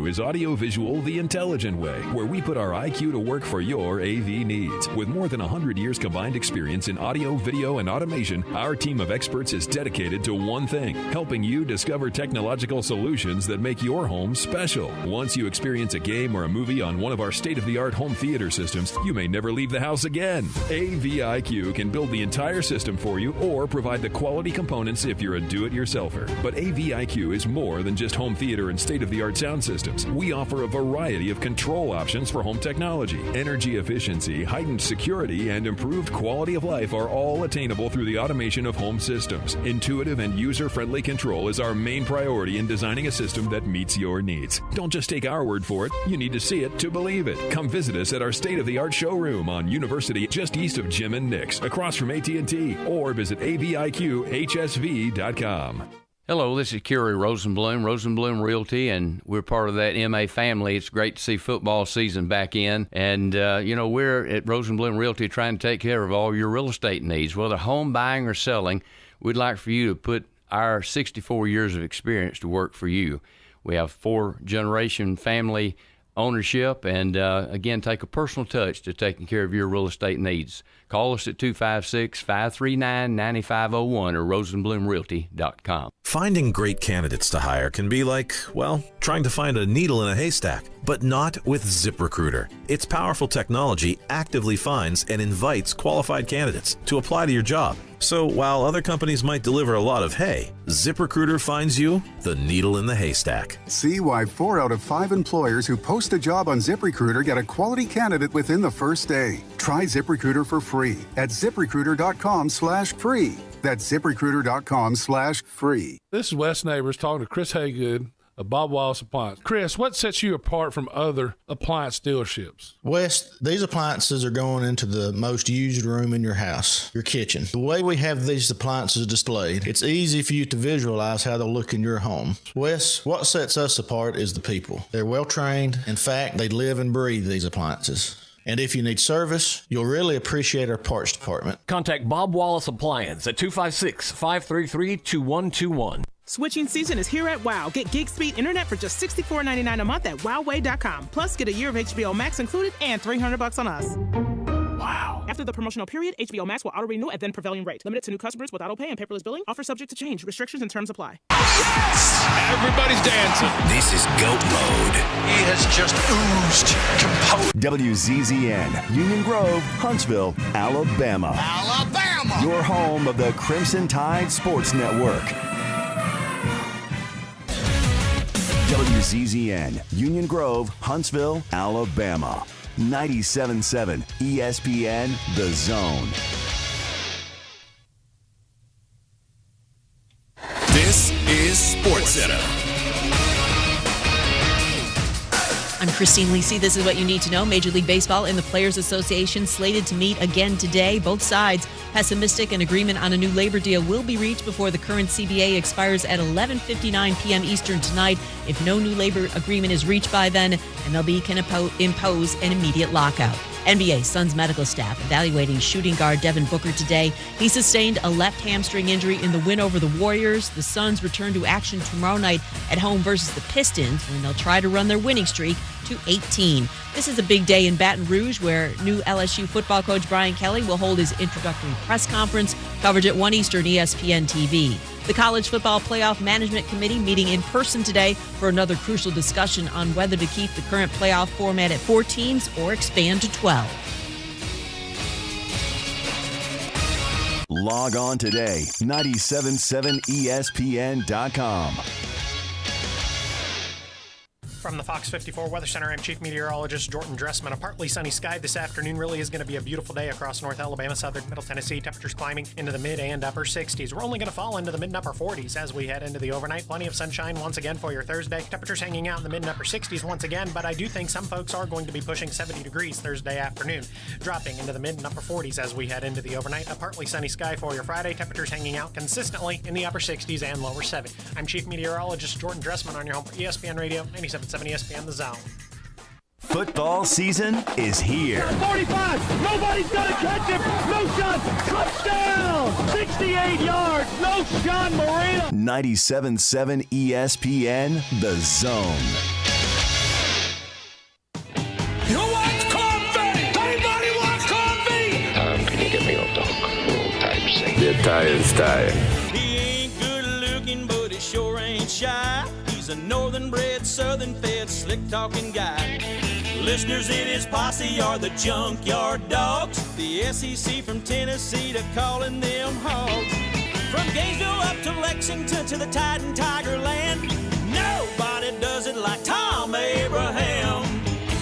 AVIQ is audiovisual the intelligent way, where we put our IQ to work for your AV needs. With more than 100 years combined experience in audio, video, and automation, our team of experts is dedicated to one thing, helping you discover technological solutions that make your home special. Once you experience a game or a movie on one of our state-of-the-art home theater systems, you may never leave the house again. AVIQ can build the entire system for you or provide the quality components if you're a do-it-yourselfer. But AVIQ is more than just home theater and state-of-the-art sound systems. We offer a variety of control options for home technology. Energy efficiency, heightened security, and improved quality of life are all attainable through the automation of home systems. Intuitive and user-friendly control is our main priority in designing a system that meets your needs. Don't just take our word for it. You need to see it to believe it. Come visit us at our state-of-the-art showroom on University, just east of Jim and Nick's, across from AT&T, or visit aviqhsv.com. Hello, this is Kerry Rosenblum Realty, and we're part of that MA family. It's great to see football season back in, and we're at Rosenblum Realty trying to take care of all your real estate needs, whether home buying or selling. We'd like for you to put our 64 years of experience to work for you. We have 4-generation family ownership, and again, take a personal touch to taking care of your real estate needs. Call us at 256-539-9501 or rosenblumrealty.com. Finding great candidates to hire can be like, well, trying to find a needle in a haystack, but not with ZipRecruiter. Its powerful technology actively finds and invites qualified candidates to apply to your job. So while other companies might deliver a lot of hay, ZipRecruiter finds you the needle in the haystack. See why 4 out of 5 employers who post a job on ZipRecruiter get a quality candidate within the first day. Try ZipRecruiter for free at ZipRecruiter.com/free. That's ZipRecruiter.com/free. This is Wes Neighbors talking to Chris Haygood of Bob Wallace Appliance. Chris, what sets you apart from other appliance dealerships? Wes, these appliances are going into the most used room in your house, your kitchen. The way we have these appliances displayed, it's easy for you to visualize how they'll look in your home. Wes, what sets us apart is the people. They're well trained. In fact, they live and breathe these appliances. And if you need service, you'll really appreciate our parts department. Contact Bob Wallace Appliance at 256-533-2121. Switching season is here at WOW. Get gig speed internet for just $64.99 a month at wowway.com. Plus, get a year of HBO Max included and $300 on us. Wow. After the promotional period, HBO Max will auto-renew at then prevailing rate. Limited to new customers with auto-pay and paperless billing. Offer subject to change. Restrictions and terms apply. Yes! Everybody's dancing. This is GOAT mode. He has just oozed composure. WZZN, Union Grove, Huntsville, Alabama. Alabama! Your home of the Crimson Tide Sports Network. WZZN, Union Grove, Huntsville, Alabama. 97.7 ESPN, The Zone. This is SportsCenter. I'm Christine Lisi. This is what you need to know. Major League Baseball and the Players Association slated to meet again today. Both sides pessimistic. An agreement on a new labor deal will be reached before the current CBA expires at 11:59 p.m. Eastern tonight. If no new labor agreement is reached by then, MLB can impose an immediate lockout. NBA Suns medical staff evaluating shooting guard Devin Booker today. He sustained a left hamstring injury in the win over the Warriors. The Suns return to action tomorrow night at home versus the Pistons when they'll try to run their winning streak to 18. This is a big day in Baton Rouge where new LSU football coach Brian Kelly will hold his introductory press conference. Coverage at 1 Eastern ESPN TV. The College Football Playoff Management Committee meeting in person today for another crucial discussion on whether to keep the current playoff format at 4 teams or expand to 12. Log on today, 977ESPN.com. From the Fox 54 Weather Center, I'm Chief Meteorologist Jordan Dressman. A partly sunny sky this afternoon. Really is going to be a beautiful day across North Alabama, southern Middle Tennessee. Temperatures climbing into the mid and upper 60s. We're only going to fall into the mid and upper 40s as we head into the overnight. Plenty of sunshine once again for your Thursday. Temperatures hanging out in the mid and upper 60s once again, but I do think some folks are going to be pushing 70 degrees Thursday afternoon, dropping into the mid and upper 40s as we head into the overnight. A partly sunny sky for your Friday. Temperatures hanging out consistently in the upper 60s and lower 70s. I'm Chief Meteorologist Jordan Dressman on your home for ESPN Radio, 97.7 ESPN The Zone. Football season is here. 45, nobody's gonna catch him. No shot, touchdown, 68 yards, no Sean Marino. 97.7 ESPN, The Zone. style. He ain't good looking, but he sure ain't shy. He's a northern bred, southern fed, slick talking guy. Listeners in his posse are the junkyard dogs. The SEC from Tennessee to calling them hogs. From Gainesville up to Lexington to the Titan Tiger Land. Nobody does it like Thom Abraham.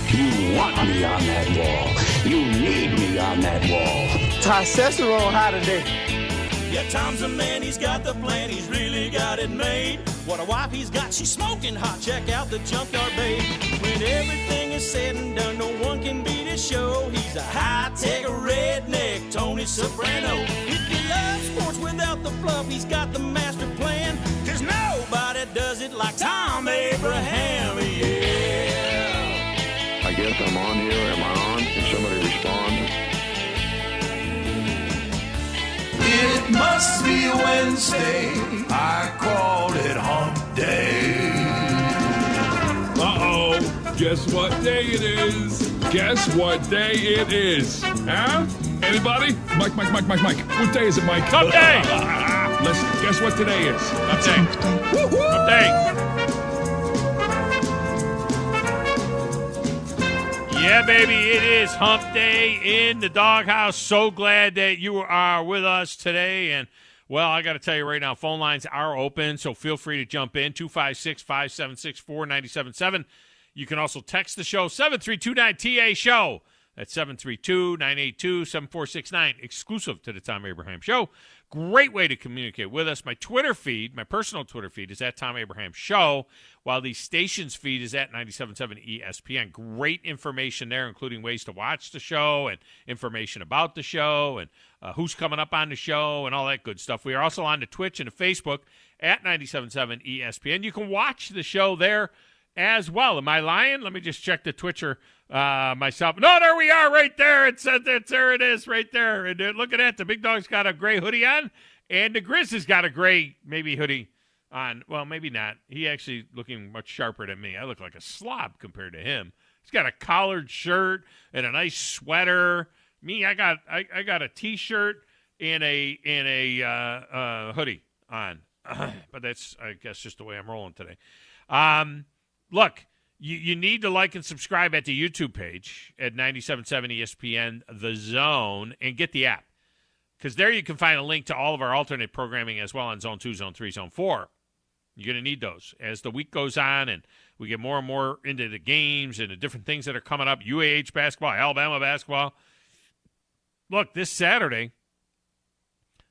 You want me on that wall. You need me on that wall. Testosterone high today. Yeah, Tom's a man, he's got the plan, he's really got it made. What a wife he's got, she's smoking hot, check out the junkyard babe. When everything is said and done, no one can beat his show. He's a high-tech redneck, Tony Soprano. If you love sports without the fluff, he's got the master plan. Cause nobody does it like Thom Abraham, yeah. I guess I'm on here. Am I on? Can somebody respond? It must be Wednesday. I called it hump day. Uh-oh. Guess what day it is? Guess what day it is? Huh? Anybody? Mike. What day is it, Mike? Hump day! Let's guess what today is. Hump day. Hump day. Yeah, baby, it is Hump Day in the doghouse. So glad that you are with us today. And, well, I got to tell you right now, phone lines are open, so feel free to jump in, 256-576-4977. You can also text the show, 732-9TA-SHOW. That's 732-982-7469, exclusive to the Thom Abraham Show. Great way to communicate with us. My Twitter feed, my personal Twitter feed, is at Thom Abraham Show, while the station's feed is at 97.7 ESPN. Great information there, including ways to watch the show and information about the show and who's coming up on the show and all that good stuff. We are also on the Twitch and the Facebook at 97.7 ESPN. You can watch the show there as well. Am I lying? Let me just check the Twitcher myself. No, there we are right there. There it is right there. And look at that. The Big Dog's got a gray hoodie on, and the Grizz has got a gray maybe hoodie on. Well, maybe not. He actually looking much sharper than me. I look like a slob compared to him. He's got a collared shirt and a nice sweater. Me, I got a T-shirt and a hoodie on. But that's, I guess, just the way I'm rolling today. Look, you need to like and subscribe at the YouTube page at 97.7 ESPN The Zone and get the app, because there you can find a link to all of our alternate programming as well on Zone 2, Zone 3, Zone 4. You're going to need those as the week goes on and we get more and more into the games and the different things that are coming up, UAH basketball, Alabama basketball. Look, this Saturday, I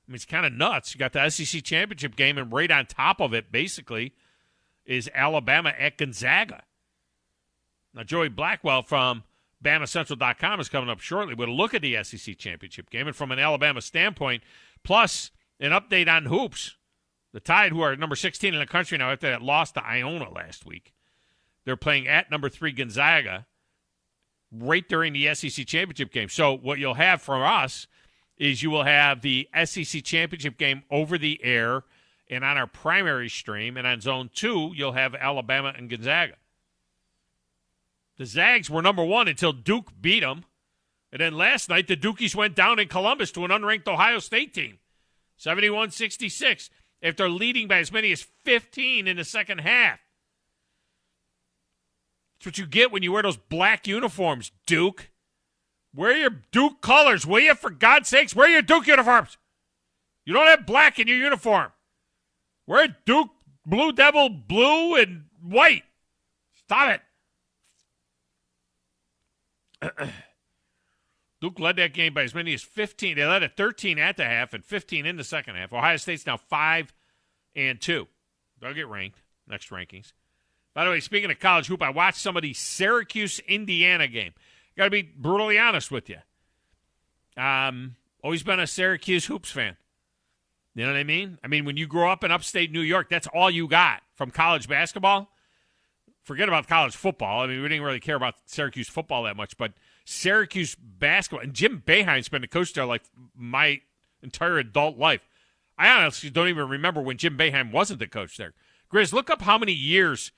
mean, it's kind of nuts. You got the SEC championship game, and right on top of it, basically, is Alabama at Gonzaga. Now, Joey Blackwell from BamaCentral.com is coming up shortly with a look at the SEC championship game and from an Alabama standpoint, plus an update on hoops. The Tide, who are number 16 in the country now after that loss to Iona last week, they're playing at number 3 Gonzaga right during the SEC championship game. So what you'll have from us is you will have the SEC championship game over the air and on our primary stream, and on Zone 2, you'll have Alabama and Gonzaga. The Zags were number 1 until Duke beat them. And then last night, the Dukies went down in Columbus to an unranked Ohio State team, 71-66, after leading by as many as 15 in the second half. That's what you get when you wear those black uniforms, Duke. Wear your Duke colors, will you? For God's sakes, wear your Duke uniforms. You don't have black in your uniform. Wear Duke Blue Devil blue and white. Stop it. Duke led that game by as many as 15. They led at 13 at the half and 15 in the second half. Ohio State's now 5-2. They'll get ranked. Next rankings. By the way, speaking of college hoop, I watched some of the Syracuse-Indiana game. Got to be brutally honest with you. Always been a Syracuse hoops fan. You know what I mean? I mean, when you grow up in upstate New York, that's all you got from college basketball. Forget about college football. I mean, we didn't really care about Syracuse football that much, but Syracuse basketball. And Jim Boeheim's been the coach there like my entire adult life. I honestly don't even remember when Jim Boeheim wasn't the coach there. Grizz, look up how many years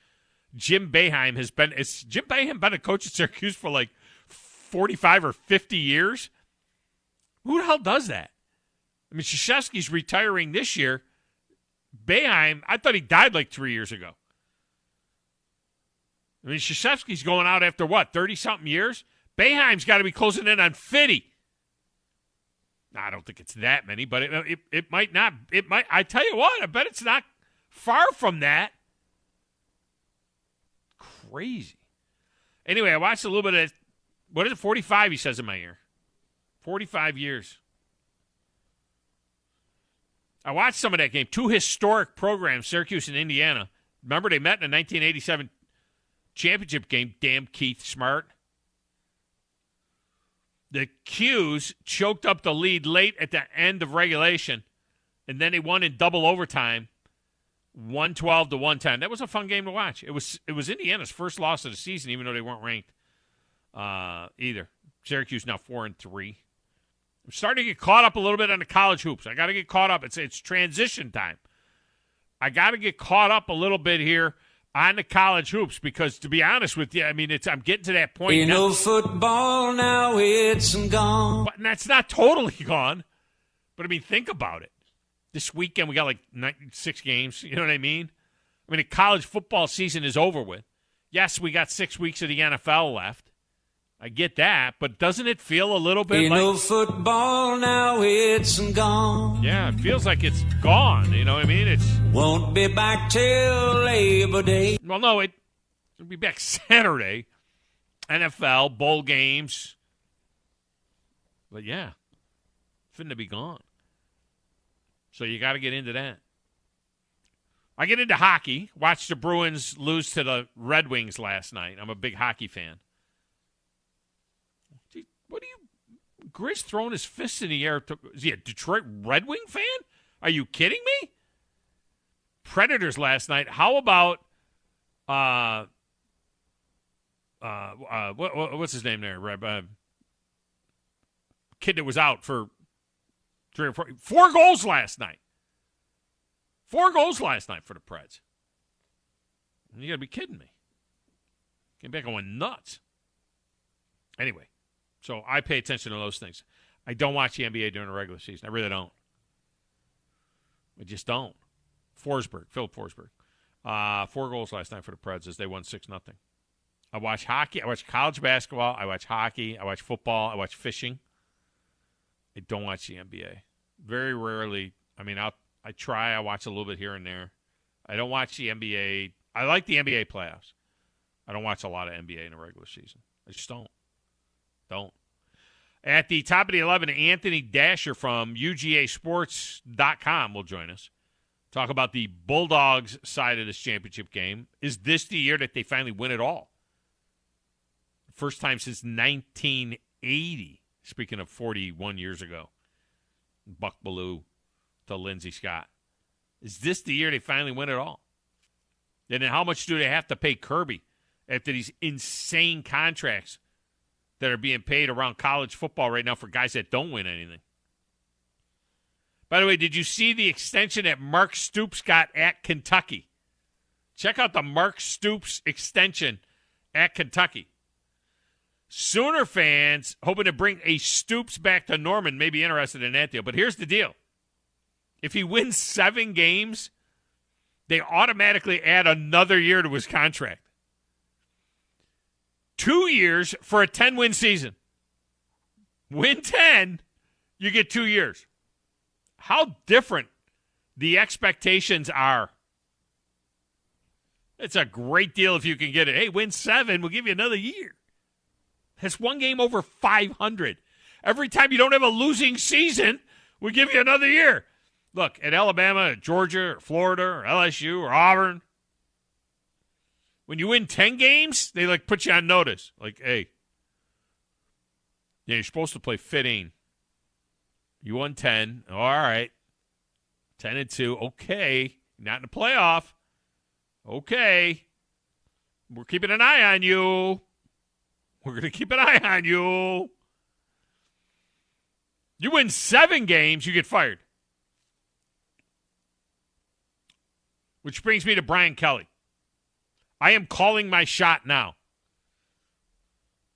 Jim Boeheim has been. Has Jim Boeheim been a coach at Syracuse for like 45 or 50 years? Who the hell does that? I mean, Krzyzewski's retiring this year. Boeheim, I thought he died like 3 years ago. I mean, Krzyzewski's going out after what, 30-something years? Boeheim's got to be closing in on 50. I don't think it's that many, but it might not. It might. I tell you what, I bet it's not far from that. Crazy. Anyway, I watched a little bit of, what is it, 45, he says in my ear. 45 years. I watched some of that game. Two historic programs, Syracuse and Indiana. Remember, they met in the 1987 championship game. Damn Keith Smart. The Qs choked up the lead late at the end of regulation, and then they won in double overtime, 112 to 110. That was a fun game to watch. It was Indiana's first loss of the season, even though they weren't ranked either. Syracuse now 4-3. I'm starting to get caught up a little bit on the college hoops. I got to get caught up. It's transition time. I got to get caught up a little bit here on the college hoops because, to be honest with you, I mean, I'm getting to that point. You know, football now, it's gone. But that's not totally gone. But, I mean, think about it. This weekend we got like 6 games. You know what I mean? I mean, the college football season is over with. Yes, we got 6 weeks of the NFL left. I get that, but doesn't it feel a little bit like... You know, football now, it's gone. Yeah, it feels like it's gone. You know what I mean? It's... Won't be back till Labor Day. Well, no, it'll be back Saturday. NFL, bowl games. But, yeah, finna be gone. So you got to get into that. I get into hockey. Watched the Bruins lose to the Red Wings last night. I'm a big hockey fan. What are you... Grizz throwing his fists in the air. Is he a Detroit Red Wing fan? Are you kidding me? Predators last night. How about... what's his name there? Kid that was out for 3 or 4 goals last night. 4 goals last night for the Preds. You got to be kidding me. Came back and went nuts. Anyway, so I pay attention to those things. I don't watch the NBA during the regular season. I really don't. I just don't. Philip Forsberg. 4 goals last night for the Preds as they won 6-0. I watch hockey. I watch college basketball. I watch hockey. I watch football. I watch fishing. I don't watch the NBA. Very rarely. I mean, I try. I watch a little bit here and there. I don't watch the NBA. I like the NBA playoffs. I don't watch a lot of NBA in the regular season. I just don't. At the top of the 11, Anthony Dasher from UGAsports.com will join us. Talk about the Bulldogs side of this championship game. Is this the year that they finally win it all? First time since 1980. Speaking of 41 years ago. Buck Bellew to Lindsey Scott. Is this the year they finally win it all? And then how much do they have to pay Kirby after these insane contracts that are being paid around college football right now for guys that don't win anything? By the way, did you see the extension that Mark Stoops got at Kentucky? Check out the Mark Stoops extension at Kentucky. Sooner fans hoping to bring a Stoops back to Norman may be interested in that deal. But here's the deal. If he wins 7 games, they automatically add another year to his contract. 2 years for a 10-win season. Win 10, you get 2 years. How different the expectations are. It's a great deal if you can get it. Hey, win 7, we'll give you another year. That's 1 game over 500. Every time you don't have a losing season, we'll give you another year. Look, at Alabama, or Georgia, or Florida, or LSU, or Auburn, when you win 10 games, they put you on notice. Like, hey, yeah, you're supposed to play 15. You won 10. All right. 10-2. Okay. Not in the playoff. Okay. We're keeping an eye on you. We're going to keep an eye on you. You win 7 games, you get fired. Which brings me to Brian Kelly. I am calling my shot now.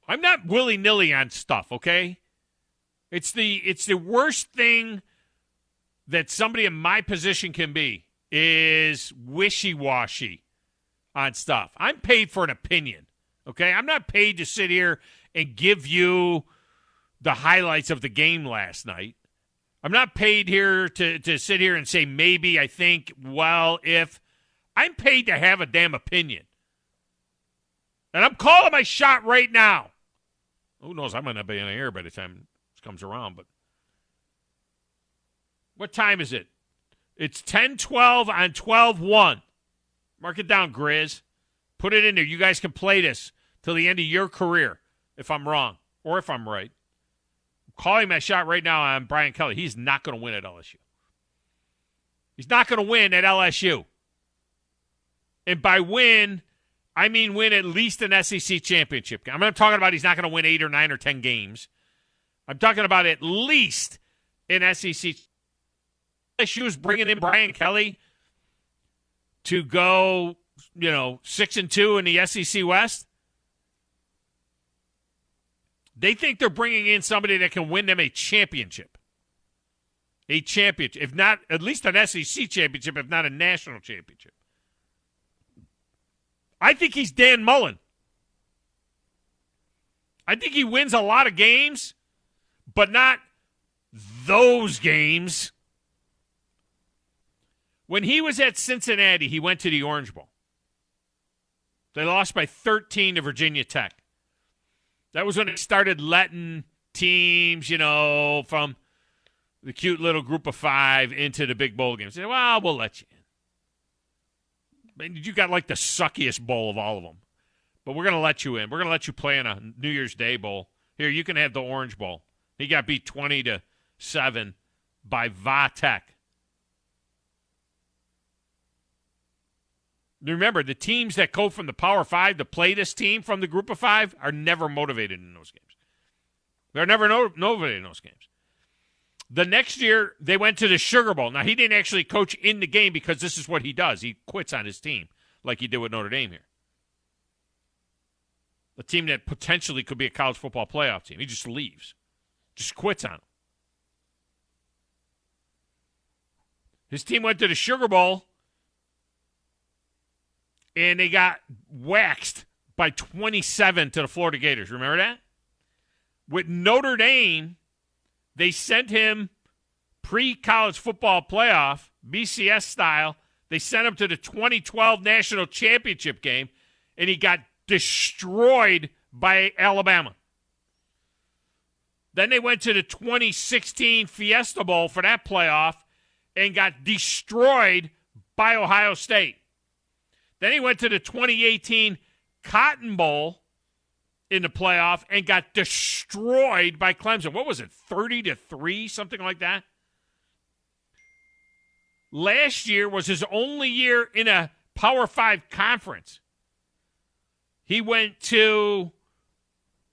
I'm not willy-nilly on stuff, okay? It's the worst thing that somebody in my position can be is wishy-washy on stuff. I'm paid for an opinion, okay? I'm not paid to sit here and give you the highlights of the game last night. I'm not paid here to sit here and say maybe, I think, well, if. I'm paid to have a damn opinion. And I'm calling my shot right now. Who knows? I might not be in the air by the time this comes around, but what time is it? It's 10:12 on 12/1. Mark it down, Grizz. Put it in there. You guys can play this till the end of your career if I'm wrong or if I'm right. I'm calling my shot right now on Brian Kelly. He's not going to win at LSU. He's not going to win at LSU. And by win, I mean win at least an SEC championship game. I'm not talking about he's not going to win 8 or 9 or 10 games. I'm talking about at least an SEC. LSU is bringing in Brian Kelly to go, 6-2 in the SEC West. They think they're bringing in somebody that can win them a championship. A championship, if not at least an SEC championship, if not a national championship. I think he's Dan Mullen. I think he wins a lot of games, but not those games. When he was at Cincinnati, he went to the Orange Bowl. They lost by 13 to Virginia Tech. That was when it started letting teams, from the cute little group of 5 into the big bowl games. They said, well, we'll let you in. You got like the suckiest bowl of all of them. But we're going to let you in. We're going to let you play in a New Year's Day bowl. Here, you can have the Orange Bowl. He got beat 20-7 by Va Tech. Remember, the teams that go from the Power 5 to play this team from the Group of 5 are never motivated in those games. They're never motivated in those games. The next year, they went to the Sugar Bowl. Now, he didn't actually coach in the game because this is what he does. He quits on his team like he did with Notre Dame here. A team that potentially could be a college football playoff team. He just leaves. Just quits on them. His team went to the Sugar Bowl, and they got waxed by 27 to the Florida Gators. Remember that? With Notre Dame, they sent him pre-college football playoff, BCS style. They sent him to the 2012 national championship game, and he got destroyed by Alabama. Then they went to the 2016 Fiesta Bowl for that playoff and got destroyed by Ohio State. Then he went to the 2018 Cotton Bowl in the playoff and got destroyed by Clemson. What was it, 30-3, something like that? Last year was his only year in a Power 5 conference. He went to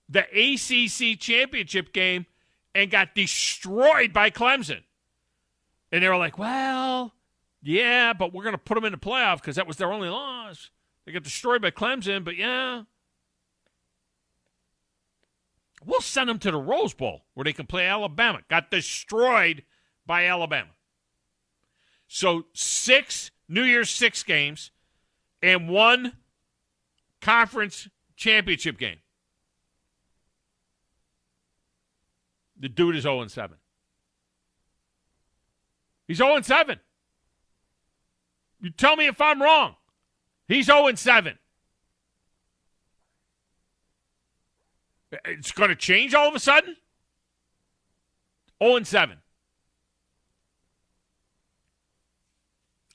the ACC championship game and got destroyed by Clemson. And they were like, well, yeah, but we're going to put them in the playoff because that was their only loss. They got destroyed by Clemson, but yeah. We'll send them to the Rose Bowl where they can play Alabama. Got destroyed by Alabama. So 6 New Year's 6 games and 1 conference championship game. The dude is 0-7. He's 0-7. You tell me if I'm wrong. He's 0-7. It's going to change all of a sudden? 0-7.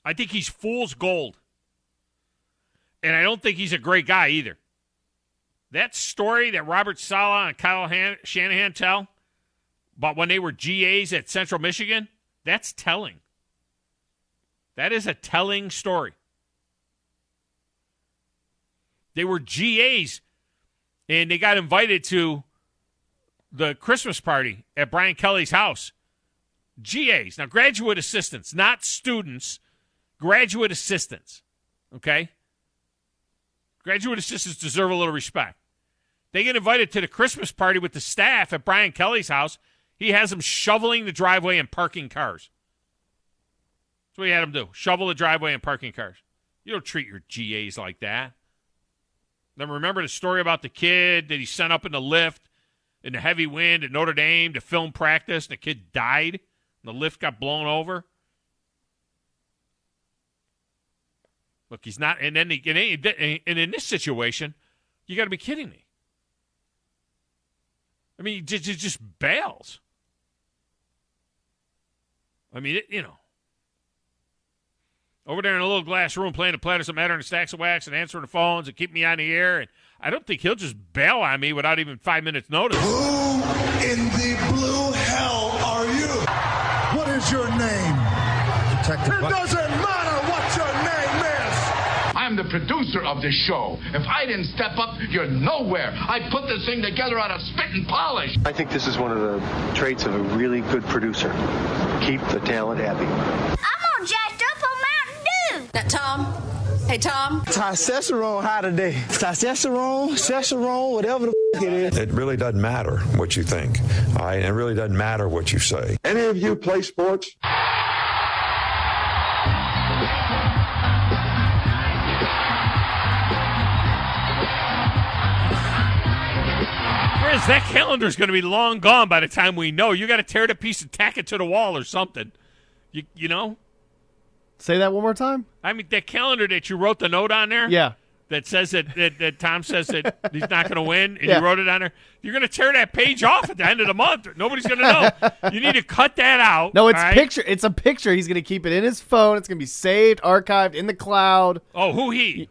I think he's fool's gold. And I don't think he's a great guy either. That story that Robert Saleh and Kyle Shanahan tell about when they were GAs at Central Michigan, that's telling. That is a telling story. They were GAs, and they got invited to the Christmas party at Brian Kelly's house. GAs. Now, graduate assistants, not students, graduate assistants. Okay? Graduate assistants deserve a little respect. They get invited to the Christmas party with the staff at Brian Kelly's house. He has them shoveling the driveway and parking cars. That's what you had them do. Shovel the driveway and parking cars. You don't treat your GAs like that. Then remember the story about the kid that he sent up in the lift in the heavy wind at Notre Dame to film practice, and the kid died, and the lift got blown over? Look, he's not, and then and in this situation, you got to be kidding me. I mean, he just bails. I mean, over there in a little glass room playing the Platters That Matter and Stacks of Wax and answering the phones and keep me on the air. And I don't think he'll just bail on me without even 5 minutes notice. Who in the blue hell are you? What is your name? Detective. It doesn't matter what your name is. I'm the producer of this show. If I didn't step up, you're nowhere. I put this thing together out of spit and polish. I think this is one of the traits of a really good producer. Keep the talent happy. I'm all jacked up on Mountain Dew. Now, Tom. Hey, Tom. Testosterone high today. Testosterone, whatever the it is. It really doesn't matter what you think. All right? It really doesn't matter what you say. Any of you play sports? Chris, that calendar's going to be long gone by the time we know. You got to tear it a piece and tack it to the wall or something. You know? Say that one more time? I mean, that calendar that you wrote the note on there? Yeah. That says that Tom says that he's not going to win, and Yeah. you wrote it on there. You're going to tear that page off at the end of the month. Nobody's going to know. You need to cut that out. No, it's all right? picture. It's a picture. He's going to keep it in his phone. It's going to be saved, archived in the cloud. Oh, who he?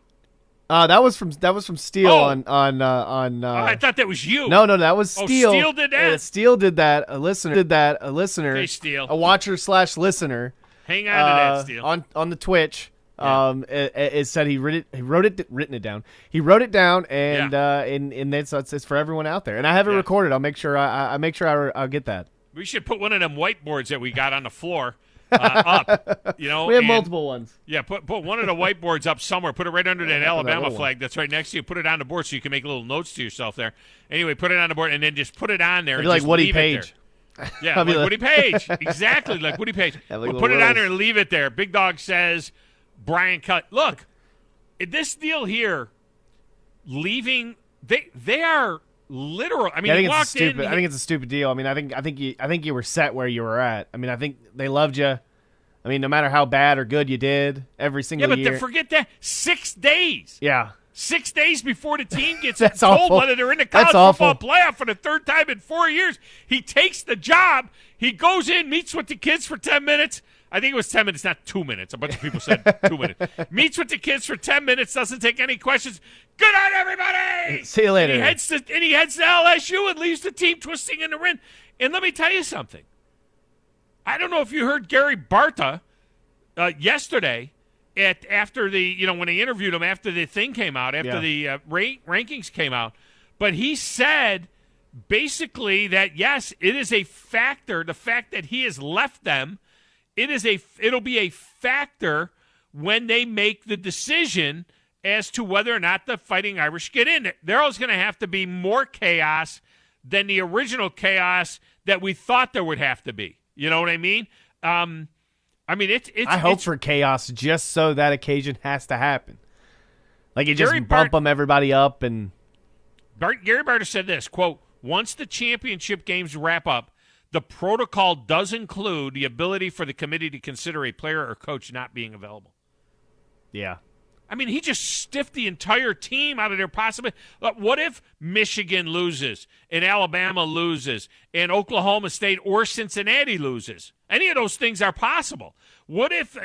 That was from Steele on. I thought that was you. No, that was Steele. Oh, Steele did that? Steele did that. A listener did that. A listener. Okay, Steele. A watcher/listener. Hang on to that, Steele. On the Twitch. It said he wrote it down. He wrote it down, and it's for everyone out there. And I have it recorded. I'll make sure I'll get that. We should put one of them whiteboards that we got on the floor up. You know, we have multiple ones. Yeah, put one of the whiteboards up somewhere. Put it right under that Alabama flag that's right next to you. Put it on the board so you can make little notes to yourself there. Anyway, put it on the board and then just put it on there. It'd and be just like Woody leave Page. It there. Yeah, like Woody Page. Exactly, like Woody Page. We'll put it on there and leave it there. Big Dog says, Brian Cut. Look, this deal here, leaving, they are literal. I mean, I think walked it's stupid. in. I think it's a stupid deal. I mean, I think you were set where you were at. I mean, I think they loved you. I mean, no matter how bad or good you did, every single year. Yeah, but forget that. 6 days. Yeah. 6 days before the team gets That's told awful. whether they're in the college football playoff for the third time in 4 years. He takes the job. He goes in, meets with the kids for 10 minutes. I think it was 10 minutes, not 2 minutes. A bunch of people said 2 minutes. Meets with the kids for 10 minutes, doesn't take any questions. Good night, everybody! See you later. And he heads to LSU and leaves the team twisting in the wind. And let me tell you something. I don't know if you heard Gary Barta yesterday after when they interviewed him after the thing came out, after the rankings came out, but he said basically that yes, it is a factor. The fact that he has left them, it'll be a factor when they make the decision as to whether or not the Fighting Irish get in. There's going to have to be more chaos than the original chaos that we thought there would have to be. You know what I mean? I hope for chaos just so that occasion has to happen. Like you just bump everybody up and. Gary Barta said this, quote, once the championship games wrap up, the protocol does include the ability for the committee to consider a player or coach not being available. Yeah. I mean, he just stiffed the entire team out of their possibility. What if Michigan loses and Alabama loses and Oklahoma State or Cincinnati loses? Any of those things are possible. What if,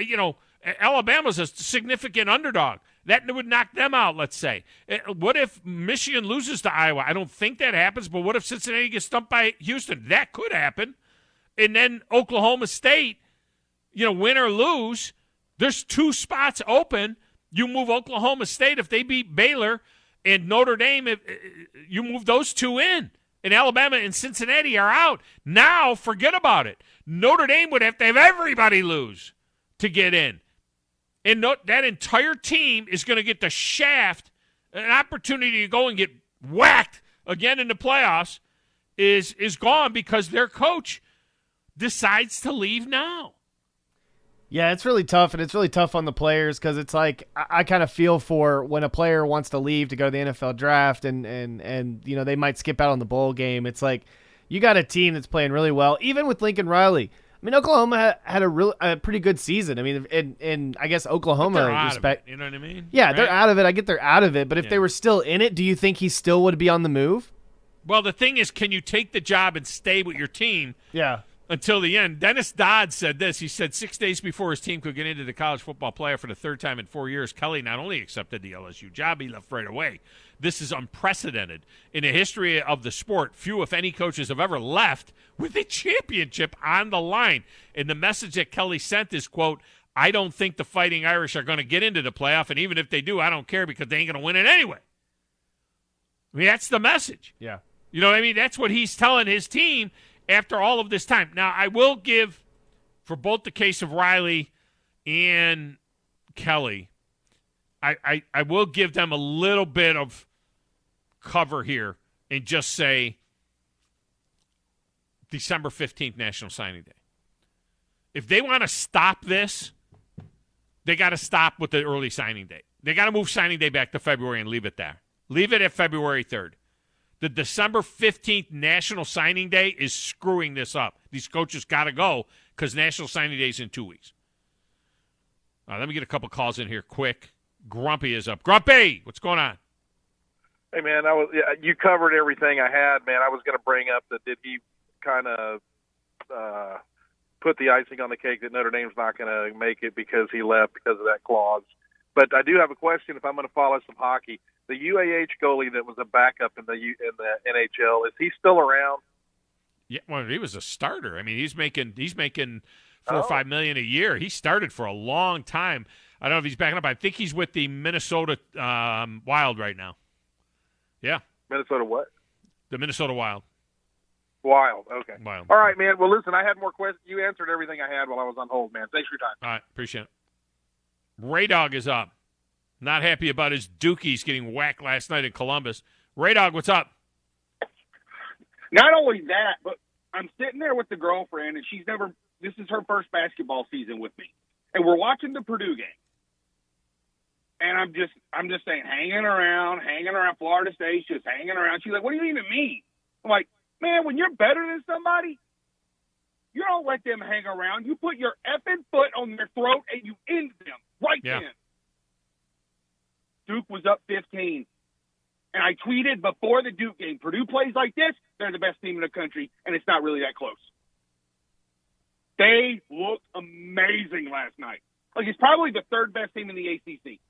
Alabama's a significant underdog? That would knock them out, let's say. What if Michigan loses to Iowa? I don't think that happens, but what if Cincinnati gets stumped by Houston? That could happen. And then Oklahoma State, win or lose, there's 2 spots open. You move Oklahoma State if they beat Baylor, and Notre Dame, if you move those 2 in. And Alabama and Cincinnati are out. Now, forget about it. Notre Dame would have to have everybody lose to get in. And that entire team is going to get the shaft, an opportunity to go and get whacked again in the playoffs is gone because their coach decides to leave now. Yeah, it's really tough, and it's really tough on the players because it's like I kind of feel for when a player wants to leave to go to the NFL draft and you know, they might skip out on the bowl game. It's like you got a team that's playing really well, even with Lincoln Riley. I mean, Oklahoma had a pretty good season. I mean, in I guess Oklahoma respect, you know what I mean? Yeah, right? They're out of it. I get they're out of it, but if they were still in it, do you think he still would be on the move? Well, the thing is, can you take the job and stay with your team? Yeah. Until the end. Dennis Dodd said this. He said 6 days before his team could get into the college football playoff for the third time in 4 years, Kelly not only accepted the LSU job, he left right away. This is unprecedented. In the history of the sport, few, if any, coaches have ever left with a championship on the line. And the message that Kelly sent is, quote, I don't think the Fighting Irish are going to get into the playoff, and even if they do, I don't care because they ain't going to win it anyway. I mean, that's the message. Yeah. You know what I mean? That's what he's telling his team after all of this time. Now, I will give, for both the case of Riley and Kelly, I will give them a little bit of cover here and just say December 15th, National Signing Day. If they want to stop this, they got to stop with the early signing date. They got to move signing day back to February and leave it there. Leave it at February 3rd. The December 15th National Signing Day is screwing this up. These coaches got to go because National Signing Day is in 2 weeks. Let me get a couple calls in here quick. Grumpy is up. Grumpy, what's going on? Hey, man, you covered everything I had, man. I was going to bring up that did he kind of put the icing on the cake that Notre Dame's not going to make it because he left because of that clause. But I do have a question if I'm going to follow some hockey. The UAH goalie that was a backup in the NHL, is he still around? Yeah, well, he was a starter. I mean, he's making $4 or $5 million a year. He started for a long time. I don't know if he's backing up. I think he's with the Minnesota Wild right now. Yeah. Minnesota what? The Minnesota Wild. Wild, okay. Wild. All right, man. Well, listen, I had more questions. You answered everything I had while I was on hold, man. Thanks for your time. All right, appreciate it. Ray Dog is up. Not happy about his Dukies getting whacked last night in Columbus. Ray Dog, what's up? Not only that, but I'm sitting there with the girlfriend, and this is her first basketball season with me. And we're watching the Purdue game. And I'm just saying, hanging around, Florida State's just hanging around. She's like, what do you even mean? I'm like, man, when you're better than somebody, you don't let them hang around. You put your effing foot on their throat and you end them right then. Duke was up 15. And I tweeted before the Duke game, Purdue plays like this, they're the best team in the country, and it's not really that close. They looked amazing last night. Like, it's probably the third best team in the ACC.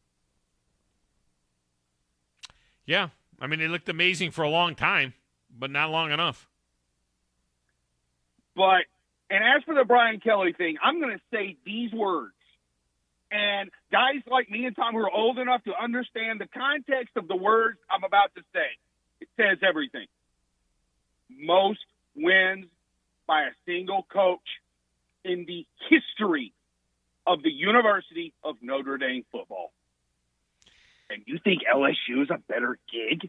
Yeah. I mean, they looked amazing for a long time, but not long enough. And as for the Brian Kelly thing, I'm going to say these words. And guys like me and Tom who are old enough to understand the context of the words I'm about to say, it says everything. Most wins by a single coach in the history of the University of Notre Dame football. And you think LSU is a better gig?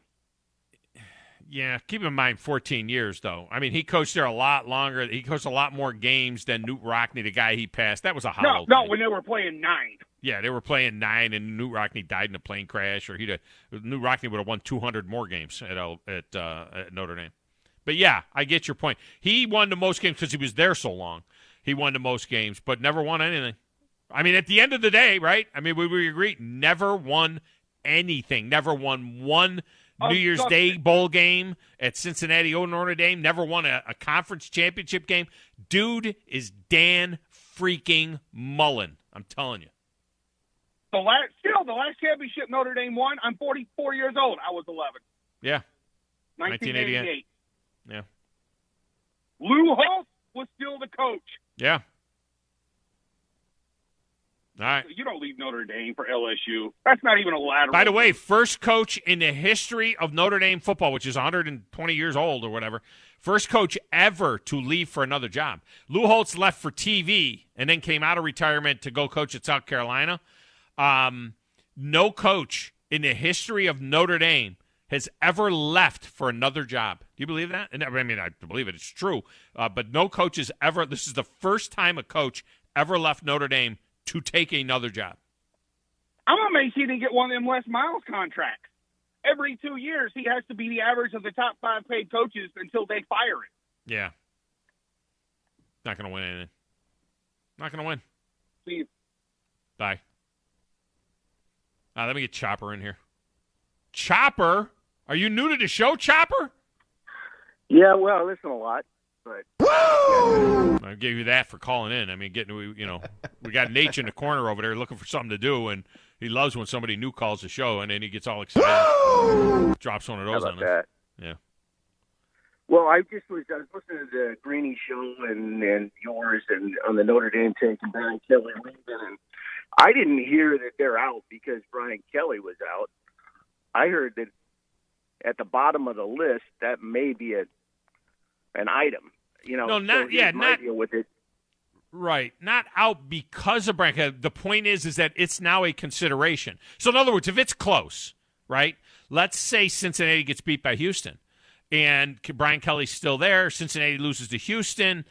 Yeah, keep in mind 14 years, though. I mean, he coached there a lot longer. He coached a lot more games than Newt Rockne, the guy he passed. That was a hollow No, thing. when they were playing 9. Yeah, they were playing 9, and Newt Rockne died in a plane crash, or Newt Rockne would have won 200 more games at Notre Dame. But, yeah, I get your point. He won the most games because he was there so long. He won the most games, but never won anything. I mean, at the end of the day, right? I mean, we agree, never won anything. Never won one New Year's Day bowl game at Cincinnati or Notre Dame. Never won a conference championship game. Dude is Dan freaking Mullen. I'm telling you. The last championship Notre Dame won, I'm 44 years old. I was 11. Yeah. 1988. Yeah. Lou Holtz was still the coach. Yeah. All right. You don't leave Notre Dame for LSU. That's not even a lateral. By the way, first coach in the history of Notre Dame football, which is 120 years old or whatever, first coach ever to leave for another job. Lou Holtz left for TV and then came out of retirement to go coach at South Carolina. No coach in the history of Notre Dame has ever left for another job. Do you believe that? And I mean, I believe it. It's true. But no coach has ever – this is the first time a coach ever left Notre Dame to take another job. I'm amazed he didn't get one of them Les Miles contracts. Every 2 years, he has to be the average of the top 5 paid coaches until they fire him. Yeah. Not going to win anything. Not going to win. See you. Bye. Let me get Chopper in here. Chopper? Are you new to the show, Chopper? Yeah, well, I listen a lot, but I gave you that for calling in. I mean, we got Nate in the corner over there looking for something to do, and he loves when somebody new calls the show, and then he gets all excited. Drops one of those on us. Yeah. Well, I was listening to the Greeny show and yours and on the Notre Dame take and Brian Kelly leaving, and I didn't hear that they're out because Brian Kelly was out. I heard that at the bottom of the list that may be an item. No, not with it. Right, not out because of Brian Kelly. The point is that it's now a consideration. So in other words, if it's close, right? Let's say Cincinnati gets beat by Houston, and Brian Kelly's still there. Cincinnati loses to Houston.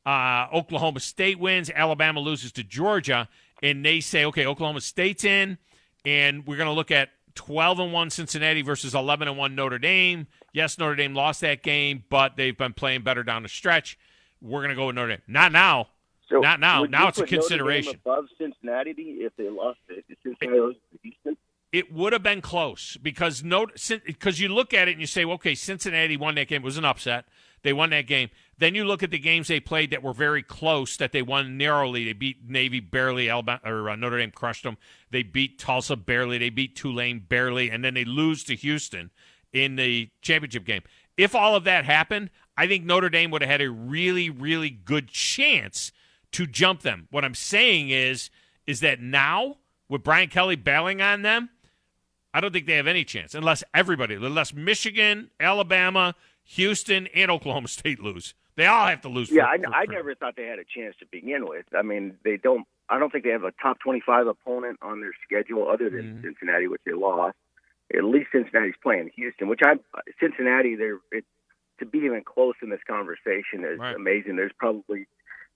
Oklahoma State wins. Alabama loses to Georgia, and they say, okay, Oklahoma State's in, and we're going to look at 12-1 Cincinnati versus 11-1 Notre Dame. Yes, Notre Dame lost that game, but they've been playing better down the stretch. We're going to go with Notre Dame. Not now. So not now. Now it's a consideration. Notre Dame above Cincinnati if they lost to Cincinnati to Houston? It would have been close because you look at it and you say, okay, Cincinnati won that game. It was an upset. They won that game. Then you look at the games they played that were very close, that they won narrowly. They beat Navy barely. Notre Dame crushed them. They beat Tulsa barely. They beat Tulane barely. And then they lose to Houston in the championship game. If all of that happened, I think Notre Dame would have had a really, really good chance to jump them. What I'm saying is that with Brian Kelly bailing on them, I don't think they have any chance unless Michigan, Alabama, Houston, and Oklahoma State lose. They all have to lose. Yeah, I never thought they had a chance to begin with. I mean, I don't think they have a top 25 opponent on their schedule other than Cincinnati, which they lost. At least Cincinnati's playing Houston, Cincinnati, to be even close in this conversation is amazing. There's probably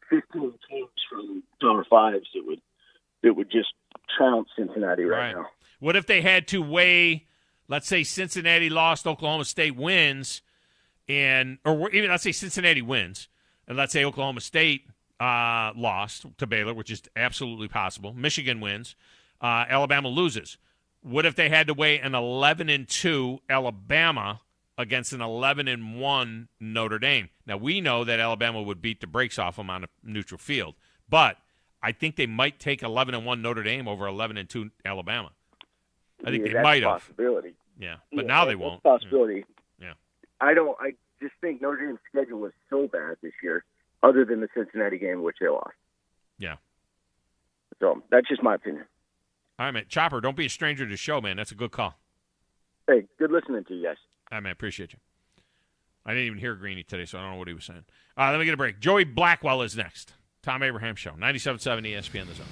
15 teams from Power Fives that would just trounce Cincinnati right now. What if they had to weigh, let's say Cincinnati lost, Oklahoma State wins, or even let's say Cincinnati wins, and let's say Oklahoma State lost to Baylor, which is absolutely possible. Michigan wins, Alabama loses. What if they had to weigh an 11-2 Alabama against an 11-1 Notre Dame? Now, we know that Alabama would beat the brakes off them on a neutral field, but I think they might take 11-1 Notre Dame over 11-2 Alabama. I think they might have. Possibility. Yeah, but now they won't. Possibility. Yeah. I just think Notre Dame's schedule was so bad this year, other than the Cincinnati game, which they lost. Yeah. So that's just my opinion. All right, man. Chopper, don't be a stranger to the show, man. That's a good call. Hey, good listening to you guys. All right, man. Appreciate you. I didn't even hear Greeny today, so I don't know what he was saying. Let me get a break. Joey Blackwell is next. Thom Abraham Show, 97.7 ESPN The Zone.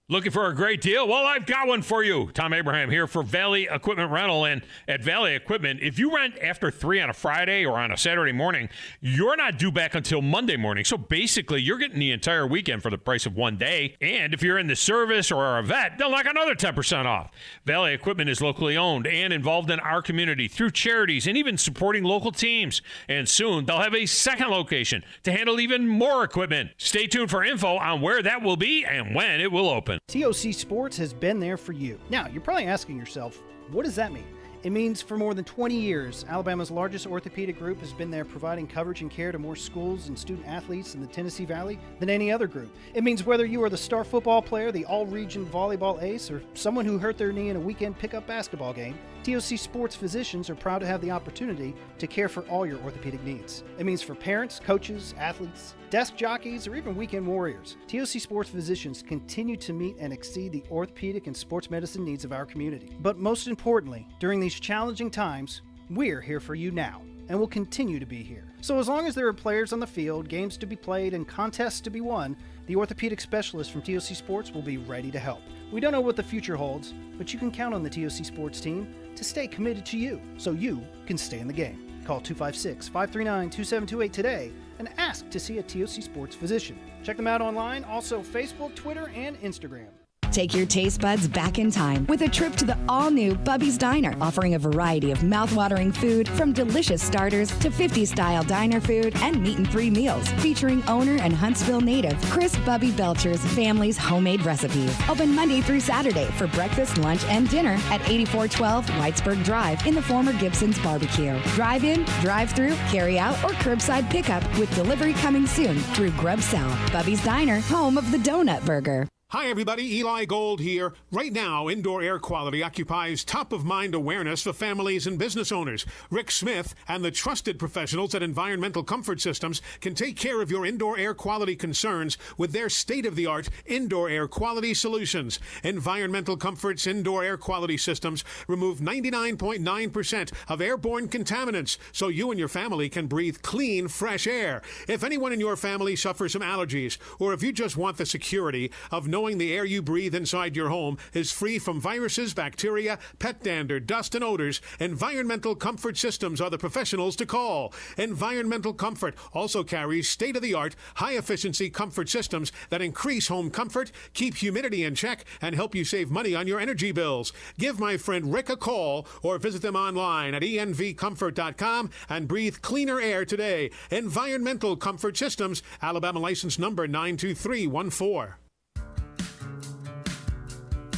Looking for a great deal? Well, I've got one for you. Thom Abraham here for Valley Equipment Rental. And at Valley Equipment, if you rent after 3 on a Friday or on a Saturday morning, you're not due back until Monday morning. So basically, you're getting the entire weekend for the price of one day. And if you're in the service or are a vet, they'll knock another 10% off. Valley Equipment is locally owned and involved in our community through charities and even supporting local teams. And soon, they'll have a second location to handle even more equipment. Stay tuned for info on where that will be and when it will open. TOC Sports has been there for you. Now, you're probably asking yourself, what does that mean? It means for more than 20 years, Alabama's largest orthopedic group has been there providing coverage and care to more schools and student athletes in the Tennessee Valley than any other group. It means whether you are the star football player, the all-region volleyball ace, or someone who hurt their knee in a weekend pickup basketball game, TOC Sports physicians are proud to have the opportunity to care for all your orthopedic needs. It means for parents, coaches, athletes, desk jockeys, or even weekend warriors, TOC Sports physicians continue to meet and exceed the orthopedic and sports medicine needs of our community. But most importantly, during these challenging times, we're here for you now, and will continue to be here. So as long as there are players on the field, games to be played, and contests to be won, the orthopedic specialists from TOC Sports will be ready to help. We don't know what the future holds, but you can count on the TOC Sports team to stay committed to you, so you can stay in the game. Call 256-539-2728 today and ask to see a TOC Sports physician. Check them out online, also Facebook, Twitter, and Instagram. Take your taste buds back in time with a trip to the all-new Bubby's Diner, offering a variety of mouth-watering food from delicious starters to 50s-style diner food and meat-and-three meals, featuring owner and Huntsville native Chris Bubby Belcher's family's homemade recipes. Open Monday through Saturday for breakfast, lunch, and dinner at 8412 Whitesburg Drive in the former Gibson's Barbecue. Drive-in, drive-through, carry-out, or curbside pickup with delivery coming soon through Grub South. Bubby's Diner, home of the Donut Burger. Hi, everybody. Eli Gold here. Right now, indoor air quality occupies top-of-mind awareness for families and business owners. Rick Smith and the trusted professionals at Environmental Comfort Systems can take care of your indoor air quality concerns with their state-of-the-art indoor air quality solutions. Environmental Comfort's indoor air quality systems remove 99.9% of airborne contaminants so you and your family can breathe clean, fresh air. If anyone in your family suffers from allergies, or if you just want the security of knowing the air you breathe inside your home is free from viruses, bacteria, pet dander, dust, and odors, Environmental Comfort Systems are the professionals to call. Environmental Comfort also carries state-of-the-art, high-efficiency comfort systems that increase home comfort, keep humidity in check, and help you save money on your energy bills. Give my friend Rick a call or visit them online at envcomfort.com and breathe cleaner air today. Environmental Comfort Systems, Alabama license number 92314.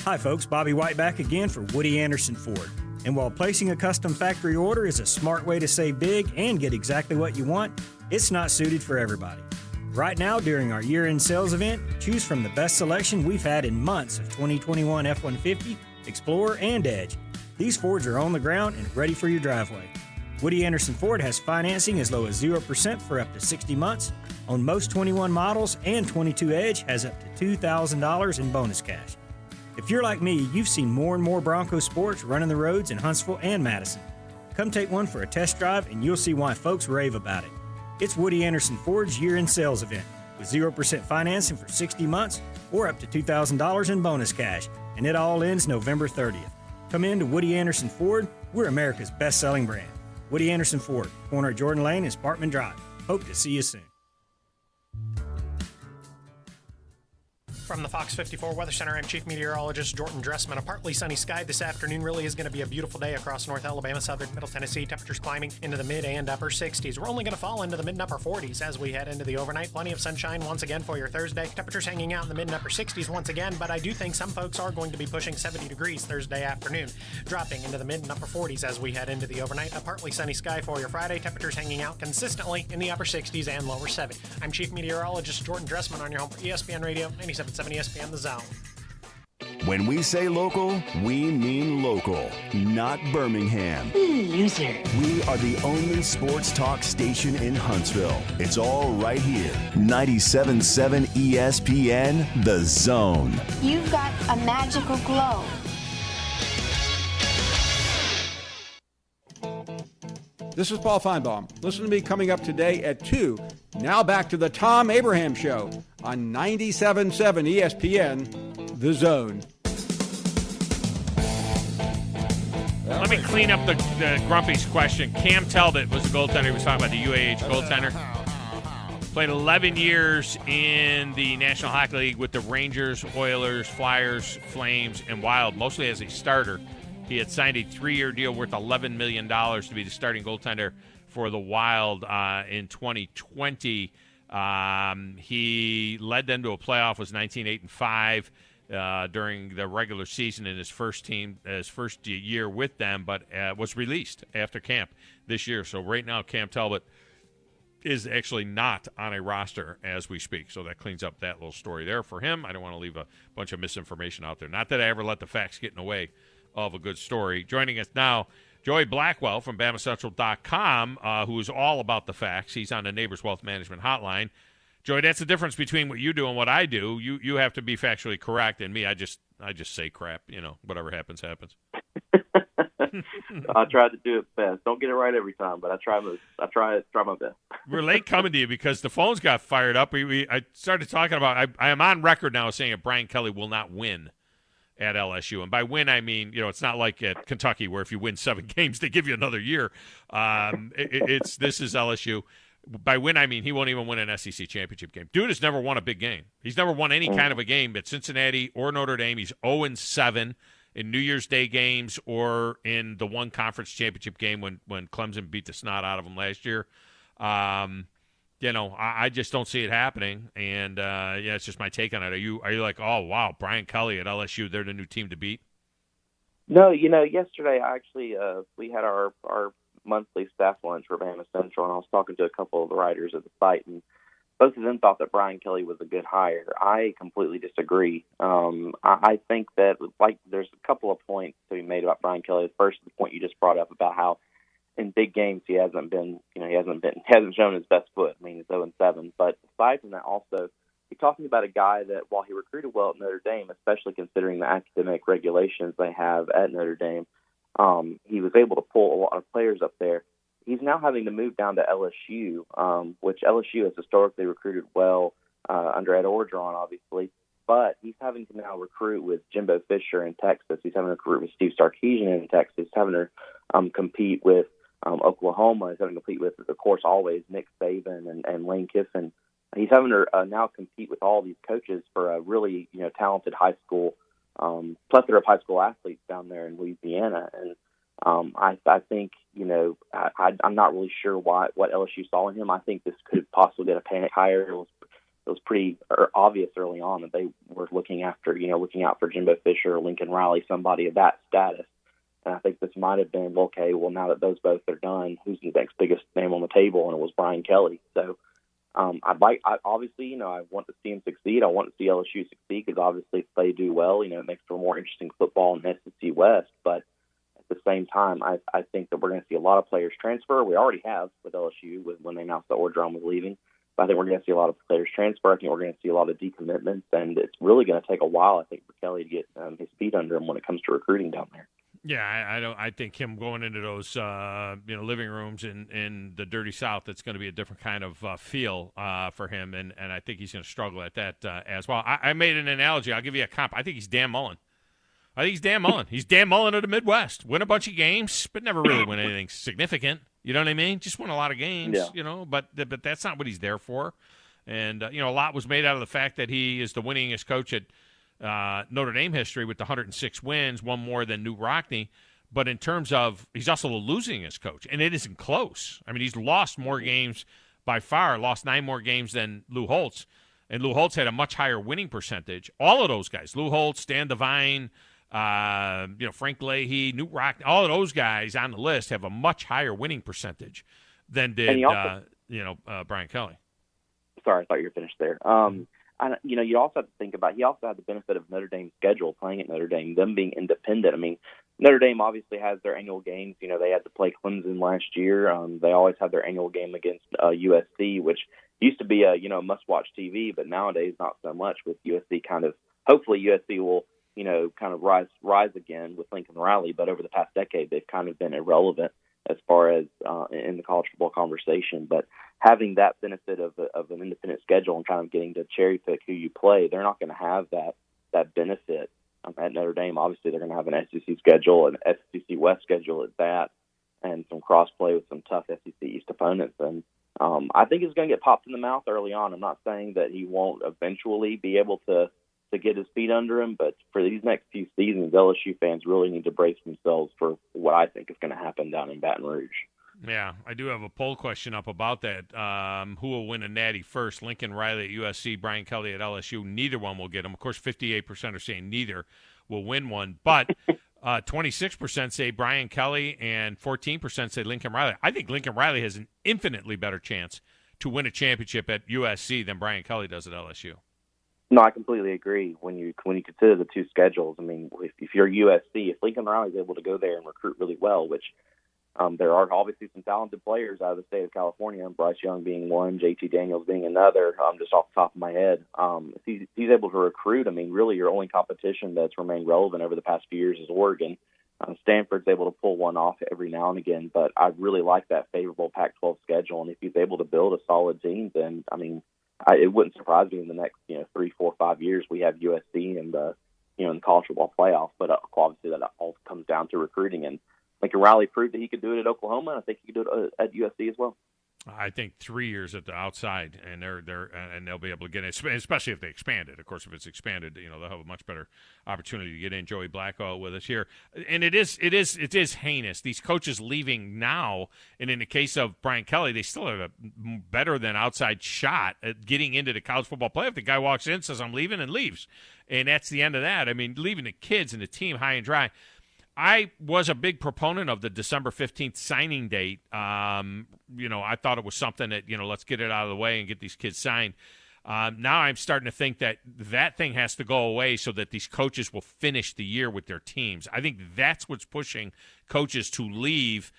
Hi folks, Bobby White back again for Woody Anderson Ford. And while placing a custom factory order is a smart way to save big and get exactly what you want, it's not suited for everybody. Right now, during our year-end sales event, choose from the best selection we've had in months of 2021 F-150, Explorer, and Edge. These Fords are on the ground and ready for your driveway. Woody Anderson Ford has financing as low as 0% for up to 60 months on most 21 models, and 22 Edge has up to $2,000 in bonus cash. If you're like me, you've seen more and more Bronco Sports running the roads in Huntsville and Madison. Come take one for a test drive and you'll see why folks rave about it. It's Woody Anderson Ford's year-end sales event with 0% financing for 60 months or up to $2,000 in bonus cash, and it all ends November 30th. Come in to Woody Anderson Ford. We're America's best-selling brand. Woody Anderson Ford, corner of Jordan Lane and Sparkman Drive. Hope to see you soon. From the Fox 54 Weather Center, I'm Chief Meteorologist Jordan Dressman. A partly sunny sky this afternoon. Really is going to be a beautiful day across North Alabama, southern Middle Tennessee. Temperatures climbing into the mid and upper 60s. We're only going to fall into the mid and upper 40s as we head into the overnight. Plenty of sunshine once again for your Thursday. Temperatures hanging out in the mid and upper 60s once again, but I do think some folks are going to be pushing 70 degrees Thursday afternoon, dropping into the mid and upper 40s as we head into the overnight. A partly sunny sky for your Friday. Temperatures hanging out consistently in the upper 60s and lower 70s. I'm Chief Meteorologist Jordan Dressman on your home for ESPN Radio, 97.7 ESPN The Zone. When we say local, we mean local, not Birmingham. Loser. We are the only sports talk station in Huntsville. It's all right here. 97.7 ESPN, The Zone. You've got a magical glow. This is Paul Feinbaum. Listen to me coming up today at 2. Now back to the Thom Abraham Show on 97.7 ESPN, The Zone. Let me clean up the Grumpy's question. Cam Talbot was the goaltender. He was talking about the UAH goaltender. Played 11 years in the National Hockey League with the Rangers, Oilers, Flyers, Flames, and Wild, mostly as a starter. He had signed a 3-year deal worth $11 million to be the starting goaltender for the Wild in 2020. He led them to a playoff, was 19-8-5 during the regular season in his first year with them, but was released after camp this year. So right now, Cam Talbot is actually not on a roster as we speak. So that cleans up that little story there for him. I don't want to leave a bunch of misinformation out there. Not that I ever let the facts get in the way of a good story. Joining us now, Joey Blackwell from BamaCentral.com, who is all about the facts. He's on the Neighbors Wealth Management Hotline. Joey, that's the difference between what you do and what I do. You have to be factually correct, and me, I just say crap. You know, whatever happens, happens. I try to do it best. Don't get it right every time, but I try my best. We're late coming to you because the phones got fired up. I started talking about. I am on record now saying that Brian Kelly will not win at LSU, and by win I mean, you know, it's not like at Kentucky where if you win 7 games they give you another year. This is LSU. By win, I mean he won't even win an SEC championship game. Dude has never won a big game. He's never won any kind of a game at Cincinnati or Notre Dame. He's 0-7 in New Year's Day games or in the one conference championship game when Clemson beat the snot out of him last year. I just don't see it happening. And, it's just my take on it. Are you like, oh, wow, Brian Kelly at LSU, they're the new team to beat? No, yesterday actually we had our monthly staff lunch for Bama Central, and I was talking to a couple of the writers at the site, and both of them thought that Brian Kelly was a good hire. I completely disagree. I think that there's a couple of points to be made about Brian Kelly. The first, the point you just brought up about how in big games he hasn't shown his best foot. I mean, he's 0-7. But aside from that, also you're talking about a guy that while he recruited well at Notre Dame, especially considering the academic regulations they have at Notre Dame, he was able to pull a lot of players up there. He's now having to move down to LSU, which LSU has historically recruited well under Ed Orgeron, obviously. But he's having to now recruit with Jimbo Fisher in Texas. He's having to recruit with Steve Sarkisian in Texas. He's having to compete with Oklahoma. He's having to compete with, of course, always Nick Saban and Lane Kiffin. He's having to now compete with all these coaches for a really talented high school, plethora of high school athletes down there in Louisiana. And I think, I'm not really sure what LSU saw in him. I think this could possibly get a panic hire. It was pretty obvious early on that they were looking out for Jimbo Fisher or Lincoln Riley, somebody of that status. And I think this might have been, okay, well, now that those both are done, who's the next biggest name on the table? And it was Brian Kelly. So obviously, I want to see him succeed. I want to see LSU succeed because obviously if they do well, it makes for more interesting football in the SEC West. But at the same time, I think that we're going to see a lot of players transfer. We already have with LSU when they announced that Orgeron was leaving. But I think we're going to see a lot of players transfer. I think we're going to see a lot of decommitments, and it's really going to take a while, I think, for Kelly to get his feet under him when it comes to recruiting down there. Yeah, I think him going into those living rooms in the dirty South, it's going to be a different kind of feel for him, and I think he's going to struggle at that as well. I made an analogy. I'll give you a comp. I think he's Dan Mullen. He's Dan Mullen of the Midwest. Win a bunch of games, but never really win anything significant. You know what I mean? Just win a lot of games. Yeah. But that's not what he's there for. And a lot was made out of the fact that he is the winningest coach at Notre Dame history with the 106 wins, one more than Newt Rockne. But in terms of, he's also the losingest coach, and it isn't close. I mean, he's lost more games by far, lost 9 more games than Lou Holtz, and Lou Holtz had a much higher winning percentage. All of those guys, Lou Holtz, Dan Devine, Frank Leahy, Newt Rockne, all of those guys on the list have a much higher winning percentage than did Brian Kelly. Sorry, I thought you were finished there. You also have to think about, he also had the benefit of Notre Dame's schedule, playing at Notre Dame, them being independent. I mean, Notre Dame obviously has their annual games. They had to play Clemson last year. They always have their annual game against USC, which used to be a must-watch TV, but nowadays not so much with USC hopefully USC will, kind of rise again with Lincoln Riley, but over the past decade, they've kind of been irrelevant as far as in the college football conversation. But having that benefit of an independent schedule and kind of getting to cherry pick who you play, they're not going to have that benefit at Notre Dame. Obviously, they're going to have an SEC schedule, an SEC West schedule at that, and some cross-play with some tough SEC East opponents. And I think he's going to get popped in the mouth early on. I'm not saying that he won't eventually be able to get his feet under him, but for these next few seasons, LSU fans really need to brace themselves for what I think is going to happen down in Baton Rouge. Yeah, I do have a poll question up about that. Who will win a natty first? Lincoln Riley at USC, Brian Kelly at LSU. Neither one will get them. Of course, 58% are saying neither will win one, but 26% say Brian Kelly and 14% say Lincoln Riley. I think Lincoln Riley has an infinitely better chance to win a championship at USC than Brian Kelly does at LSU. No, I completely agree. When you consider the two schedules, I mean, if you're USC, if Lincoln Riley is able to go there and recruit really well, which there are obviously some talented players out of the state of California, Bryce Young being one, JT Daniels being another, just off the top of my head. If he's able to recruit, I mean, really your only competition that's remained relevant over the past few years is Oregon. Stanford's able to pull one off every now and again, but I really like that favorable Pac-12 schedule, and if he's able to build a solid team, then, I mean, it wouldn't surprise me in the next 3, 4, 5 years we have USC in the college football playoff. But obviously that all comes down to recruiting, and Lincoln Riley proved that he could do it at Oklahoma, and I think he could do it at USC as well. I think 3 years at the outside, and they'll be able to get it, especially if they expand it. Of course, if it's expanded, they'll have a much better opportunity to get in. Joey Blackwell with us here, and it is heinous. These coaches leaving now, and in the case of Brian Kelly, they still have a better than outside shot at getting into the college football playoff. The guy walks in, says I'm leaving, and leaves, and that's the end of that. I mean, leaving the kids and the team high and dry. I was a big proponent of the December 15th signing date. I thought it was something that, let's get it out of the way and get these kids signed. Now I'm starting to think that thing has to go away so that these coaches will finish the year with their teams. I think that's what's pushing coaches to leave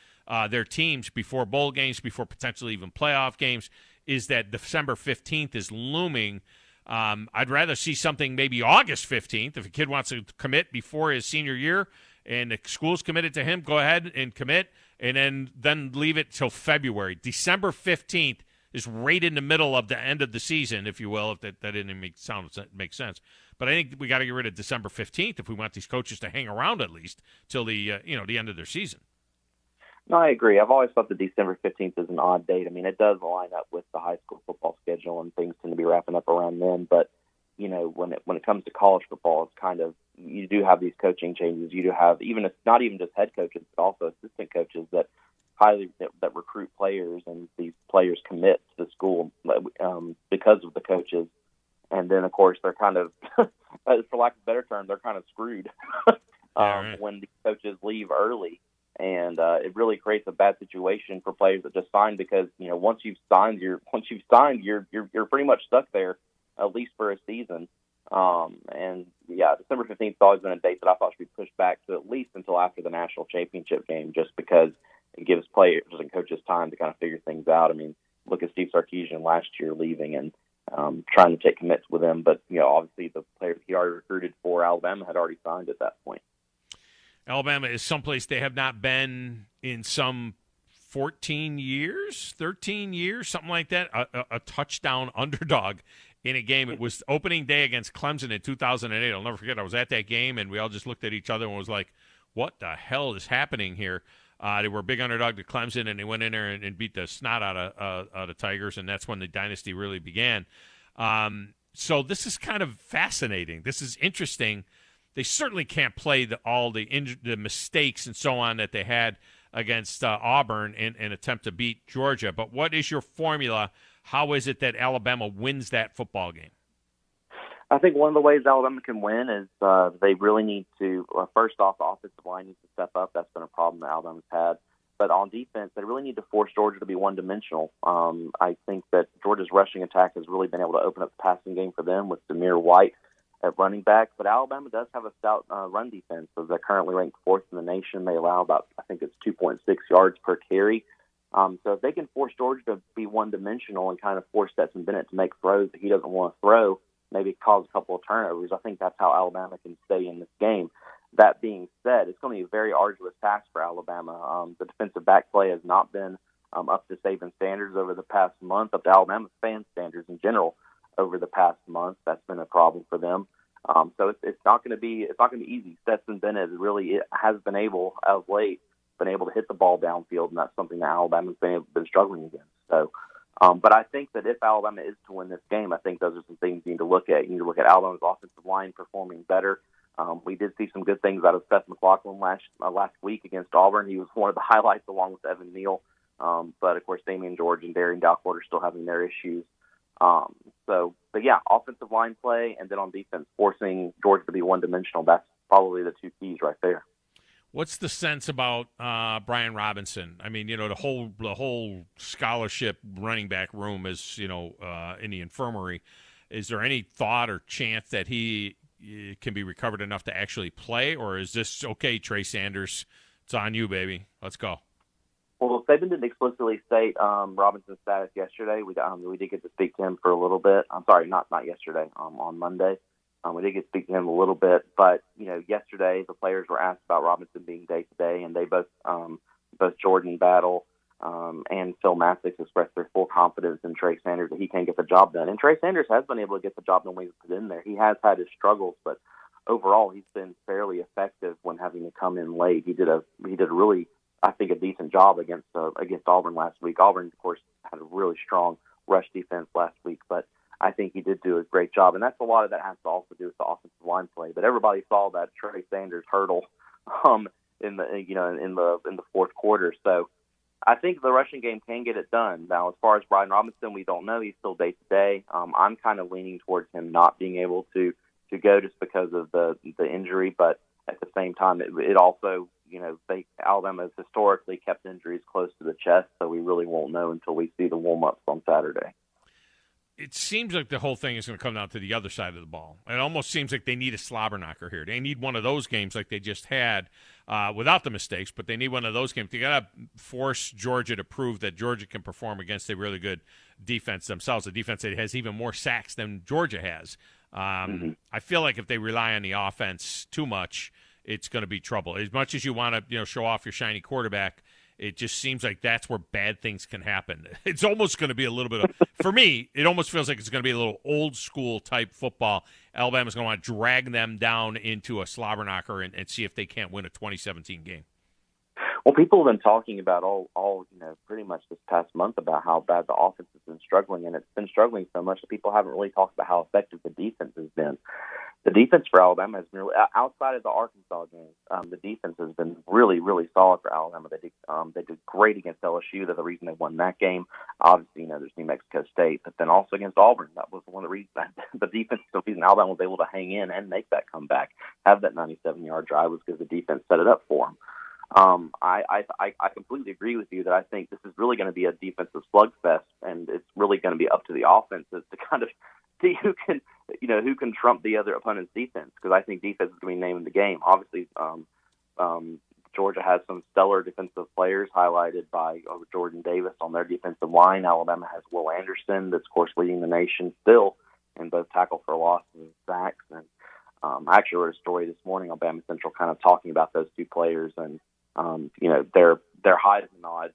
their teams before bowl games, before potentially even playoff games, is that December 15th is looming. I'd rather see something maybe August 15th. If a kid wants to commit before his senior year, and the school's committed to him, go ahead and commit, and then leave it till February. December 15th is right in the middle of the end of the season, if you will, if that didn't make sense. But I think we got to get rid of December 15th if we want these coaches to hang around at least till the end of their season. No, I agree. I've always thought that December 15th is an odd date. I mean, it does line up with the high school football schedule, and things tend to be wrapping up around then. But when it comes to college football, it's kind of, you do have these coaching changes. You do have not even just head coaches, but also assistant coaches that recruit players, and these players commit to the school because of the coaches. And then, of course, they're kind of, for lack of a better term, they're kind of screwed when the coaches leave early. And it really creates a bad situation for players that just signed, because once you've signed, you're pretty much stuck there, at least for a season. December 15th has always been a date that I thought should be pushed back to at least until after the national championship game, just because it gives players and coaches time to kind of figure things out. I mean, look at Steve Sarkisian last year leaving and trying to take commits with him, but obviously the players he already recruited for Alabama had already signed at that point. Alabama is someplace they have not been in some 14 years, 13 years, something like that, a touchdown underdog in a game. It was opening day against Clemson in 2008. I'll never forget. I was at that game, and we all just looked at each other and was like, what the hell is happening here? They were a big underdog to Clemson, and they went in there and beat the snot out of Tigers, and that's when the dynasty really began. So this is kind of fascinating. This is interesting. They certainly can't play all the mistakes and so on that they had against Auburn and attempt to beat Georgia. But what is your formula? How is it that Alabama wins that football game? I think one of the ways Alabama can win is they really need to, first off, the offensive line needs to step up. That's been a problem that Alabama's had. But on defense, they really need to force Georgia to be one-dimensional. I think that Georgia's rushing attack has really been able to open up the passing game for them with Zamir White at running back. But Alabama does have a stout run defense. So they're currently ranked 4th in the nation. They allow about, I think it's 2.6 yards per carry. So if they can force Georgia to be one-dimensional and kind of force Stetson Bennett to make throws that he doesn't want to throw, maybe cause a couple of turnovers, I think that's how Alabama can stay in this game. That being said, it's going to be a very arduous task for Alabama. The defensive back play has not been up to Saban standards over the past month, up to Alabama fan standards in general over the past month. That's been a problem for them. So it's not going to be easy. Stetson Bennett has been able, of late, to hit the ball downfield, and that's something that Alabama's been struggling against. So, but I think that if Alabama is to win this game, I think those are some things you need to look at. You need to look at Alabama's offensive line performing better. We did see some good things out of Seth McLaughlin last week against Auburn. He was one of the highlights along with Evan Neal. But, of course, Damian George and Darian Dalcourt are still having their issues. But offensive line play, and then on defense, forcing Georgia to be one-dimensional, that's probably the two keys right there. What's the sense about Brian Robinson? I mean, the whole scholarship running back room is, in the infirmary. Is there any thought or chance that he can be recovered enough to actually play, or is this okay, Trey Sanders? It's on you, baby. Let's go. Well, Saban didn't explicitly state Robinson's status yesterday. We did get to speak to him for a little bit. I'm sorry, not yesterday. On Monday. We did get to speak to him a little bit, but yesterday the players were asked about Robinson being day to day, and they both Jordan Battle and Phil Mathis expressed their full confidence in Trey Sanders that he can get the job done. And Trey Sanders has been able to get the job done when he's put in there. He has had his struggles, but overall he's been fairly effective when having to come in late. He did a really I think, a decent job against Auburn last week. Auburn, of course, had a really strong rush defense last week, but I think he did do a great job, and that's a lot of that has to also do with the offensive line play. But everybody saw that Trey Sanders hurdle in the fourth quarter. So I think the rushing game can get it done. Now, as far as Brian Robinson, we don't know. He's still day to day. I'm kind of leaning towards him not being able to go just because of the injury, but at the same time, it also, Alabama has historically kept injuries close to the chest, so we really won't know until we see the warm-ups on Saturday. It seems like the whole thing is going to come down to the other side of the ball. It almost seems like they need a slobber knocker here. They need one of those games like they just had without the mistakes, but they need one of those games. They got to force Georgia to prove that Georgia can perform against a really good defense themselves, a defense that has even more sacks than Georgia has. I feel like if they rely on the offense too much, it's going to be trouble. As much as you want to show off your shiny quarterback, it just seems like that's where bad things can happen. It's almost going to be a little bit of, for me, it almost feels like it's going to be a little old school type football. Alabama's going to want to drag them down into a slobber knocker and see if they can't win a 2017 game. Well, people have been talking about all pretty much this past month about how bad the offense has been struggling, and it's been struggling so much that people haven't really talked about how effective the defense has been. The defense for Alabama has been really, outside of the Arkansas game, the defense has been really, really solid for Alabama. They did great against LSU. They're the reason they won that game. Obviously, there's New Mexico State, but then also against Auburn. That was one of the reasons the defense, the reason Alabama was able to hang in and make that comeback, have that 97-yard drive, was because the defense set it up for them. I completely agree with you that I think this is really going to be a defensive slugfest, and it's really going to be up to the offenses to kind of see who can trump the other opponent's defense, because I think defense is going to be naming the game. Obviously, Georgia has some stellar defensive players highlighted by Jordan Davis on their defensive line. Alabama has Will Anderson, that's, of course, leading the nation still in both tackle for loss and sacks. And I actually wrote a story this morning on Bama Central kind of talking about those two players and their Heisman odds,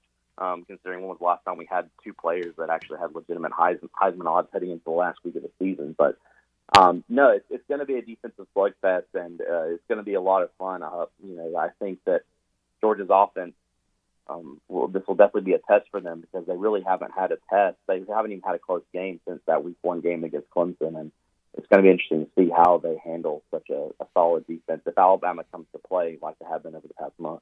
considering when was the last time we had two players that actually had legitimate Heisman odds heading into the last week of the season. But no, it's going to be a defensive slugfest, and it's going to be a lot of fun. I think that Georgia's offense, this will definitely be a test for them, because they really haven't had a test. They haven't even had a close game since that Week 1 game against Clemson, and it's going to be interesting to see how they handle such a solid defense if Alabama comes to play like they have been over the past month.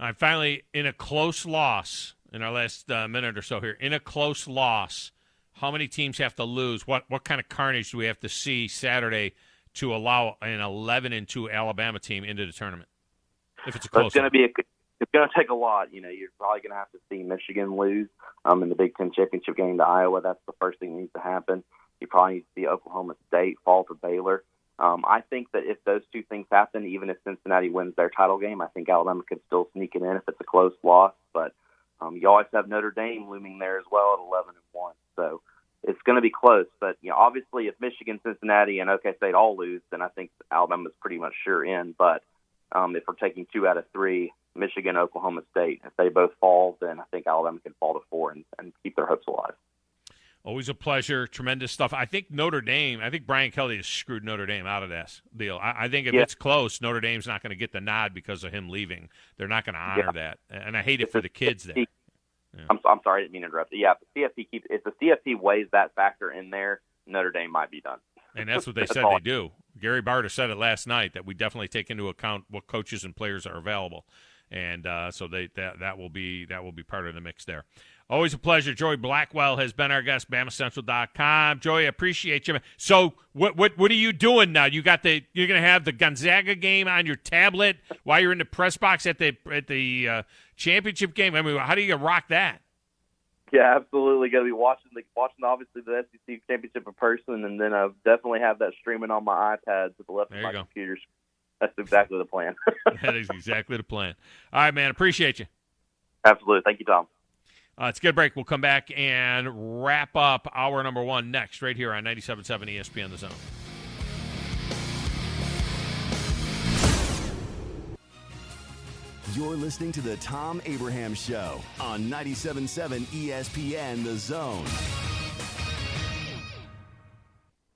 All right, finally, in a close loss, in our last minute or so here, in a close loss, how many teams have to lose? What kind of carnage do we have to see Saturday to allow an 11-2 Alabama team into the tournament? If it's a close, it's going to take a lot. You're probably going to have to see Michigan lose in the Big Ten championship game to Iowa. That's the first thing that needs to happen. You probably need to see Oklahoma State fall to Baylor. I think that if those two things happen, even if Cincinnati wins their title game, I think Alabama could still sneak it in if it's a close loss. But you always have Notre Dame looming there as well at 11-1. So it's going to be close. But obviously, if Michigan, Cincinnati, and OK State all lose, then I think Alabama's pretty much sure in. But if we're taking 2 out of 3, Michigan, Oklahoma State, if they both fall, then I think Alabama can fall to 4 and keep their hopes alive. Always a pleasure. Tremendous stuff. I think Brian Kelly has screwed Notre Dame out of this deal. I think if it's close, Notre Dame's not going to get the nod because of him leaving. They're not going to honor that. And I hate it for the kids there. Yeah. I'm sorry, I didn't mean to interrupt. Yeah, if the CFP weighs that factor in there, Notre Dame might be done. And that's what they said they do. Gary Barta said it last night, that we definitely take into account what coaches and players are available. And so that will be part of the mix there. Always a pleasure. Joey Blackwell has been our guest, BamaCentral.com. Joey, I appreciate you. So what are you doing now? You're going to have the Gonzaga game on your tablet while you're in the press box at the championship game? I mean, how do you rock that? Yeah, absolutely. Going to be watching obviously the SEC championship in person, and then I'll definitely have that streaming on my iPad to the left of my computer. That's exactly the plan. That is exactly the plan. All right, man. Appreciate you. Absolutely. Thank you, Tom. Let's get a break. We'll come back and wrap up hour number 1 next, right here on 97.7 ESPN The Zone. You're listening to the Thom Abraham Show on 97.7 ESPN The Zone.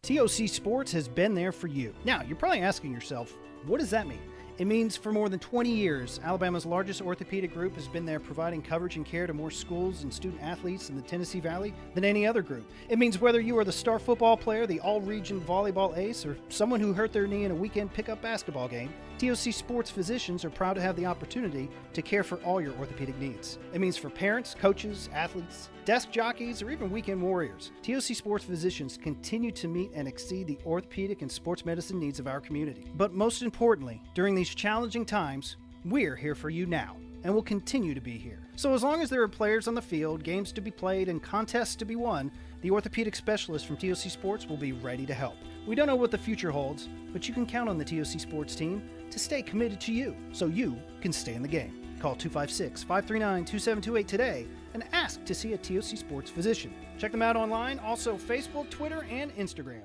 TOC Sports has been there for you. Now, you're probably asking yourself, what does that mean? It means for more than 20 years, Alabama's largest orthopedic group has been there providing coverage and care to more schools and student athletes in the Tennessee Valley than any other group. It means whether you are the star football player, the all-region volleyball ace, or someone who hurt their knee in a weekend pickup basketball game, TOC Sports physicians are proud to have the opportunity to care for all your orthopedic needs. It means for parents, coaches, athletes, desk jockeys, or even weekend warriors, TOC Sports physicians continue to meet and exceed the orthopedic and sports medicine needs of our community. But most importantly, during these challenging times, we're here for you now, and will continue to be here. So as long as there are players on the field, games to be played, and contests to be won, the orthopedic specialists from TOC Sports will be ready to help. We don't know what the future holds, but you can count on the TOC Sports team to stay committed to you, so you can stay in the game. Call 256-539-2728 today and ask to see a TOC Sports physician. Check them out online, also Facebook, Twitter, and Instagram.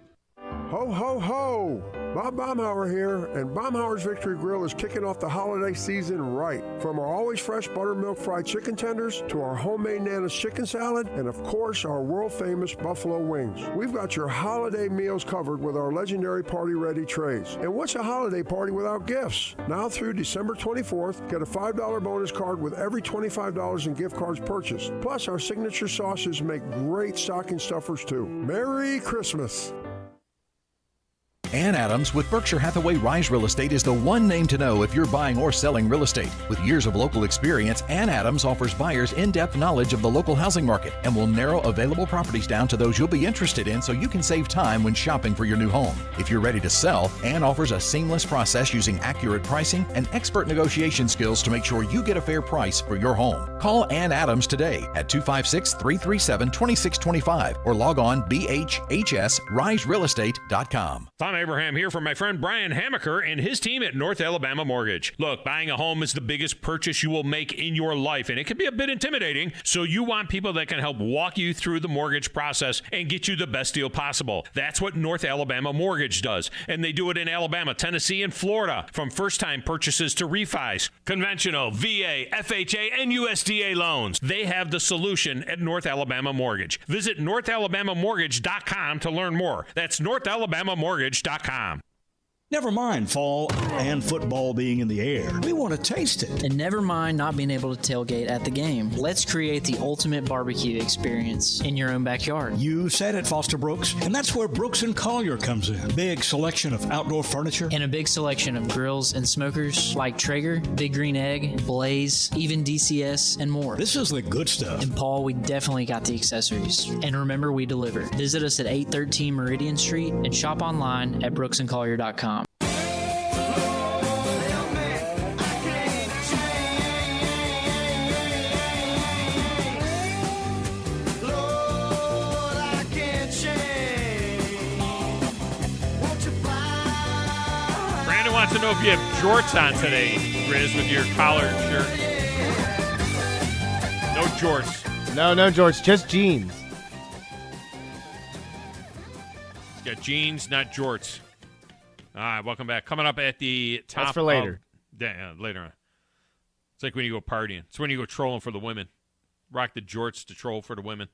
Ho, ho, ho! Bob Baumhauer here, and Baumhauer's Victory Grill is kicking off the holiday season right. From our always fresh buttermilk fried chicken tenders to our homemade Nana's chicken salad, and of course our world-famous buffalo wings. We've got your holiday meals covered with our legendary party-ready trays. And what's a holiday party without gifts? Now through December 24th, get a $5 bonus card with every $25 in gift cards purchased. Plus, our signature sauces make great stocking stuffers too. Merry Christmas! Ann Adams with Berkshire Hathaway Rise Real Estate is the one name to know if you're buying or selling real estate. With years of local experience, Ann Adams offers buyers in-depth knowledge of the local housing market and will narrow available properties down to those you'll be interested in so you can save time when shopping for your new home. If you're ready to sell, Ann offers a seamless process using accurate pricing and expert negotiation skills to make sure you get a fair price for your home. Call Ann Adams today at 256-337-2625 or log on bhhsriserealestate.com. Thom Abraham here from my friend Brian Hamaker and his team at North Alabama Mortgage. Look, buying a home is the biggest purchase you will make in your life, and it can be a bit intimidating, so you want people that can help walk you through the mortgage process and get you the best deal possible. That's what North Alabama Mortgage does, and they do it in Alabama, Tennessee, and Florida, from first-time purchases to refis, conventional, VA, FHA, and USDA loans. They have the solution at North Alabama Mortgage. Visit NorthAlabamaMortgage.com to learn more. That's NorthAlabamaMortgage.com. Never mind fall and football being in the air. We want to taste it. And never mind not being able to tailgate at the game. Let's create the ultimate barbecue experience in your own backyard. You said it, Foster Brooks, and that's where Brooks & Collier comes in. Big selection of outdoor furniture. And a big selection of grills and smokers like Traeger, Big Green Egg, Blaze, even DCS, and more. This is the good stuff. And Paul, we definitely got the accessories. And remember, we deliver. Visit us at 813 Meridian Street and shop online at brooksandcollier.com. Wants to know if you have jorts on today, Grizz, with your collared shirt. No jorts. No jorts, just jeans. It's got jeans, not jorts. All right, welcome back. Coming up at the top. That's for later. Later on. It's like when you go partying. It's when you go trolling for the women. Rock the jorts to troll for the women.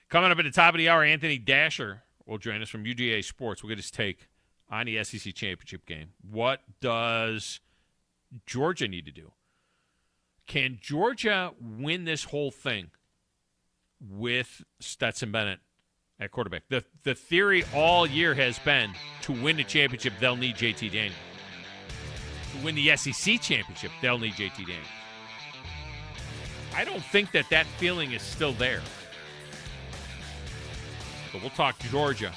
Coming up at the top of the hour, Anthony Dasher will join us from UGA Sports. We'll get his take on the SEC championship game. What does Georgia need to do? Can Georgia win this whole thing with Stetson Bennett at quarterback? The theory all year has been to win the championship, they'll need JT Daniels. To win the SEC championship, they'll need JT Daniels. I don't think that feeling is still there. But we'll talk Georgia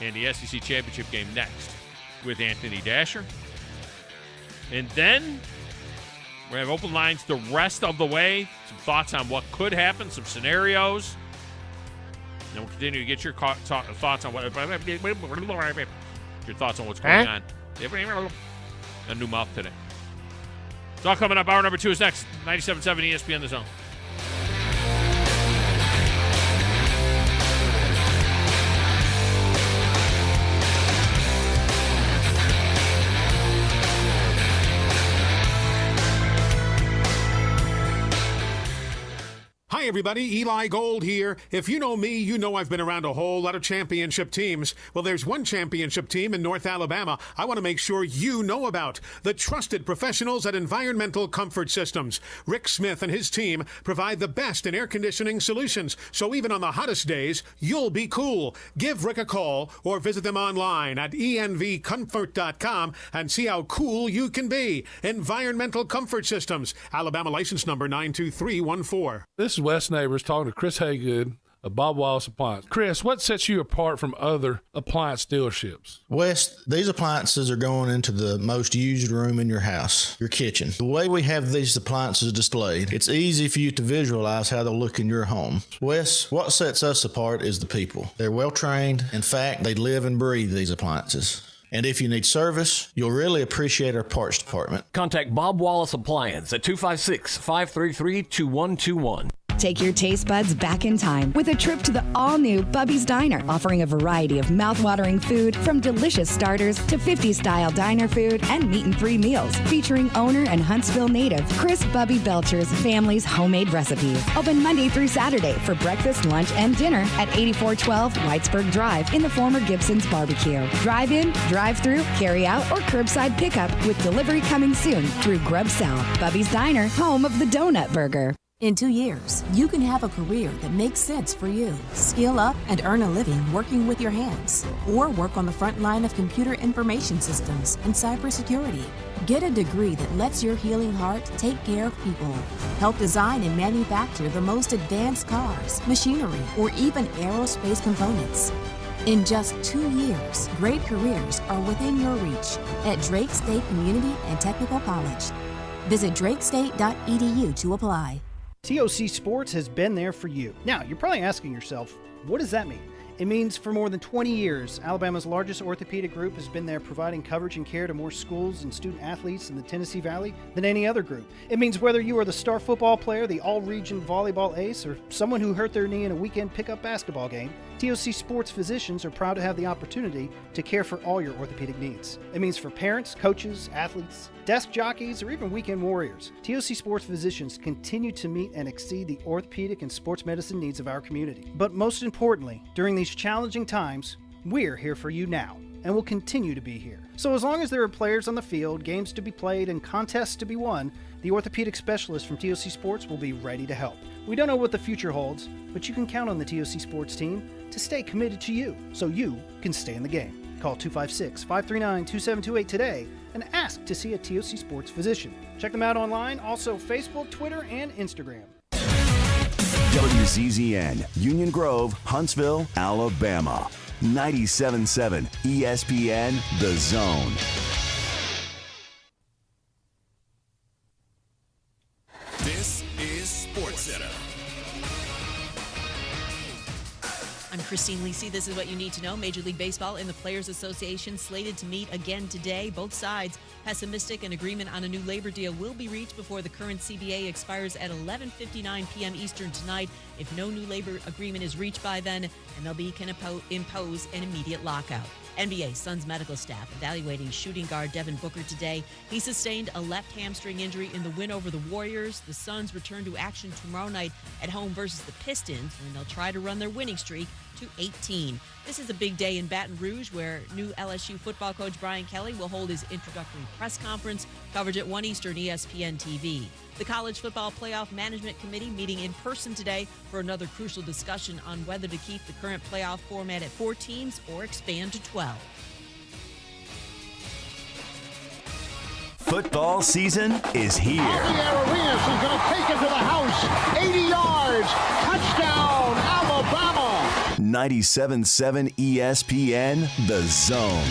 and the SEC championship game next with Anthony Dasher. And then we have open lines the rest of the way. Some thoughts on what could happen, some scenarios. And we'll continue to get your thoughts on what's going on. A new mouth today. It's all coming up. Hour number 2 is next. 97.7 ESPN The Zone. Hi, everybody. Eli Gold here. If you know me, you know I've been around a whole lot of championship teams. Well, there's one championship team in North Alabama I want to make sure you know about. The trusted professionals at Environmental Comfort Systems. Rick Smith and his team provide the best in air conditioning solutions, so even on the hottest days, you'll be cool. Give Rick a call or visit them online at envcomfort.com and see how cool you can be. Environmental Comfort Systems. Alabama license number 92314. This is Wes Neighbors talking to Chris Haygood of Bob Wallace Appliance. Chris, what sets you apart from other appliance dealerships? Wes, these appliances are going into the most used room in your house, your kitchen. The way we have these appliances displayed, it's easy for you to visualize how they'll look in your home. Wes, what sets us apart is the people. They're well trained. In fact, they live and breathe these appliances. And if you need service, you'll really appreciate our parts department. Contact Bob Wallace Appliance at 256-533-2121. Take your taste buds back in time with a trip to the all-new Bubby's Diner, offering a variety of mouth-watering food from delicious starters to 50-style diner food and meat and 3 meals, featuring owner and Huntsville native Chris Bubby Belcher's family's homemade recipes. Open Monday through Saturday for breakfast, lunch, and dinner at 8412 Whitesburg Drive in the former Gibson's Barbecue. Drive-in, drive-through, carry-out, or curbside pickup with delivery coming soon through Grub South. Bubby's Diner, home of the Donut Burger. In 2 years, you can have a career that makes sense for you. Skill up and earn a living working with your hands, or work on the front line of computer information systems and cybersecurity. Get a degree that lets your healing heart take care of people. Help design and manufacture the most advanced cars, machinery, or even aerospace components. In just 2 years, great careers are within your reach at Drake State Community and Technical College. Visit drakestate.edu to apply. TOC Sports has been there for you. Now, you're probably asking yourself, what does that mean? It means for more than 20 years, Alabama's largest orthopedic group has been there providing coverage and care to more schools and student athletes in the Tennessee Valley than any other group. It means whether you are the star football player, the all-region volleyball ace, or someone who hurt their knee in a weekend pickup basketball game, TOC Sports physicians are proud to have the opportunity to care for all your orthopedic needs. It means for parents, coaches, athletes, desk jockeys, or even weekend warriors, TOC Sports physicians continue to meet and exceed the orthopedic and sports medicine needs of our community. But most importantly, during these challenging times, we're here for you now, and will continue to be here. So as long as there are players on the field, games to be played, and contests to be won, the orthopedic specialists from TOC Sports will be ready to help. We don't know what the future holds, but you can count on the TOC Sports team to stay committed to you, so you can stay in the game. Call 256-539-2728 today and ask to see a TOC Sports physician. Check them out online, also Facebook, Twitter, and Instagram. WZZN, Union Grove, Huntsville, Alabama. 97.7 ESPN, The Zone. This is SportsCenter. I'm Christine Lisi. This is what you need to know. Major League Baseball and the Players Association slated to meet again today. Both sides pessimistic. An agreement on a new labor deal will be reached before the current CBA expires at 11:59 p.m. Eastern tonight. If no new labor agreement is reached by then, MLB can impose an immediate lockout. NBA Suns medical staff evaluating shooting guard Devin Booker today. He sustained a left hamstring injury in the win over the Warriors. The Suns return to action tomorrow night at home versus the Pistons, and they'll try to run their winning streak to 18. This is a big day in Baton Rouge, where new LSU football coach Brian Kelly will hold his introductory press conference. Coverage at 1 Eastern, ESPN TV. The College Football Playoff Management Committee meeting in person today for another crucial discussion on whether to keep the current playoff format at 4 teams or expand to 12. Football season is here. Arias is going to take it to the house. 80 yards. Touchdown, Alabama. 97.7 ESPN, The Zone.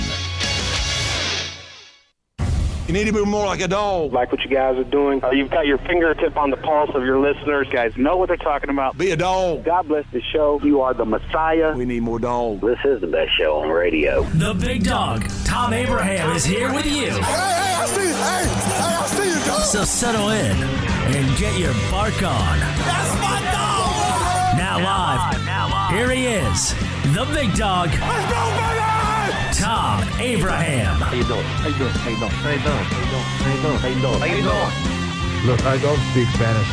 You need to be more like a dog. Like what you guys are doing. You've got your fingertip on the pulse of your listeners. You guys know what they're talking about. Be a dog. God bless the show. You are the Messiah. We need more dogs. This is the best show on radio. The big dog, Thom Abraham, is here with you. Hey, I see you. I see you, dog. So settle in and get your bark on. That's my dog. Now live. Here he is, the big dog. Let's go, baby. Thom Abraham. How you doing? How you doing? How you doing? How you doing? How you doing? How you doing? How you doing? Look, I don't speak Spanish.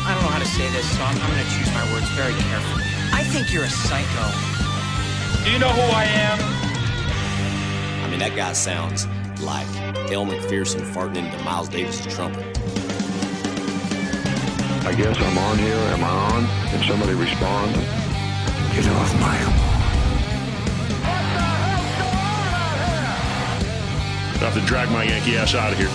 I don't know how to say this, so I'm going to choose my words very carefully. I think you're a psycho. Do you know who I am? I mean, that guy sounds like Elle McPherson farting into Miles Davis' trumpet. I guess I'm on here. Am I on? Can somebody respond? Get off my lawn. I have to drag my Yankee ass out of here.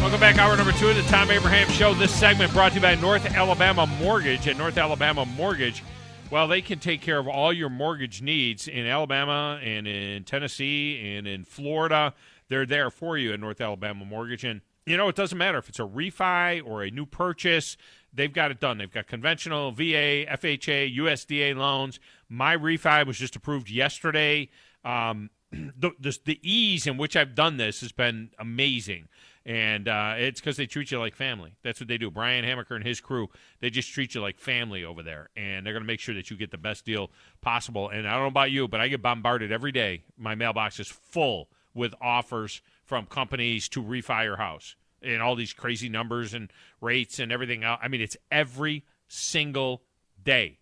Welcome back, hour number 2 of the Thom Abraham Show. This segment brought to you by North Alabama Mortgage. At North Alabama Mortgage, well, they can take care of all your mortgage needs in Alabama and in Tennessee and in Florida. They're there for you at North Alabama Mortgage. And, you know, it doesn't matter if it's a refi or a new purchase. They've got it done. They've got conventional, VA, FHA, USDA loans. My refi was just approved yesterday. The ease in which I've done this has been amazing. And it's because they treat you like family. That's what they do. Brian Hammaker and his crew, they just treat you like family over there. And they're going to make sure that you get the best deal possible. And I don't know about you, but I get bombarded every day. My mailbox is full with offers from companies to refi your house. And all these crazy numbers and rates and everything else. I mean, it's every single day.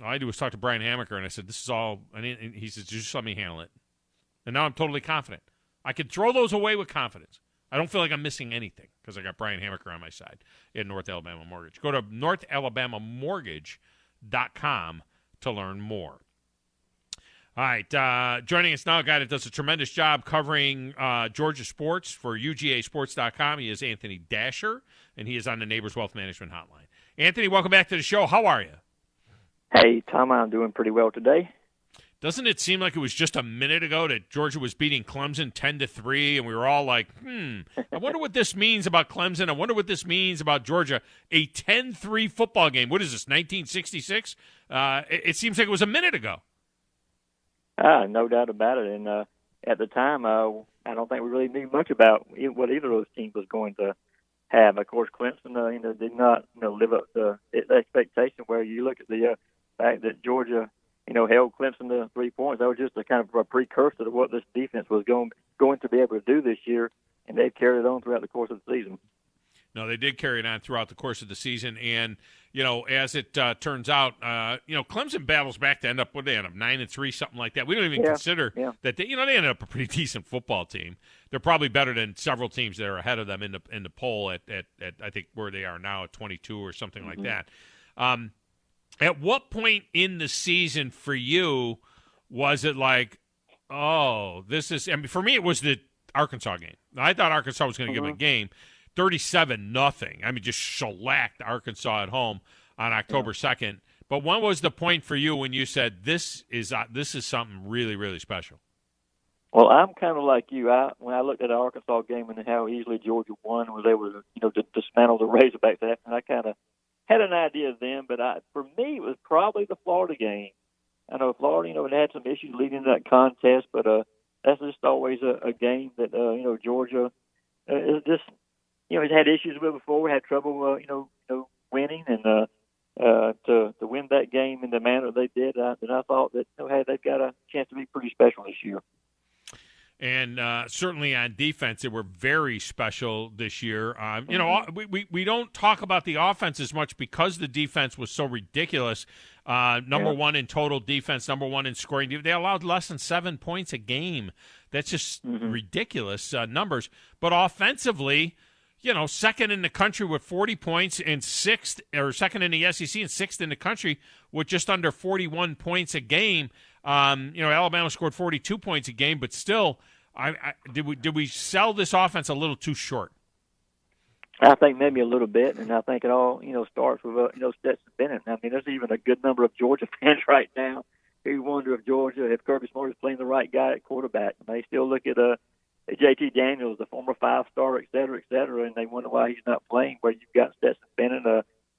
All I do is talk to Brian Hammaker, and I said, this is all, and he says, just let me handle it. And now I'm totally confident. I can throw those away with confidence. I don't feel like I'm missing anything because I got Brian Hammaker on my side in North Alabama Mortgage. Go to NorthAlabamaMortgage.com to learn more. All right, joining us now, a guy that does a tremendous job covering Georgia sports for UGAsports.com. He is Anthony Dasher, and he is on the Neighbors Wealth Management Hotline. Anthony, welcome back to the show. How are you? Hey, Tom, I'm doing pretty well today. Doesn't it seem like it was just a minute ago that Georgia was beating Clemson 10-3, and we were all like, I wonder what this means about Clemson. I wonder what this means about Georgia. A 10-3 football game. What is this, 1966? It seems like it was a minute ago. No doubt about it. And at the time, I don't think we really knew much about what either of those teams was going to have. Of course, Clemson did not live up to the expectation where you look at the fact that Georgia held Clemson to 3 points. That was just a kind of a precursor to what this defense was going to be able to do this year, and they've carried it on throughout the course of the season. No, they did carry it on throughout the course of the season, and as it turns out, Clemson battles back to end up 9-3, something like that. We don't even consider that they ended up a pretty decent football team. They're probably better than several teams that are ahead of them in the poll at I think where they are now at 22 or something like that. At what point in the season for you was it like, oh, this is? I mean, for me, it was the Arkansas game. I thought Arkansas was going to give them a game. 37-0. I mean, just shellacked Arkansas at home on October 2nd. But when was the point for you when you said this is something really, really special? Well, I'm kind of like you. When I looked at the Arkansas game and how easily Georgia won, was able to dismantle the Razorbacks, and I kind of had an idea then. But for me, it was probably the Florida game. I know Florida, it had some issues leading to that contest, but that's just always a game that Georgia is just. He's had issues with before. We had trouble, winning, and to win that game in the manner they did, then I thought that hey, they've got a chance to be pretty special this year. And certainly on defense, they were very special this year. We don't talk about the offense as much because the defense was so ridiculous. Number one in total defense, number one in scoring. They allowed less than 7 points a game. That's just ridiculous numbers. But offensively, second in the country with 40 points and sixth, or second in the SEC and sixth in the country with just under 41 points a game. Alabama scored 42 points a game, but still, did we sell this offense a little too short? I think maybe a little bit, and I think it all starts with Stetson Bennett. I mean, there's even a good number of Georgia fans right now who wonder if Kirby Smart is playing the right guy at quarterback. And they still look at J.T. Daniels, the former 5-star, et cetera, and they wonder why he's not playing. Where you've got Stetson Bennett,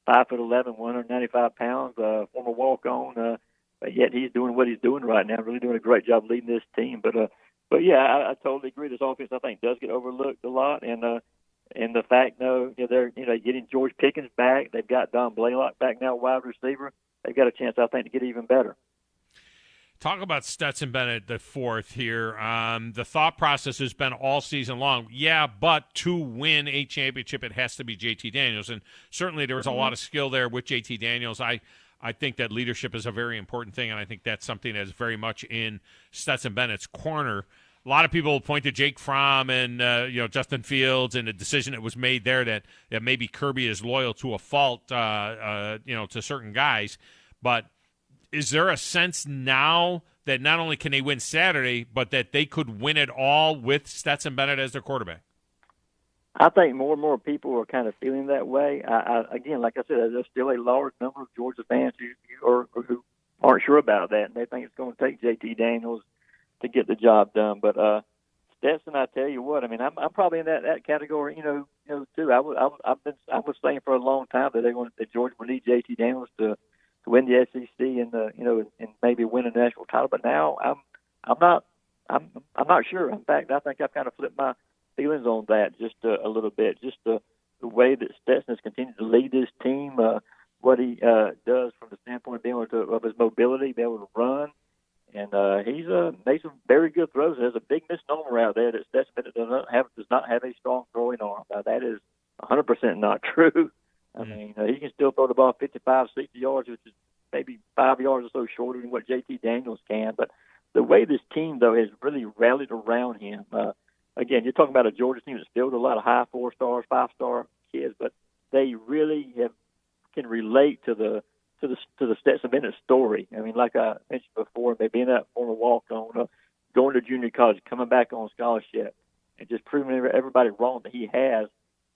5'11", 195 pounds, former walk-on, but yet he's doing what he's doing right now, really doing a great job leading this team. But yeah, I totally agree. This offense, I think, does get overlooked a lot, and the fact, they're getting George Pickens back. They've got Don Blaylock back now, wide receiver. They've got a chance, I think, to get even better. Talk about Stetson Bennett, the fourth here. The thought process has been all season long, but to win a championship, it has to be JT Daniels. And certainly there was a lot of skill there with JT Daniels. I think that leadership is a very important thing, and I think that's something that is very much in Stetson Bennett's corner. A lot of people point to Jake Fromm and Justin Fields and the decision that was made there that maybe Kirby is loyal to a fault, to certain guys. But is there a sense now that not only can they win Saturday, but that they could win it all with Stetson Bennett as their quarterback? I think more and more people are kind of feeling that way. Again, like I said, there's still a large number of Georgia fans who aren't sure about that, and they think it's going to take JT Daniels to get the job done. But Stetson, I tell you what, I mean, I'm probably in that category, too. I was saying for a long time that Georgia would need JT Daniels to win the SEC and and maybe win a national title. But now I'm not sure. In fact, I think I've kind of flipped my feelings on that just a little bit. Just the way that Stetson has continued to lead this team, what he does from the standpoint of being able of his mobility, being able to run, and he's made some very good throws. There's a big misnomer out there that Stetson does not have a strong throwing arm. That is 100% not true. I mean, he can still throw the ball 55, 60 yards, which is maybe 5 yards or so shorter than what JT Daniels can. But the way this team, though, has really rallied around him. Again, you're talking about a Georgia team that's filled a lot of high 4-star, 5-star kids, but they really can relate to the Stetson Bennett story. I mean, like I mentioned before, they being that former walk-on, going to junior college, coming back on scholarship, and just proving everybody wrong that he has.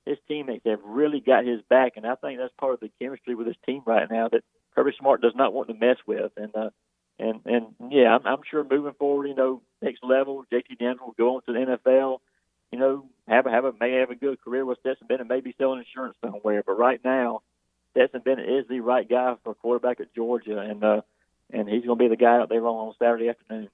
His teammates have really got his back, and I think that's part of the chemistry with his team right now that Kirby Smart does not want to mess with. And I'm sure moving forward, next level, JT Daniels will go on to the NFL. May have a good career with Stetson Bennett, maybe selling insurance somewhere. But right now, Stetson Bennett is the right guy for a quarterback at Georgia, and he's going to be the guy out there on Saturday afternoon.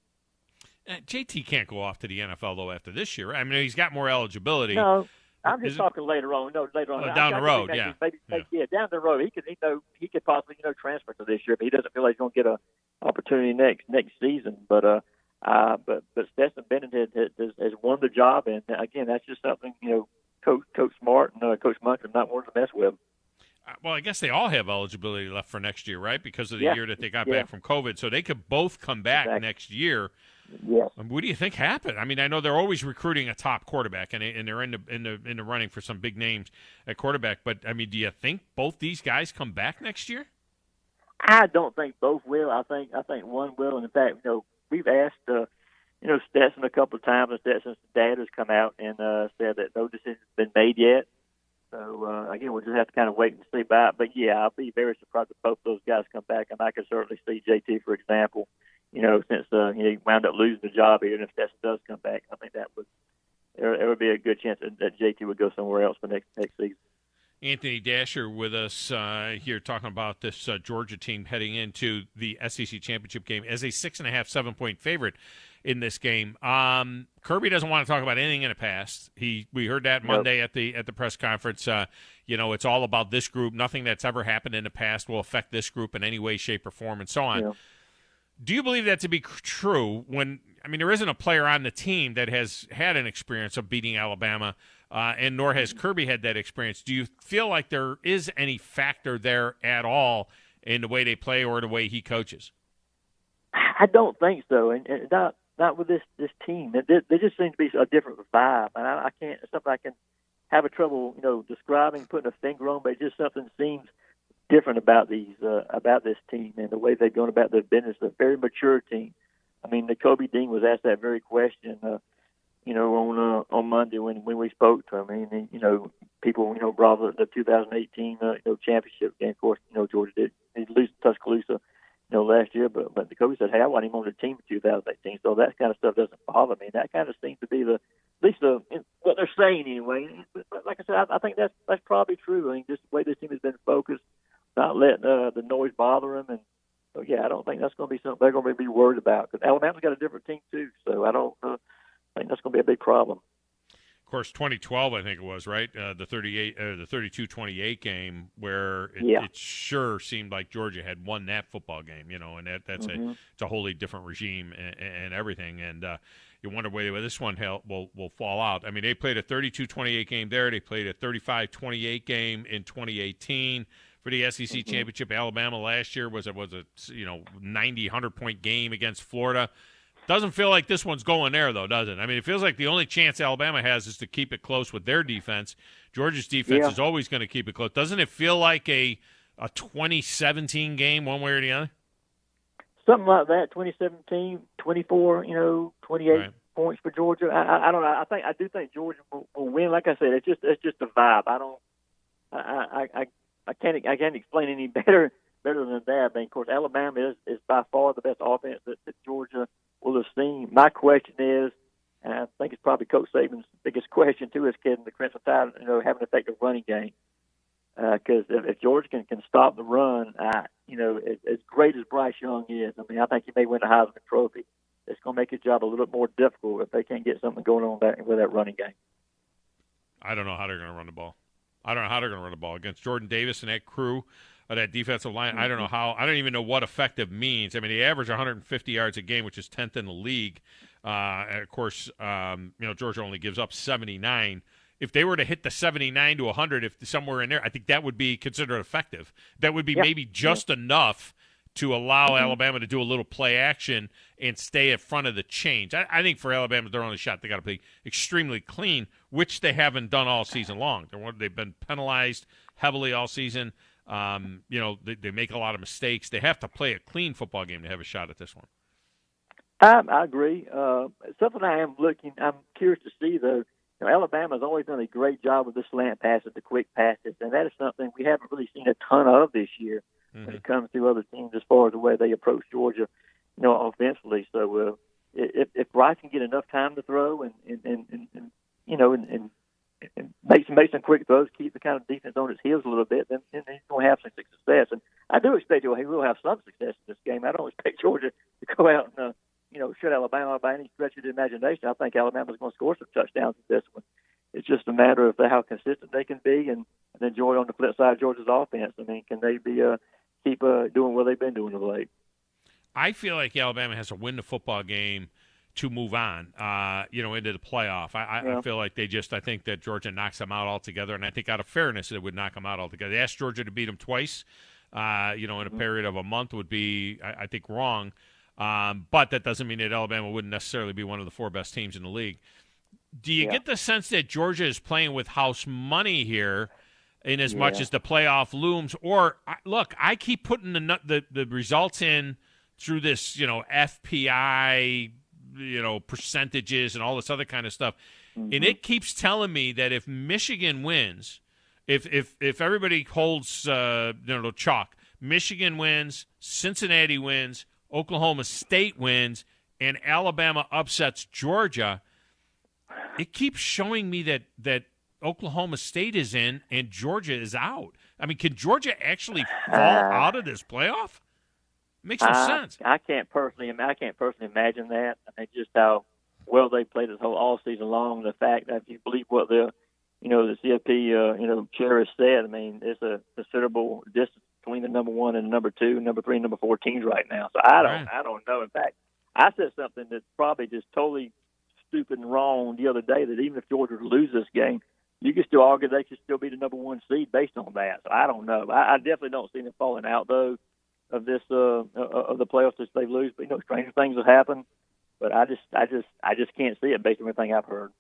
JT can't go off to the NFL though after this year. I mean, he's got more eligibility. No. I'm just talking later on. Later on. Down the road, maybe down the road. He could possibly transfer to this year, but he doesn't feel like he's going to get an opportunity next season. But Stetson Bennett has won the job, and again, that's just something Coach Smart and Coach Munch are not wanting to mess with. Well, I guess they all have eligibility left for next year, right? Because of the year that they got back from COVID, so they could both come back next year. Yes. What do you think happened? I mean, I know they're always recruiting a top quarterback, and they're in the running for some big names at quarterback. But I mean, do you think both these guys come back next year? I don't think both will. I think one will. And in fact, we've asked Stetson a couple of times, and Stetson's dad has come out and said that no decision's been made yet. So again, we'll just have to kind of wait and see about it. But yeah, I'll be very surprised if both those guys come back, and I could certainly see JT, for example. Since he wound up losing the job here, and if Stetson does come back, I think there would be a good chance that JT would go somewhere else for next season. Anthony Dasher with us here talking about this Georgia team heading into the SEC championship game as a 6.5, 7-point favorite in this game. Kirby doesn't want to talk about anything in the past. We heard that Monday at the press conference. It's all about this group. Nothing that's ever happened in the past will affect this group in any way, shape, or form, and so on. Yeah. Do you believe that to be true when, there isn't a player on the team that has had an experience of beating Alabama, and nor has Kirby had that experience? Do you feel like there is any factor there at all in the way they play or the way he coaches? I don't think so, and not with this team. There just seems to be a different vibe, and I can't. It's something I can have a trouble, describing, putting a finger on, but it just something seems different about this team and the way they've gone about their business. A very mature team. Kobe Dean was asked that very question, on Monday when we spoke to him. People, brought up the 2018, championship game. Of course, Georgia did lose to Tuscaloosa, last year, but the coach said, hey, I wasn't even on the team in 2018, so that kind of stuff doesn't bother me. That kind of seems to be at least what they're saying anyway. But like I said, I think that's probably true. Just the way this team has been focused, not letting the noise bother them, and so I don't think that's going to be something they're going to be worried about. Because Alabama's got a different team too, so I don't think that's going to be a big problem. course, 2012, I think it was, right? The 32-28 game where it sure seemed like Georgia had won that football game, and that's it's a wholly different regime and everything. And you wonder where this one will fall out. I mean, they played a 32-28 game there. They played a 35-28 game in 2018 for the SEC championship. Alabama last year was a 90, 100-point game against Florida. Doesn't feel like this one's going there, though, does it? I mean, it feels like the only chance Alabama has is to keep it close with their defense. Georgia's defense is always going to keep it close. Doesn't it feel like a 2017 game one way or the other? Something like that, 2017, 24, 28 points for Georgia. I don't know. I do think Georgia will win. Like I said, it's just a vibe. I can't explain any better than that. I mean, of course, Alabama is by far the best offense that Georgia will have seen. My question is, and I think it's probably Coach Saban's biggest question too, is can the Crimson Tide, have an effective running game? Because if Georgia can stop the run, as great as Bryce Young is, I mean, I think he may win the Heisman Trophy. It's going to make his job a little bit more difficult if they can't get something going on with that running game. I don't know how they're going to run the ball. I don't know how they're going to run the ball against Jordan Davis and that crew of that defensive line. I don't know how. I don't even know what effective means. I mean, they average 150 yards a game, which is 10th in the league. And of course, Georgia only gives up 79. If they were to hit the 79 to 100, if somewhere in there, I think that would be considered effective. That would be maybe just enough to allow Alabama to do a little play action and stay in front of the chains. I think for Alabama, their only shot, they got to play extremely clean, which they haven't done all season long. They've been penalized heavily all season. They make a lot of mistakes. They have to play a clean football game to have a shot at this one. I agree. Something I'm curious to see, though. Alabama's always done a great job with the slant passes, the quick passes, and that is something we haven't really seen a ton of this year when it comes to other teams as far as the way they approach Georgia, offensively. So if Bryce can get enough time to throw and make some quick throws, keep the kind of defense on its heels a little bit, then he's going to have some success. And I do expect he will have some success in this game. I don't expect Georgia to go out and shut Alabama by any stretch of the imagination. I think Alabama's going to score some touchdowns in this one. It's just a matter of how consistent they can be, and then Georgia on the flip side of Georgia's offense. I mean, can they keep doing what they've been doing of late? I feel like Alabama has to win the football game to move on, into the playoff. I feel like I think that Georgia knocks them out altogether, and I think out of fairness, it would knock them out altogether. They asked Georgia to beat them twice, in a period of a month would be, I think, wrong. But that doesn't mean that Alabama wouldn't necessarily be one of the four best teams in the league. Do you get the sense that Georgia is playing with house money here in as much as the playoff looms? Or, look, I keep putting the results in through this, FPI, percentages and all this other kind of stuff. And it keeps telling me that if Michigan wins, if everybody holds, chalk, Michigan wins, Cincinnati wins, Oklahoma State wins, and Alabama upsets Georgia, it keeps showing me that Oklahoma State is in and Georgia is out. I mean, can Georgia actually fall out of this playoff? Makes no sense. I can't personally imagine that. I mean, just how well they played this all season long. The fact that if you believe what the CFP chair has said, I mean, it's a considerable distance between the number 1 and number 2, number 3, and number 4 teams right now. So I don't know. In fact, I said something that's probably just totally stupid and wrong the other day, that even if Georgia were to lose this game, you can still argue they should still be the number 1 seed based on that. So I don't know. I definitely don't see them falling out though of this of the playoffs if they lose. But stranger things have happened. But I just can't see it based on everything I've heard.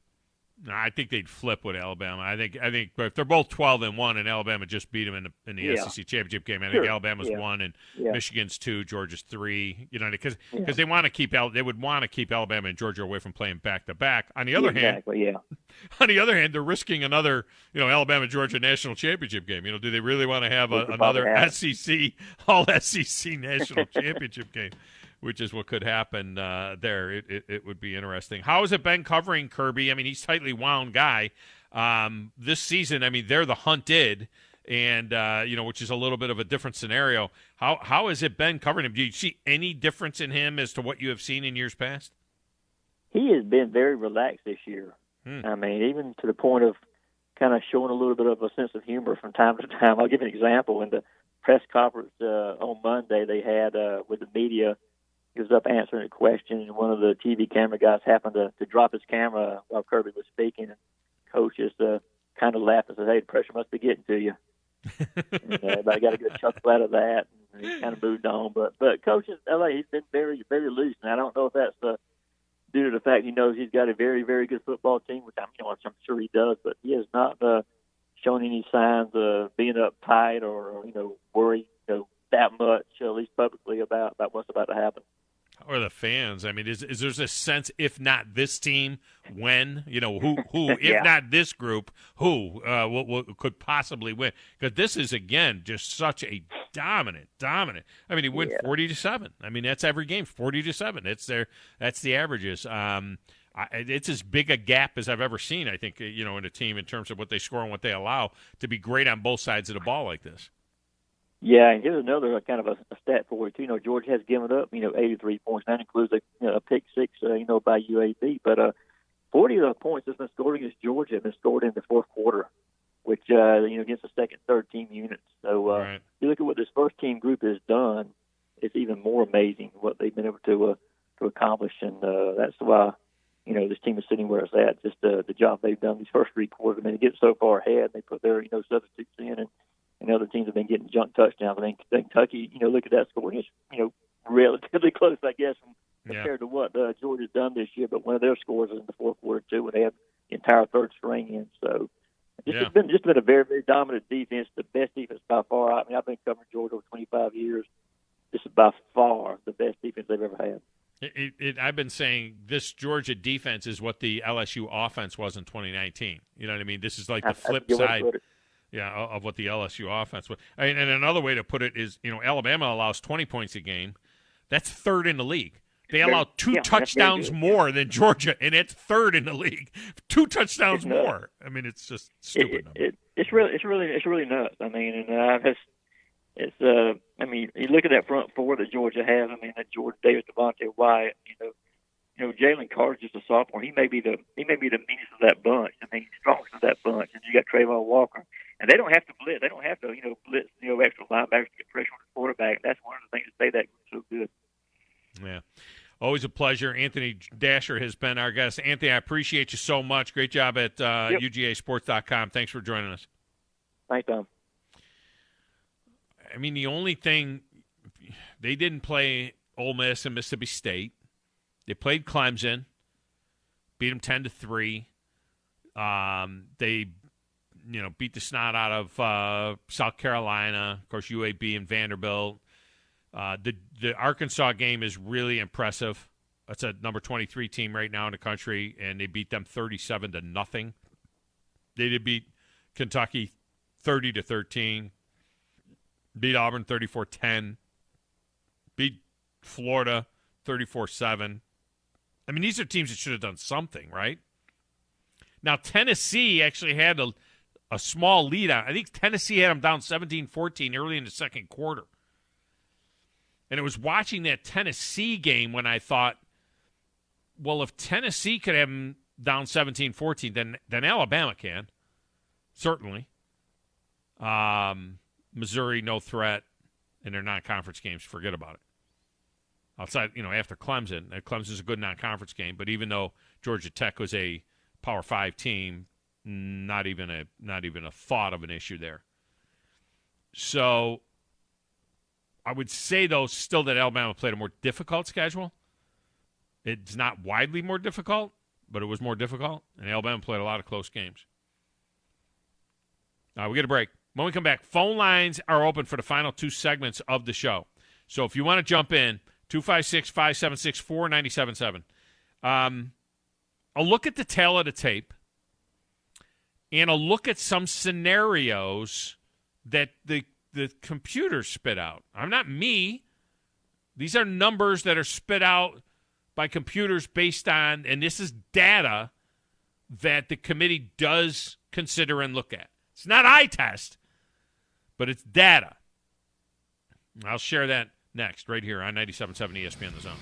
No, I think they'd flip with Alabama. I think if they're both 12-1 and Alabama just beat them in the SEC championship game, I think Alabama's 1 and Michigan's 2, Georgia's 3. Because they want to keep they would want to keep Alabama and Georgia away from playing back to back. On the other hand, they're risking another Alabama Georgia national championship game. Do they really want to have another SEC all SEC national championship game? Which is what could happen there. It would be interesting. How has it been covering Kirby? I mean, he's a tightly wound guy. This season, I mean, they're the hunted, and which is a little bit of a different scenario. How has it been covering him? Do you see any difference in him as to what you have seen in years past? He has been very relaxed this year. I mean, even to the point of kind of showing a little bit of a sense of humor from time to time. I'll give you an example. In the press conference on Monday they had with the media, he was up answering a question, and one of the TV camera guys happened to drop his camera while Kirby was speaking, and Coach just kind of laughed and said, "Hey, the pressure must be getting to you." And everybody got a good chuckle out of that, and he kind of moved on. But Coach in LA, he's been very, very loose, and I don't know if that's due to the fact he knows he's got a very, very good football team, which I'm sure he does, but he has not shown any signs of being uptight or worried that much, at least publicly, about what's about to happen. Or the fans. I mean, is there a sense, if not this team, when? Who if not this group, who could possibly win? Because this is, again, just such a dominant. I mean, he went 40-7. I mean, that's every game, 40-7. That's the averages. It's as big a gap as I've ever seen, I think, in a team in terms of what they score and what they allow to be great on both sides of the ball like this. Yeah, and here's another kind of a stat for you, too. Georgia has given up, 83 points. That includes a pick six, by UAB. But 40 of the points that's been scored against Georgia have been scored in the fourth quarter, which, against the second, third team units. So if you look at what this first team group has done, it's even more amazing what they've been able to accomplish. And that's why, this team is sitting where it's at, just the job they've done these first three quarters. I mean, to get so far ahead, they put their, substitutes in, and other teams have been getting junk touchdowns. I mean, Kentucky, look at that score. It's, relatively close, I guess, compared to what Georgia's done this year. But one of their scores was in the fourth quarter, too, when they had the entire third string in. So it's been a very, very dominant defense, the best defense by far. I mean, I've been covering Georgia over 25 years. This is by far the best defense they've ever had. I've been saying this Georgia defense is what the LSU offense was in 2019. You know what I mean? This is like the flip side. Of what the LSU offense was. And another way to put it is, Alabama allows 20 points a game. That's third in the league. They allow two touchdowns more than Georgia, and it's third in the league. 2 touchdowns more. I mean, it's just stupid. It's really nuts. I mean, and I mean, you look at that front four that Georgia has. I mean, that George Davis, Devontae Wyatt. Jalen Carter's just a sophomore. He may be the meanest of that bunch. I mean, he's strongest of that bunch. And you got Trayvon Walker. And they don't have to blitz. They don't have to, blitz, extra linebackers to get pressure on the quarterback. That's one of the things that say that so good. Yeah. Always a pleasure. Anthony Dasher has been our guest. Anthony, I appreciate you so much. Great job at UGAsports.com. Thanks for joining us. Thanks, Tom. I mean, the only thing, they didn't play Ole Miss and Mississippi State. They played Clemson, beat them 10-3. They beat the snot out of South Carolina, of course, UAB and Vanderbilt. The Arkansas game is really impressive. That's a number 23 team right now in the country, and they beat them 37-0. They did beat Kentucky 30-13, beat Auburn 34-10, beat Florida 34-7. I mean, these are teams that should have done something, right? Now, Tennessee actually had a small lead on. I think Tennessee had them down 17-14 early in the second quarter. And it was watching that Tennessee game when I thought, well, if Tennessee could have them down 17-14, then Alabama can. Certainly. Missouri, no threat. In their non-conference games, forget about it. Outside, after Clemson. Clemson's a good non-conference game, but even though Georgia Tech was a Power 5 team, not even a thought of an issue there. So I would say, though, still that Alabama played a more difficult schedule. It's not widely more difficult, but it was more difficult, and Alabama played a lot of close games. We get a break. When we come back, phone lines are open for the final 2 segments of the show. So if you want to jump in, 256-576-4977. I'll look at the tail of the tape, and I'll look at some scenarios that the computer spit out. I'm not me. These are numbers that are spit out by computers based on, and this is data that the committee does consider and look at. It's not eye test, but it's data. I'll share that next, right here on 97.7 ESPN The Zone.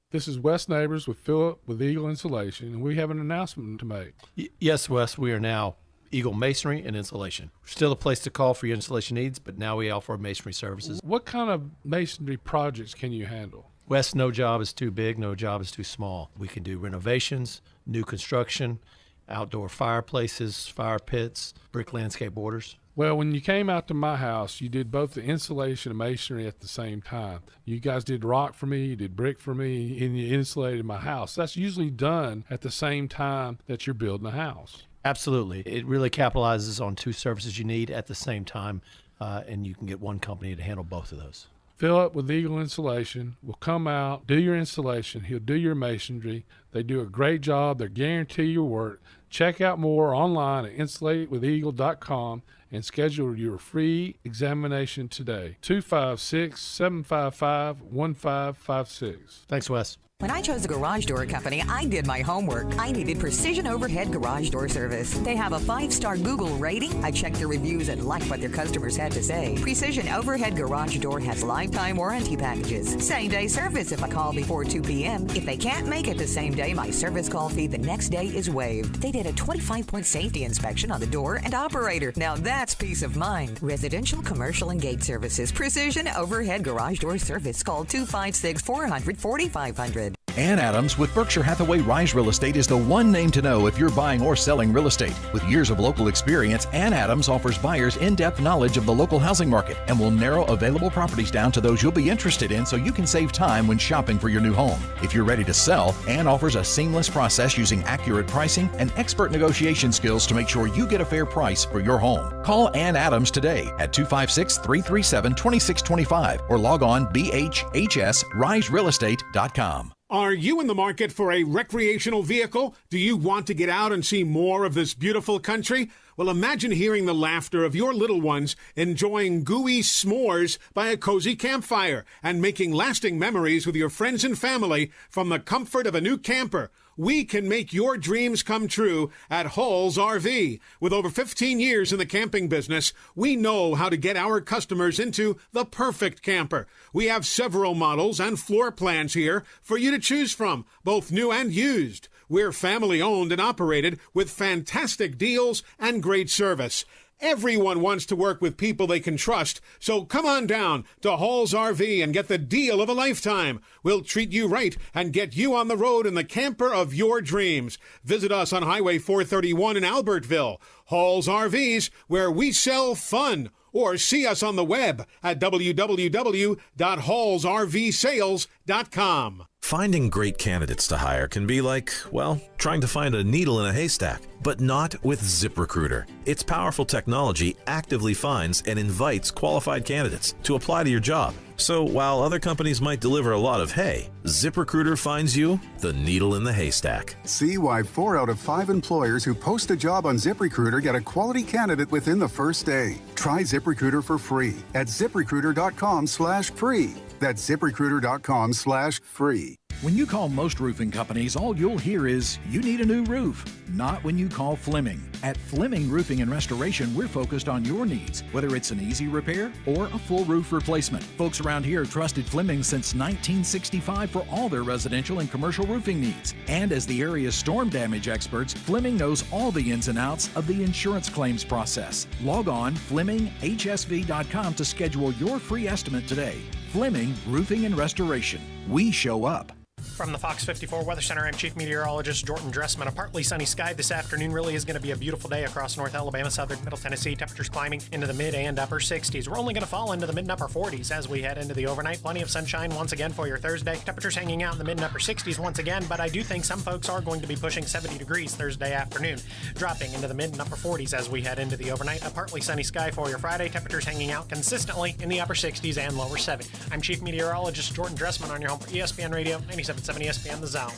This is Wes Neighbors with Philip with Eagle Insulation, and we have an announcement to make. Yes, Wes, we are now Eagle Masonry and Insulation. We're still a place to call for your installation needs, but now we offer masonry services. What kind of masonry projects can you handle? Wes, no job is too big, no job is too small. We can do renovations, new construction, outdoor fireplaces, fire pits, brick landscape borders. Well, when you came out to my house, you did both the insulation and masonry at the same time. You guys did rock for me, you did brick for me, and you insulated my house. That's usually done at the same time that you're building a house. Absolutely. It really capitalizes on two services you need at the same time, and you can get one company to handle both of those. Philip with Eagle Insulation will come out, do your installation. He'll do your masonry. They do a great job. They guarantee your work. Check out more online at insulatedwitheagle.com and schedule your free examination today. 256-755-1556. Thanks, Wes. When I chose a garage door company, I did my homework. I needed Precision Overhead Garage Door Service. They have a 5-star Google rating. I checked their reviews and liked what their customers had to say. Precision Overhead Garage Door has lifetime warranty packages. Same-day service if I call before 2 p.m. If they can't make it the same day, my service call fee the next day is waived. They did a 25-point safety inspection on the door and operator. Now that's peace of mind. Residential, commercial, and gate services. Precision Overhead Garage Door Service. Call 256-400-4500. Ann Adams with Berkshire Hathaway Rise Real Estate is the one name to know if you're buying or selling real estate. With years of local experience, Ann Adams offers buyers in-depth knowledge of the local housing market and will narrow available properties down to those you'll be interested in so you can save time when shopping for your new home. If you're ready to sell, Ann offers a seamless process using accurate pricing and expert negotiation skills to make sure you get a fair price for your home. Call Ann Adams today at 256-337-2625 or log on bhhsriserealestate.com. Are you in the market for a recreational vehicle? Do you want to get out and see more of this beautiful country? Well, imagine hearing the laughter of your little ones enjoying gooey s'mores by a cozy campfire and making lasting memories with your friends and family from the comfort of a new camper. We can make your dreams come true at Hall's RV. With over 15 years in the camping business, we know how to get our customers into the perfect camper. We have several models and floor plans here for you to choose from, both new and used. We're family owned and operated with fantastic deals and great service. Everyone wants to work with people they can trust, so come on down to Hall's RV and get the deal of a lifetime. We'll treat you right and get you on the road in the camper of your dreams. Visit us on Highway 431 in Albertville. Hall's RVs, where we sell fun. Or see us on the web at www.hallsrvsales.com. Finding great candidates to hire can be like, well, trying to find a needle in a haystack, but not with ZipRecruiter. Its powerful technology actively finds and invites qualified candidates to apply to your job. So while other companies might deliver a lot of hay, ZipRecruiter finds you the needle in the haystack. See why 4 out of 5 employers who post a job on ZipRecruiter get a quality candidate within the first day. Try ZipRecruiter for free at ZipRecruiter.com/free. That's ZipRecruiter.com/free. When you call most roofing companies, all you'll hear is, you need a new roof. Not when you call Fleming. At Fleming Roofing and Restoration, we're focused on your needs, whether it's an easy repair or a full roof replacement. Folks around here have trusted Fleming since 1965 for all their residential and commercial roofing needs. And as the area's storm damage experts, Fleming knows all the ins and outs of the insurance claims process. Log on FlemingHSV.com to schedule your free estimate today. Fleming Roofing and Restoration. We show up. From the Fox 54 Weather Center, I'm Chief Meteorologist Jordan Dressman. A partly sunny sky this afternoon. Really is going to be a beautiful day across North Alabama, southern Middle Tennessee. Temperatures climbing into the mid and upper 60s. We're only going to fall into the mid and upper 40s as we head into the overnight. Plenty of sunshine once again for your Thursday. Temperatures hanging out in the mid and upper 60s once again, but I do think some folks are going to be pushing 70 degrees Thursday afternoon, dropping into the mid and upper 40s as we head into the overnight. A partly sunny sky for your Friday. Temperatures hanging out consistently in the upper 60s and lower 70s. I'm Chief Meteorologist Jordan Dressman on your home for ESPN Radio, 97.7 ESPN The Zone.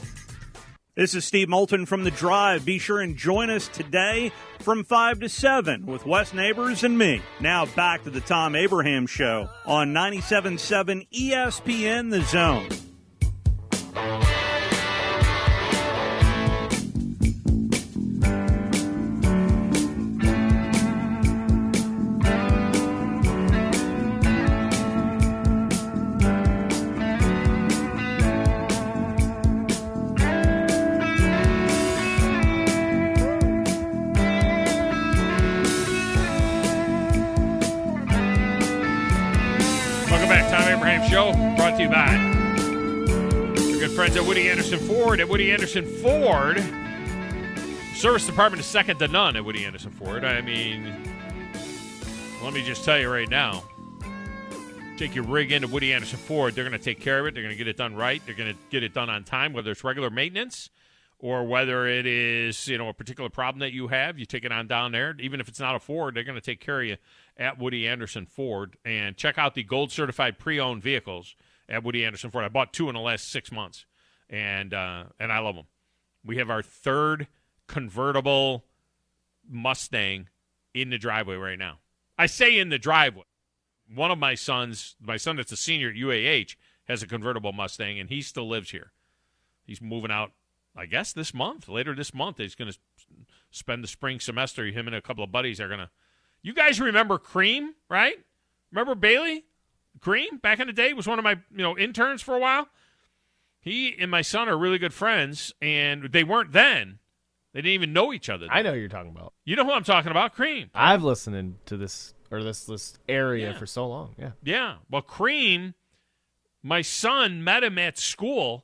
This is Steve Moulton from The Drive. Be sure and join us today from 5 to 7 with Wes Neighbors and me. Now back to the Thom Abraham Show on 97.7 ESPN The Zone. Show brought to you by our good friends at Woody Anderson Ford. At Woody Anderson Ford, service department is second to none at Woody Anderson Ford. I mean, let me just tell you right now, take your rig into Woody Anderson Ford. They're going to take care of it. They're going to get it done right. They're going to get it done on time, whether it's regular maintenance or whether it is, a particular problem that you have. You take it on down there. Even if it's not a Ford, they're going to take care of you at Woody Anderson Ford. And check out the gold certified pre-owned vehicles at Woody Anderson Ford. I bought 2 in the last 6 months, and I love them. We have our third convertible Mustang in the driveway right now. I say in the driveway. One of my son that's a senior at UAH, has a convertible Mustang, and he still lives here. He's moving out, I guess, later this month. He's going to spend the spring semester. Him and a couple of buddies are going to. You guys remember Cream, right? Remember Bailey? Cream, back in the day, was one of my interns for a while. He and my son are really good friends, and they weren't then. They didn't even know each other then. I know who you're talking about. You know who I'm talking about, Cream. I've listened to this area for so long. Yeah. Yeah. Well, Cream, my son met him at school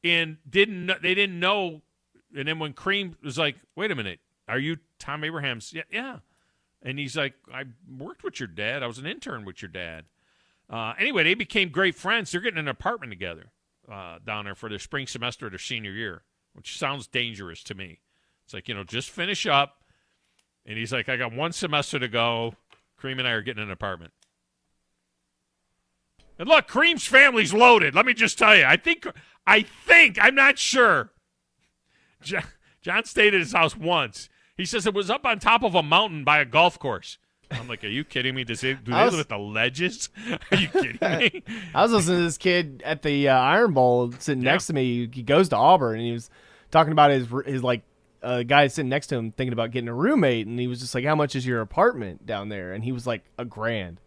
and they didn't know. And then when Cream was like, wait a minute, are you Thom Abraham's? Yeah. And he's like, I worked with your dad. I was an intern with your dad. Anyway, they became great friends. They're getting an apartment together down there for their spring semester of their senior year, which sounds dangerous to me. It's like, just finish up. And he's like, I got 1 semester to go. Cream and I are getting an apartment. And look, Cream's family's loaded. Let me just tell you. I think, I'm not sure. John stayed at his house once. He says it was up on top of a mountain by a golf course. I'm like, are you kidding me? Do they live at the ledges? Are you kidding me? I was listening to this kid at the Iron Bowl sitting next to me. He goes to Auburn, and he was talking about his guy sitting next to him thinking about getting a roommate, and he was just like, how much is your apartment down there? And he was like, $1,000.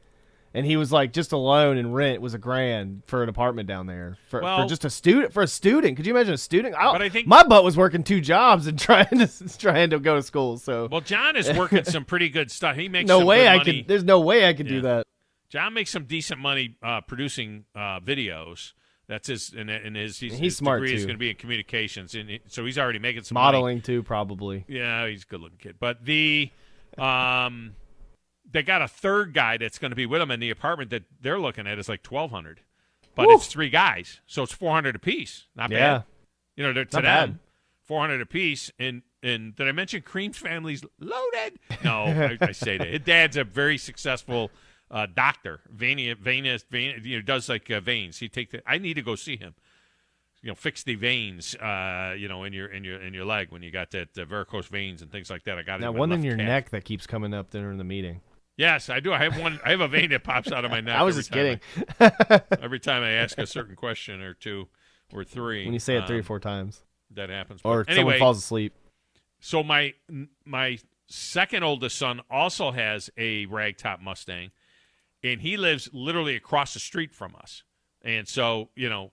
And he was like, just alone and rent was $1,000 for an apartment down there for just a student. For a student, could you imagine a student? But I think my butt was working 2 jobs and trying to go to school. So John is working some pretty good stuff. He makes there's no way I could do that. John makes some decent money producing videos. That's his he's smart degree too. is going to be in communications, and so he's already making some modeling money. too, probably. Yeah, he's a good-looking kid. But they got a third guy that's going to be with them in the apartment that they're looking at is like $1,200, but it's 3 guys, so it's $400 apiece. Not bad. To Not them, bad. $400 apiece. And did I mention Cream's family's loaded? No, I say that. His dad's a very successful doctor. Does like veins. I need to go see him. Fix the veins. In your leg when you got that varicose veins and things like that. I got now one in your neck that keeps coming up during the meeting. Yes, I do. I have one. I have a vein that pops out of my neck. I was just kidding. Every time I ask a certain question or 2 or 3, when you say it 3 or 4 times, that happens. Or anyway, someone falls asleep. So my second oldest son also has a ragtop Mustang, and he lives literally across the street from us. And so so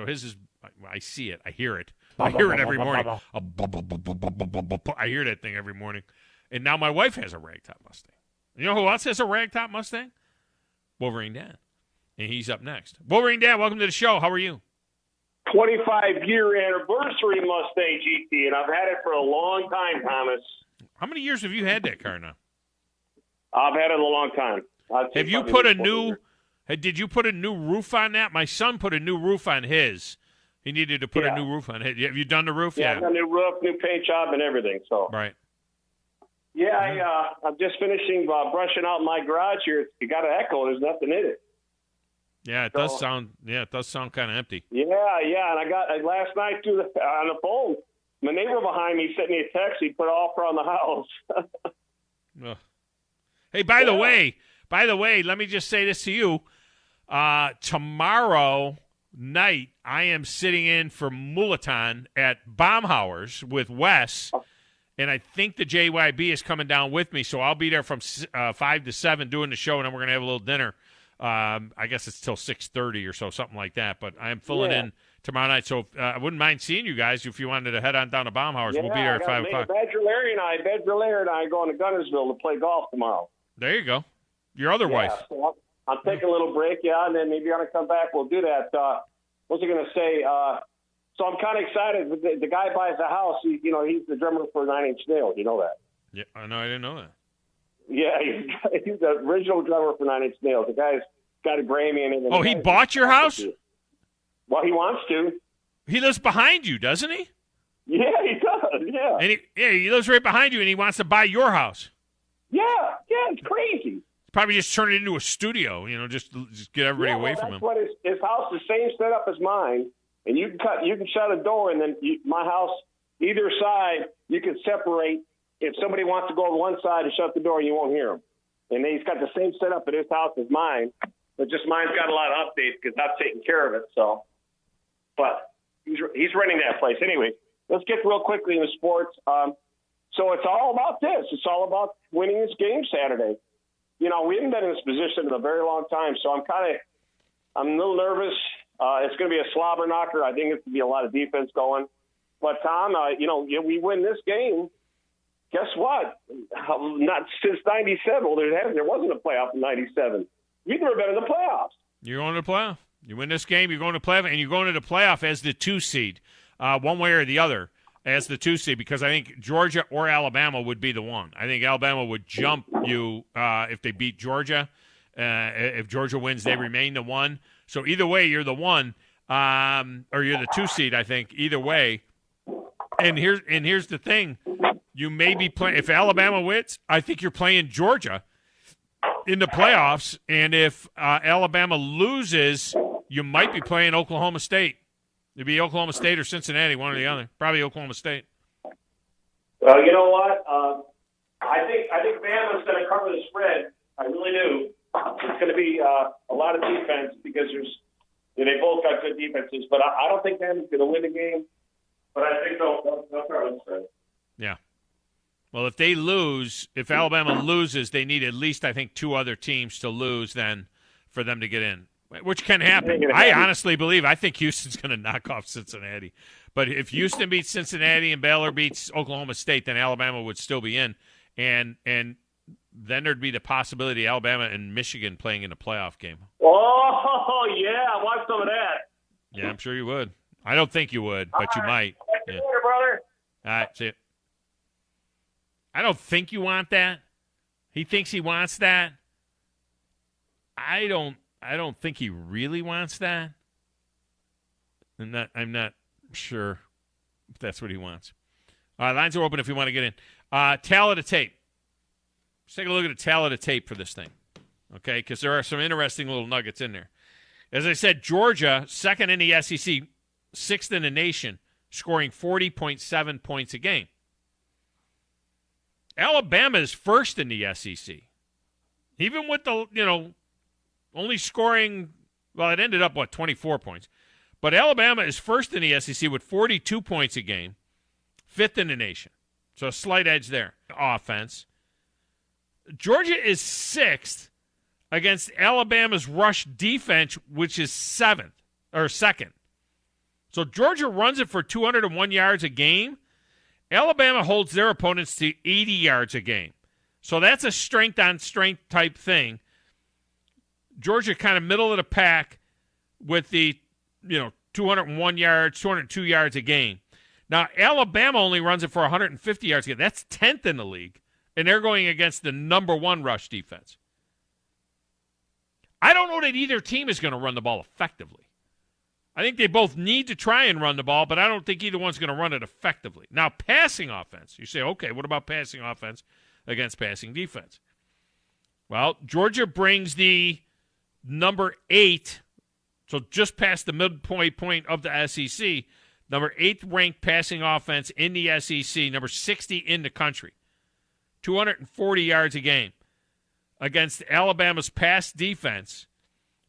his is. I see it. I hear it. I hear it every morning. I hear that thing every morning. And now my wife has a ragtop Mustang. You know who else has a ragtop Mustang? Wolverine Dan. And he's up next. Wolverine Dan, welcome to the show. How are you? 25-year anniversary Mustang GT, and I've had it for a long time, Thomas. How many years have you had that car now? I've had it a long time. Have you put a new? Did you put a new roof on that? My son put a new roof on his. He needed to put a new roof on it. Have you done the roof? Yeah, I've got a new roof, new paint job, and everything. So right. Yeah, I'm just finishing brushing out my garage here. You got an echo. There's nothing in it. Yeah, it does sound. Yeah, it does sound kind of empty. Yeah, and I got last night on the phone. My neighbor behind me sent me a text. He put an offer on the house. Hey, by the way, let me just say this to you. Tomorrow night, I am sitting in for Mulatan at Baumhauer's with Wes, and I think the JYB is coming down with me, so I'll be there from 5 to 7 doing the show, and then we're going to have a little dinner. I guess it's till 6:30 or so, something like that, but I am filling in tomorrow night, so I wouldn't mind seeing you guys if you wanted to head on down to Baumhauer's. We'll be there at 5 o'clock. Badger Larry and I are going to Gunnersville to play golf tomorrow. There you go. Your other wife. So I'm taking a little break, and then maybe when I come back, we'll do that. What was I going to say? So I'm kind of excited. The guy buys a house. He's the drummer for Nine Inch Nails. You know that? Yeah, I know. I didn't know that. Yeah, he's the original drummer for Nine Inch Nails. The guy's got a Grammy in it. Oh, he bought your house? Well, he wants to. He lives behind you, doesn't he? Yeah, he does. Yeah. And he lives right behind you, and he wants to buy your house. Yeah, it's crazy. Probably just turn it into a studio, just get everybody away from him. That's what his house is the same setup as mine, and you can shut a door, and then my house, either side, you can separate. If somebody wants to go on one side and shut the door, you won't hear them. And he's got the same setup at his house as mine, but just mine's got a lot of updates because I've taken care of it. So, but he's running that place anyway. Let's get real quickly into sports. So it's all about this. It's all about winning this game Saturday. We haven't been in this position in a very long time, so I'm a little nervous. It's going to be a slobber knocker. I think it's going to be a lot of defense going. But Tom, we win this game. Guess what? Not since '97. Well, there wasn't a playoff in '97. We've never been in the playoffs. You're going to the playoff. You win this game, you're going to the playoff, and you're going to the playoff as the 2 seed, one way or the other, as the 2 seed, because I think Georgia or Alabama would be the 1. I think Alabama would jump you if they beat Georgia. If Georgia wins, they remain the 1. So either way, you're the 1, or you're the 2 seed. I think either way. And here's the thing: you may be playing. If Alabama wins, I think you're playing Georgia in the playoffs. And if Alabama loses, you might be playing Oklahoma State. It'd be Oklahoma State or Cincinnati, one or the other. Probably Oklahoma State. Well, you know what? I think Bama's going to cover the spread. I really do. It's going to be a lot of defense because they both got good defenses. But I don't think Bama's going to win the game. But I think they'll cover the spread. Yeah. Well, if Alabama loses, they need at least, I think, 2 other teams to lose then for them to get in, which can happen. I honestly I think Houston's going to knock off Cincinnati. But if Houston beats Cincinnati and Baylor beats Oklahoma State, then Alabama would still be in. And then there'd be the possibility of Alabama and Michigan playing in a playoff game. Oh, yeah. Watch some of that. Yeah, I'm sure you would. I don't think you would, but you might. Yeah. Later, brother. All right, see it. I don't think you want that. He thinks he wants that. I don't think he really wants that. I'm not sure if that's what he wants. Lines are open if you want to get in. Tale of the tape. Let's take a look at a tale of the tape for this thing, okay? Because there are some interesting little nuggets in there. As I said, Georgia, second in the SEC, 6th in the nation, scoring 40.7 points a game. Alabama is first in the SEC. Even with the, only scoring, it ended up, 24 points. But Alabama is first in the SEC with 42 points a game, 5th in the nation. So a slight edge there. Offense. Georgia is 6th against Alabama's rush defense, which is 2nd. So Georgia runs it for 201 yards a game. Alabama holds their opponents to 80 yards a game. So that's a strength-on-strength type thing. Georgia kind of middle of the pack with the, 201 yards, 202 yards a game. Now, Alabama only runs it for 150 yards a game. That's 10th in the league, and they're going against the number 1 rush defense. I don't know that either team is going to run the ball effectively. I think they both need to try and run the ball, but I don't think either one's going to run it effectively. Now, passing offense. You say, okay, what about passing offense against passing defense? Well, Georgia brings the number 8, so just past the midpoint point of the SEC, number 8th ranked passing offense in the SEC, number 60 in the country, 240 yards a game against Alabama's pass defense,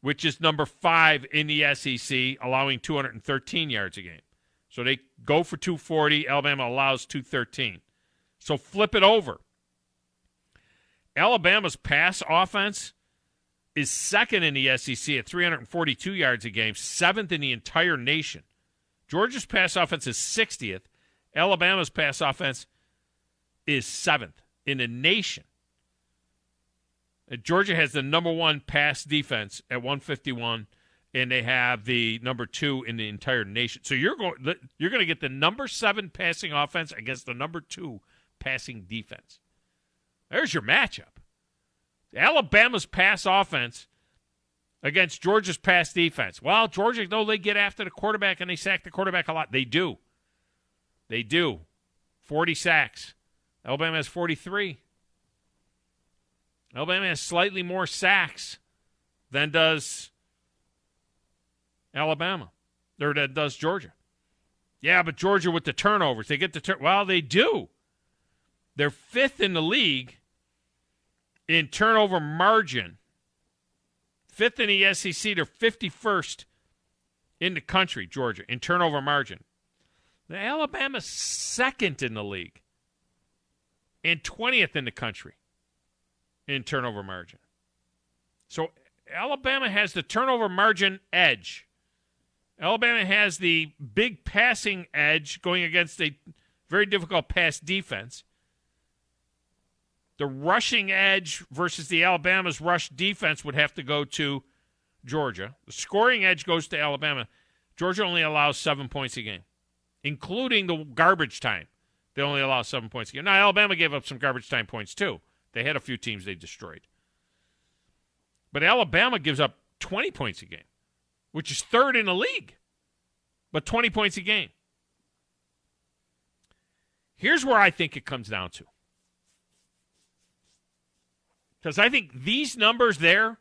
which is number 5 in the SEC, allowing 213 yards a game. So they go for 240. Alabama allows 213. So flip it over. Alabama's pass offense is 2nd in the SEC at 342 yards a game, 7th in the entire nation. Georgia's pass offense is 60th. Alabama's pass offense is 7th in the nation. Georgia has the number 1 pass defense at 151, and they have the number 2 in the entire nation. So you're going to get the number 7 passing offense against the number 2 passing defense. There's your matchup. Alabama's pass offense against Georgia's pass defense. Well, Georgia, though, they get after the quarterback and they sack the quarterback a lot. They do. 40 sacks. Alabama has 43. Alabama has slightly more sacks than does Alabama, or that does Georgia. Yeah, but Georgia with the turnovers. They get the well, they do. They're 5th in the league in turnover margin. 5th in the SEC. They're 51st in the country, Georgia, in turnover margin. The Alabama's 2nd in the league and 20th in the country in turnover margin. So Alabama has the turnover margin edge. Alabama has the big passing edge going against a very difficult pass defense. The rushing edge versus the Alabama's rush defense would have to go to Georgia. The scoring edge goes to Alabama. Georgia only allows 7 points a game, including the garbage time. They only allow 7 points a game. Now, Alabama gave up some garbage time points, too. They had a few teams they destroyed. But Alabama gives up 20 points a game, which is 3rd in the league, but 20 points a game. Here's where I think it comes down to. Because I think these numbers there,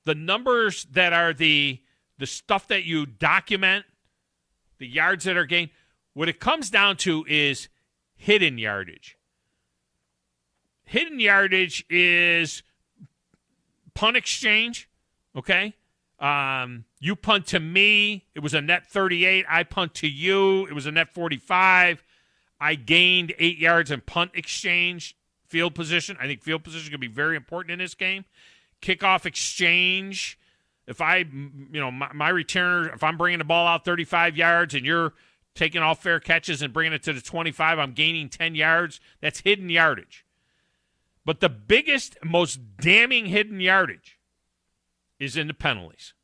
the numbers that are the stuff that you document, the yards that are gained, what it comes down to is hidden yardage. Hidden yardage is punt exchange, okay? You punt to me, it was a net 38. I punt to you, it was a net 45. I gained 8 yards in punt exchange. Field position, I think field position could be very important in this game. Kickoff exchange, if my returner, if I'm bringing the ball out 35 yards and you're taking all fair catches and bringing it to the 25, I'm gaining 10 yards. That's hidden yardage. But the biggest, most damning hidden yardage is in the penalties.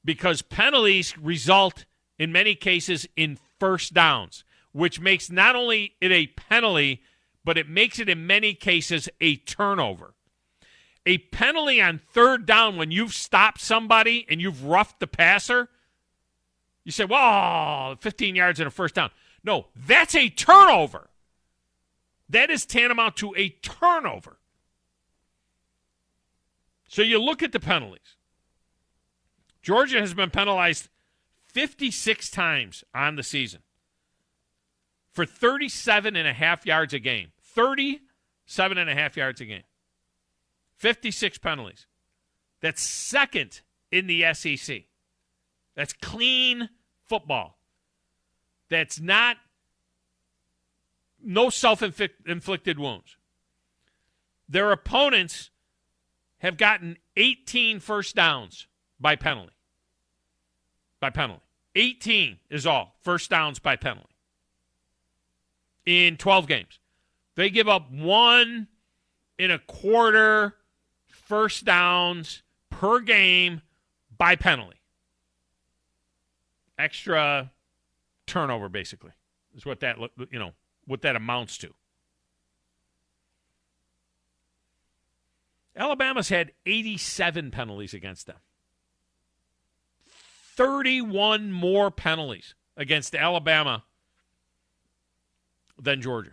Because penalties result, in many cases, in first downs, which makes not only it a penalty, but it makes it, in many cases, a turnover. A penalty on 3rd down when you've stopped somebody and you've roughed the passer, you say, well, 15 yards and a first down. No, that's a turnover. That is tantamount to a turnover. So you look at the penalties. Georgia has been penalized 56 times on the season for 37.5 yards a game. 37.5 yards a game. 56 penalties. That's 2nd in the SEC. That's clean football. That's not no self-inflicted wounds. Their opponents have gotten 18 first downs by penalty. 18 is all first downs by penalty. In 12 games. They give up 1.25 first downs per game by penalty. Extra turnover, basically, is what that amounts to. Alabama's had 87 penalties against them. 31 more penalties against Alabama than Georgia.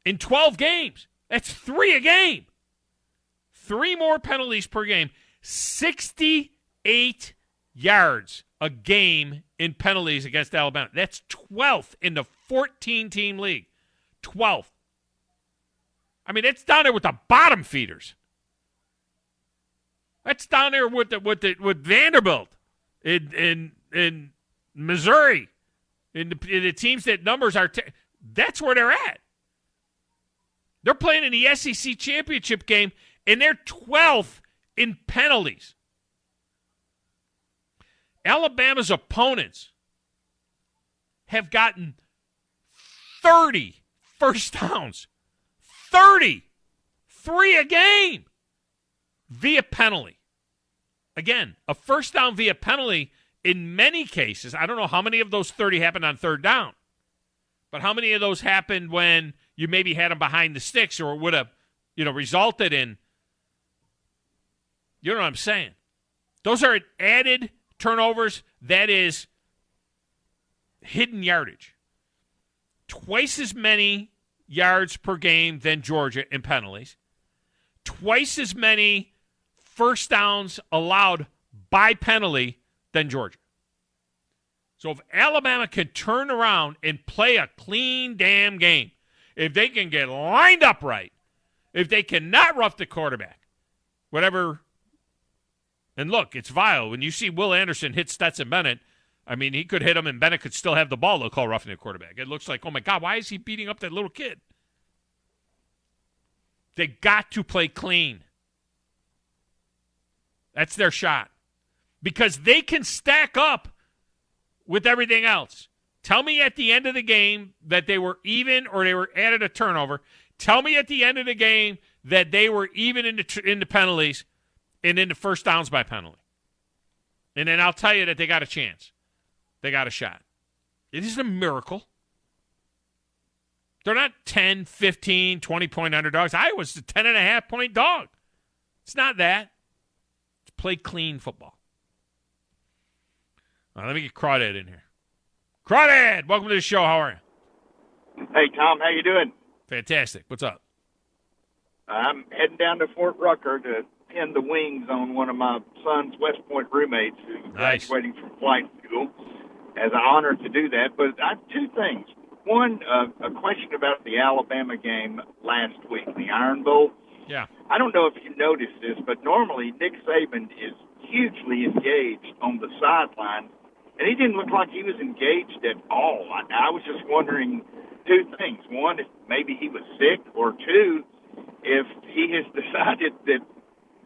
In 12 games. That's 3 a game. 3 more penalties per game. 68 yards a game in penalties against Alabama. That's 12th in the 14-team league. 12th. I mean, that's down there with the bottom feeders. That's down there with Vanderbilt in Missouri. In the teams that numbers are... That's where they're at. They're playing in the SEC championship game, and they're 12th in penalties. Alabama's opponents have gotten 30 first downs. 30 3 a game via penalty. Again, a first down via penalty in many cases. I don't know how many of those 30 happened on third down, but how many of those happened when you maybe had them behind the sticks or would have, resulted in, you know what I'm saying? Those are added turnovers. That is hidden yardage. Twice as many yards per game than Georgia in penalties. Twice as many first downs allowed by penalty than Georgia. So if Alabama can turn around and play a clean damn game, if they can get lined up right, if they cannot rough the quarterback, whatever. And look, it's vile. When you see Will Anderson hit Stetson Bennett, I mean, he could hit him and Bennett could still have the ball. They'll call roughing the quarterback. It looks like, oh, my God, why is he beating up that little kid? They got to play clean. That's their shot. Because they can stack up with everything else. Tell me at the end of the game that they were even or they were added a turnover. Tell me at the end of the game that they were even in the penalties and in the first downs by penalty. And then I'll tell you that they got a chance. They got a shot. It isn't a miracle. They're not 10, 15, 20-point underdogs. Iowa's a 10.5-point dog. It's not that. It's play clean football. Let me get Crawdad in here. Crawdad, welcome to the show. How are you? Hey, Tom. How you doing? Fantastic. What's up? I'm heading down to Fort Rucker to pin the wings on one of my son's West Point roommates who's graduating from flight school. As an honor to do that. But I have two things. One, a question about the Alabama game last week, the Iron Bowl. Yeah. I don't know if you noticed this, but normally Nick Saban is hugely engaged on the sideline, and he didn't look like he was engaged at all. I was just wondering two things. One, if maybe he was sick, or two, if he has decided that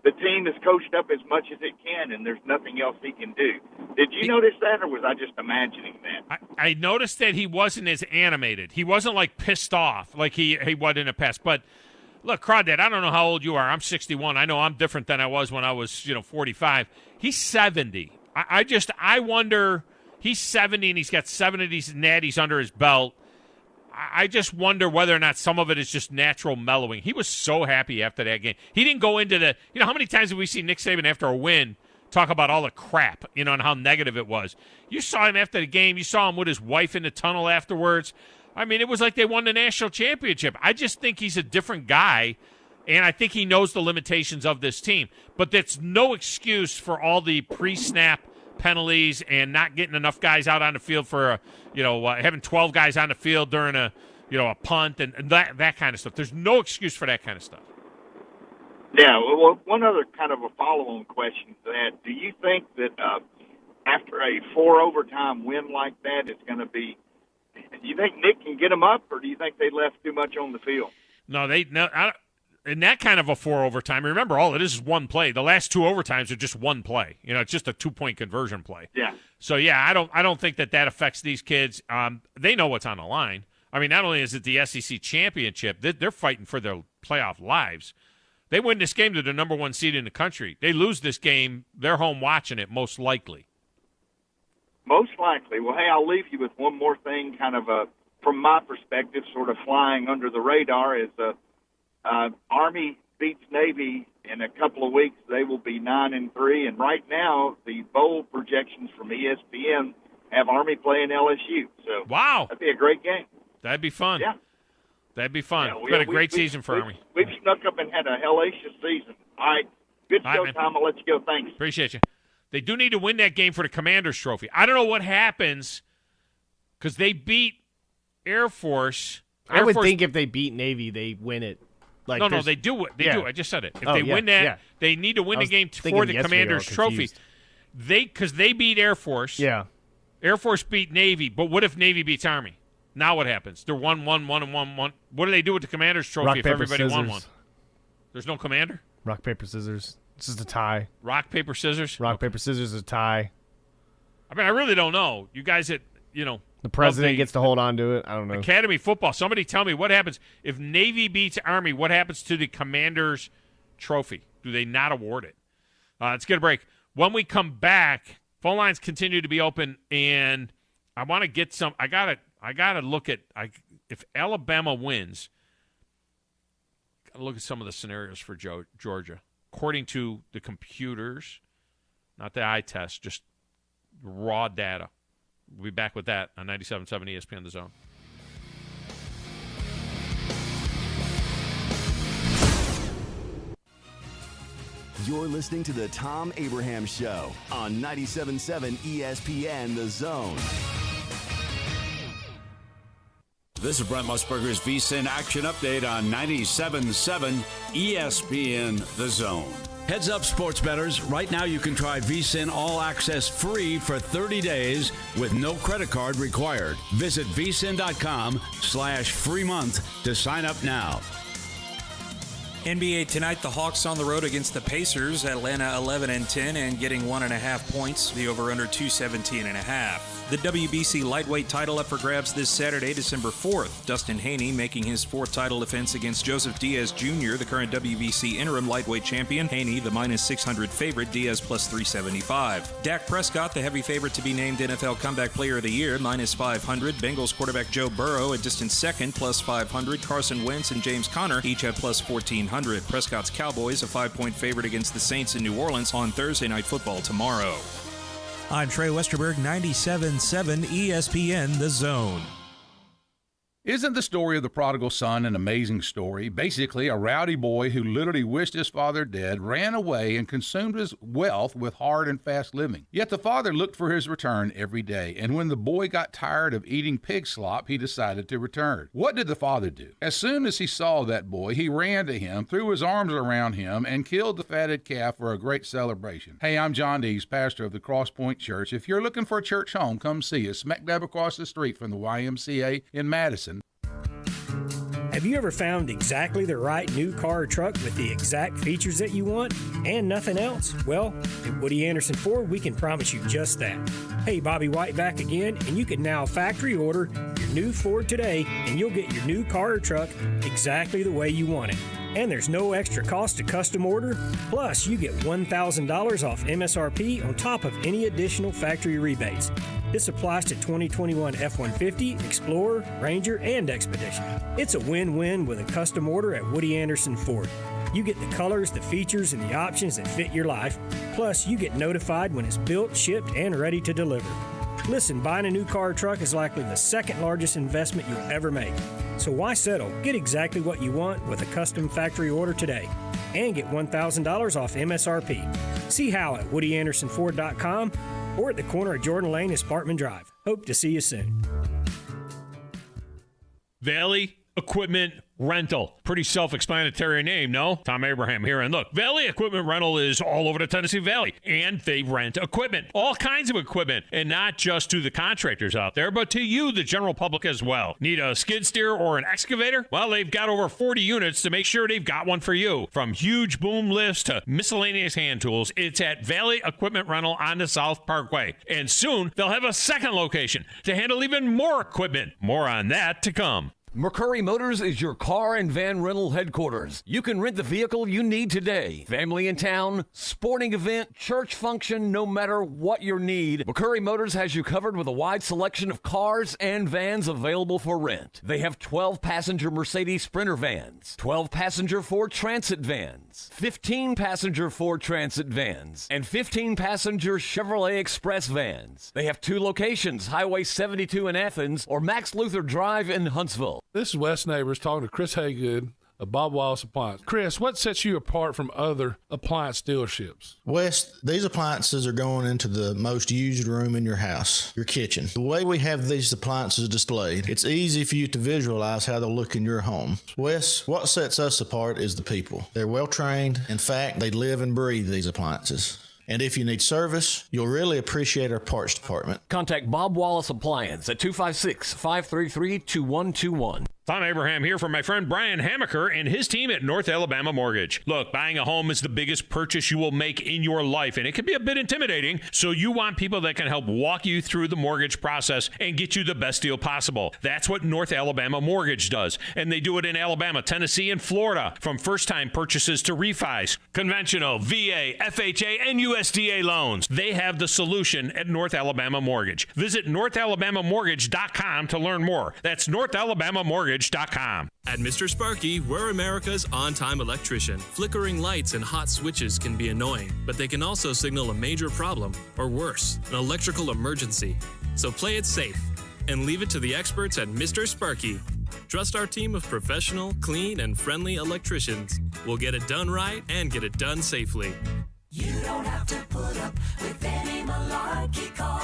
the team is coached up as much as it can and there's nothing else he can do. Did you notice that, or was I just imagining that? I noticed that he wasn't as animated. He wasn't, like, pissed off like he was in the past. But, look, Crawdad, I don't know how old you are. I'm 61. I know I'm different than I was when I was, 45. He's 70. I wonder, he's 70 and he's got 7 of these natties under his belt. I just wonder whether or not some of it is just natural mellowing. He was so happy after that game. He didn't go into the, how many times have we seen Nick Saban after a win talk about all the crap, and how negative it was? You saw him after the game. You saw him with his wife in the tunnel afterwards. I mean, it was like they won the national championship. I just think he's a different guy, and I think he knows the limitations of this team. But that's no excuse for all the pre-snap penalties and not getting enough guys out on the field for having 12 guys on the field during a punt and that kind of stuff. There's no excuse for that kind of stuff. Yeah, well, one other kind of a follow-on question to that. Do you think that after a 4 overtime win like that, it's going to be – do you think Nick can get them up, or do you think they left too much on the field? In that kind of a 4 overtime, remember, all it is one play. The last 2 overtimes are just one play. It's just a 2-point conversion play. Yeah. So, yeah, I don't think that affects these kids. They know what's on the line. I mean, not only is it the SEC championship, they're fighting for their playoff lives. They win this game to the number 1 seed in the country. They lose this game, they're home watching it, most likely. Most likely. Well, hey, I'll leave you with one more thing, kind of from my perspective, sort of flying under the radar, is Army beats Navy in a couple of weeks. They will be 9-3, and right now the bowl projections from ESPN have Army playing LSU. So wow, that'd be a great game. That'd be fun. Yeah, that'd be fun. Yeah, It's been a great season for Army. We've snuck up and had a hellacious season. All right, good show, Tom. I'll let you go. Thanks. Appreciate you. They do need to win that game for the Commander's Trophy. I don't know what happens because they beat Air Force. I would think if they beat Navy, they win it. Like no, they do it. They do. I just said it. If they win that, they need to win the game for the Commander's Trophy. Because they beat Air Force. Yeah. Air Force beat Navy, but what if Navy beats Army? Now what happens? They're 1-1-1-1-1. What do they do with the Commander's Trophy Rock, if paper, everybody scissors. won one? There's no commander? Rock, paper, scissors. This is a tie. Rock, paper, scissors? Rock, paper, scissors is a tie. I mean, I really don't know. You guys The president gets to hold on to it. I don't know. Academy football. Somebody tell me what happens if Navy beats Army. What happens to the Commander's Trophy? Do they not award it? Let's get a break. When we come back, phone lines continue to be open, and I want to get some. I gotta look at if Alabama wins. Gotta look at some of the scenarios for Georgia, according to the computers, not the eye test, just raw data. We'll be back with that on 97.7 ESPN The Zone. You're listening to the Thom Abraham Show on 97.7 ESPN The Zone. This is Brent Musburger's VSiN Action Update on 97.7 ESPN The Zone. Heads up, sports bettors. Right now you can try VSiN All Access free for 30 days with no credit card required. Visit vsin.com/free month to sign up now. NBA tonight, the Hawks on the road against the Pacers. Atlanta 11-10 and getting 1.5 points. The over-under 217.5. The WBC lightweight title up for grabs this Saturday, December 4th. Dustin Haney making his fourth title defense against Joseph Diaz Jr., the current WBC interim lightweight champion. Haney, the -600 favorite, Diaz +375. Dak Prescott, the heavy favorite to be named NFL Comeback Player of the Year, -500. Bengals quarterback Joe Burrow, a distant second, +500. Carson Wentz and James Conner each have +1400. Prescott's Cowboys, a 5-point favorite against the Saints in New Orleans on Thursday Night Football tomorrow. I'm Trey Westerberg, 97.7 ESPN The Zone. Isn't the story of the prodigal son an amazing story? Basically, a rowdy boy who literally wished his father dead ran away and consumed his wealth with hard and fast living. Yet the father looked for his return every day, and when the boy got tired of eating pig slop, he decided to return. What did the father do? As soon as he saw that boy, he ran to him, threw his arms around him, and killed the fatted calf for a great celebration. Hey, I'm John Dees, pastor of the Cross Point Church. If you're looking for a church home, come see us, smack dab across the street from the YMCA in Madison. Have you ever found exactly the right new car or truck with the exact features that you want and nothing else? Well, at Woody Anderson Ford, we can promise you just that. Hey, Bobby White back again, and you can now factory order your new Ford today, and you'll get your new car or truck exactly the way you want it. And there's no extra cost to custom order. Plus, you get $1,000 off MSRP on top of any additional factory rebates. This applies to 2021 F-150, Explorer, Ranger, and Expedition. It's a win-win with a custom order at Woody Anderson Ford. You get the colors, the features, and the options that fit your life. Plus, you get notified when it's built, shipped, and ready to deliver. Listen, buying a new car or truck is likely the second largest investment you'll ever make. So why settle? Get exactly what you want with a custom factory order today and get $1,000 off MSRP. See how at WoodyAndersonFord.com or at the corner of Jordan Lane and Sparkman Drive. Hope to see you soon. Valley Equipment Rental. Pretty self-explanatory name, no? Thom Abraham here. And look, Valley Equipment Rental is all over the Tennessee Valley, and they rent equipment, all kinds of equipment, and not just to the contractors out there, but to you, the general public, as well. Need a skid steer or an excavator? Well, they've got over 40 units to make sure they've got one for you. From huge boom lifts to miscellaneous hand tools, it's at Valley Equipment Rental on the South Parkway. And soon, they'll have a second location to handle even more equipment. More on that to come. McCurry Motors is your car and van rental headquarters. You can rent the vehicle you need today. Family in town, sporting event, church function, no matter what your need, McCurry Motors has you covered with a wide selection of cars and vans available for rent. They have 12-passenger Mercedes Sprinter vans, 12-passenger Ford Transit vans, 15-passenger Ford Transit vans, and 15-passenger Chevrolet Express vans. They have 2 locations, Highway 72 in Athens or Max Luther Drive in Huntsville. This is Wes Neighbors talking to Chris Haygood of Bob Wallace Appliance. Chris, what sets you apart from other appliance dealerships? Wes, these appliances are going into the most used room in your house, your kitchen. The way we have these appliances displayed, it's easy for you to visualize how they'll look in your home. Wes, what sets us apart is the people. They're well trained. In fact, they live and breathe these appliances. And if you need service, you'll really appreciate our parts department. Contact Bob Wallace Appliance at 256-533-2121. Thom Abraham here from my friend Brian Hamaker and his team at North Alabama Mortgage. Look, buying a home is the biggest purchase you will make in your life, and it can be a bit intimidating, so you want people that can help walk you through the mortgage process and get you the best deal possible. That's what North Alabama Mortgage does, and they do it in Alabama, Tennessee, and Florida, from first-time purchases to refis, conventional, VA, FHA, and USDA loans. They have the solution at North Alabama Mortgage. Visit NorthAlabamaMortgage.com to learn more. That's NorthAlabamaMortgage.com. At Mr. Sparky, we're America's on-time electrician. Flickering lights and hot switches can be annoying, but they can also signal a major problem, or worse, an electrical emergency. So play it safe and leave it to the experts at Mr. Sparky. Trust our team of professional, clean, and friendly electricians. We'll get it done right and get it done safely. You don't have to put up with any malarkey. Call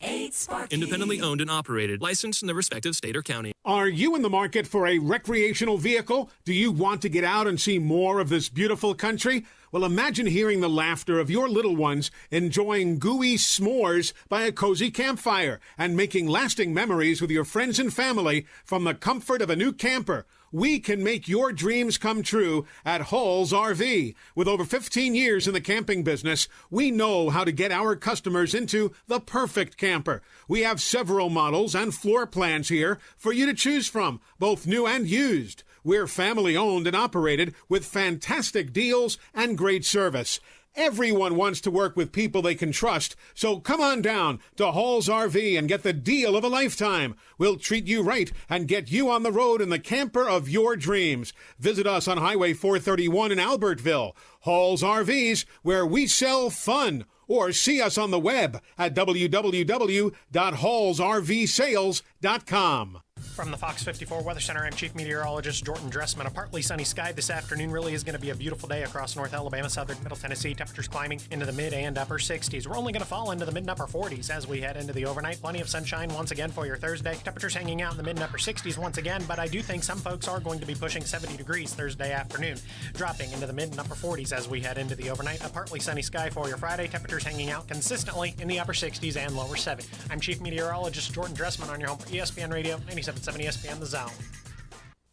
888-8-SPARKY. Independently owned and operated, licensed in the respective state or county. Are you in the market for a recreational vehicle? Do you want to get out and see more of this beautiful country? Well, imagine hearing the laughter of your little ones enjoying gooey s'mores by a cozy campfire and making lasting memories with your friends and family from the comfort of a new camper. We can make your dreams come true at Hall's RV. With over 15 years in the camping business, we know how to get our customers into the perfect camper. We have several models and floor plans here for you to choose from, both new and used. We're family owned and operated with fantastic deals and great service. Everyone wants to work with people they can trust, so come on down to Hall's RV and get the deal of a lifetime. We'll treat you right and get you on the road in the camper of your dreams. Visit us on Highway 431 in Albertville. Hall's RVs, where we sell fun. Or see us on the web at www.hallsrvsales.com. From the Fox 54 Weather Center, I'm Chief Meteorologist Jordan Dressman. A partly sunny sky this afternoon. Really is going to be a beautiful day across North Alabama, southern Middle Tennessee. Temperatures climbing into the mid and upper 60s. We're only going to fall into the mid and upper 40s as we head into the overnight. Plenty of sunshine once again for your Thursday. Temperatures hanging out in the mid and upper 60s once again, but I do think some folks are going to be pushing 70 degrees Thursday afternoon, dropping into the mid and upper 40s as we head into the overnight. A partly sunny sky for your Friday. Temperatures hanging out consistently in the upper 60s and lower 70s. I'm Chief Meteorologist Jordan Dressman on your home for ESPN Radio, 97.7 ESPN The Zone.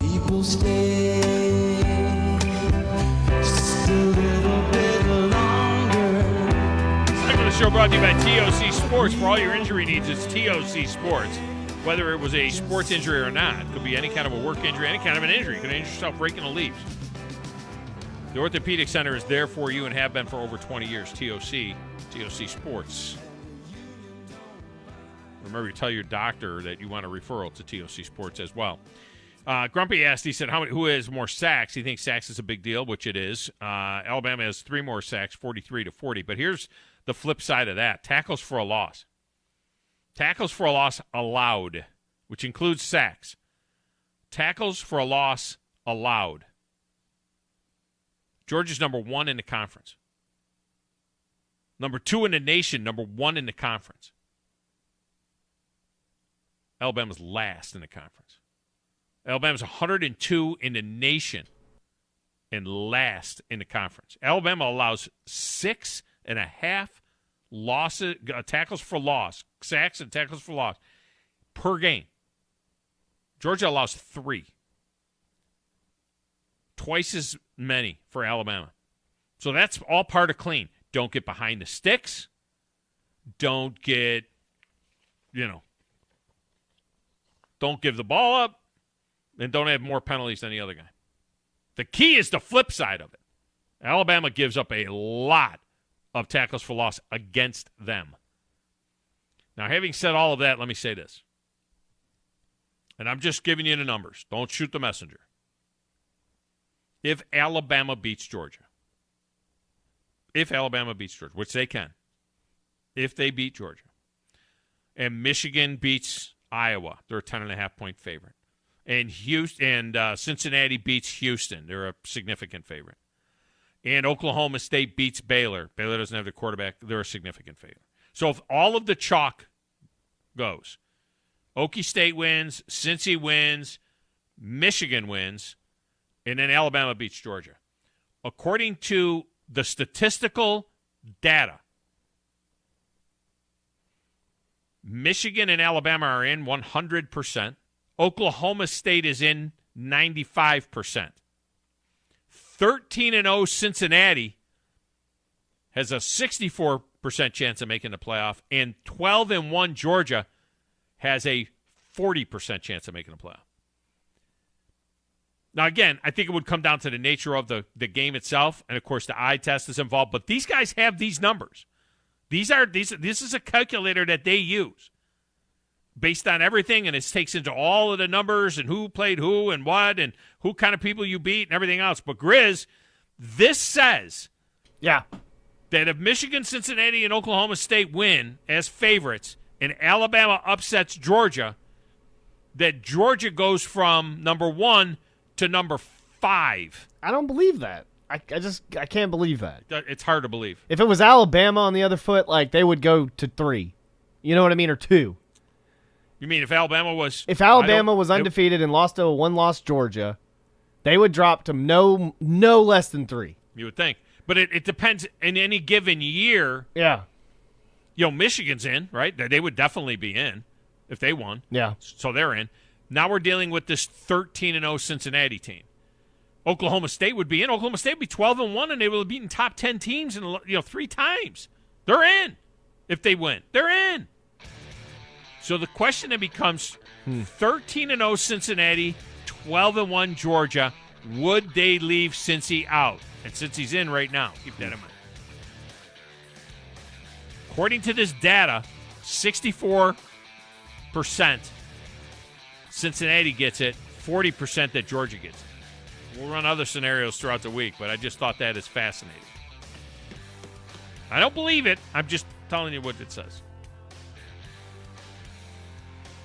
People stay just a little bit longer. Segment of the show brought to you by TOC Sports. For all your injury needs, it's TOC Sports. Whether it was a sports injury or not, it could be any kind of a work injury, any kind of an injury. You could injure yourself raking the leaves. The Orthopedic Center is there for you and have been for over 20 years. TOC Sports. Remember to tell your doctor that you want a referral to TOC Sports as well. Grumpy asked, he said, who has more sacks? He thinks sacks is a big deal, which it is. Alabama has 3 more sacks, 43-40. But here's the flip side of that. Tackles for a loss. Tackles for a loss allowed, which includes sacks. Tackles for a loss allowed. Georgia's number 1 in the conference. Number 2 in the nation, number 1 in the conference. Alabama's last in the conference. Alabama's 102 in the nation and last in the conference. Alabama allows 6.5 losses, tackles for loss, sacks and tackles for loss per game. Georgia allows 3. Twice as many for Alabama. So that's all part of clean. Don't get behind the sticks. Don't get, don't give the ball up, and don't have more penalties than the other guy. The key is the flip side of it. Alabama gives up a lot of tackles for loss against them. Now, having said all of that, let me say this. And I'm just giving you the numbers. Don't shoot the messenger. If Alabama beats Georgia, which they can, if they beat Georgia, and Michigan beats Iowa, they're a 10.5-point favorite. And Cincinnati beats Houston, they're a significant favorite. And Oklahoma State beats Baylor. Baylor doesn't have the quarterback, they're a significant favorite. So if all of the chalk goes, Okie State wins, Cincy wins, Michigan wins, and then Alabama beats Georgia. According to the statistical data, Michigan and Alabama are in 100%. Oklahoma State is in 95%. 13-0 Cincinnati has a 64% chance of making the playoff, and 12-1 Georgia has a 40% chance of making the playoff. Now, again, I think it would come down to the nature of the game itself, and, of course, the eye test is involved. But these guys have these numbers. This is a calculator that they use based on everything, and it takes into all of the numbers and who played who and what and who kind of people you beat and everything else. But, Grizz, this says that if Michigan, Cincinnati, and Oklahoma State win as favorites and Alabama upsets Georgia, that Georgia goes from number 1 to number 5. I don't believe that. I can't believe that. It's hard to believe. If it was Alabama on the other foot, like, they would go to 3. You know what I mean? Or 2. You mean if Alabama was... If Alabama was undefeated and lost to a one-loss Georgia, they would drop to no less than 3. You would think. But it depends. In any given year, yeah, Michigan's in, right? They would definitely be in if they won. Yeah. So they're in. Now we're dealing with this 13-0 Cincinnati team. Oklahoma State would be in. Oklahoma State would be 12-1, and they would have beaten top 10 teams 3 times. They're in if they win. They're in. So the question then becomes 13-0 Cincinnati, 12-1 Georgia. Would they leave Cincy out? And Cincy's in right now. Keep that in mind. According to this data, 64% Cincinnati gets it, 40% that Georgia gets it. We'll run other scenarios throughout the week, but I just thought that is fascinating. I don't believe it. I'm just telling you what it says.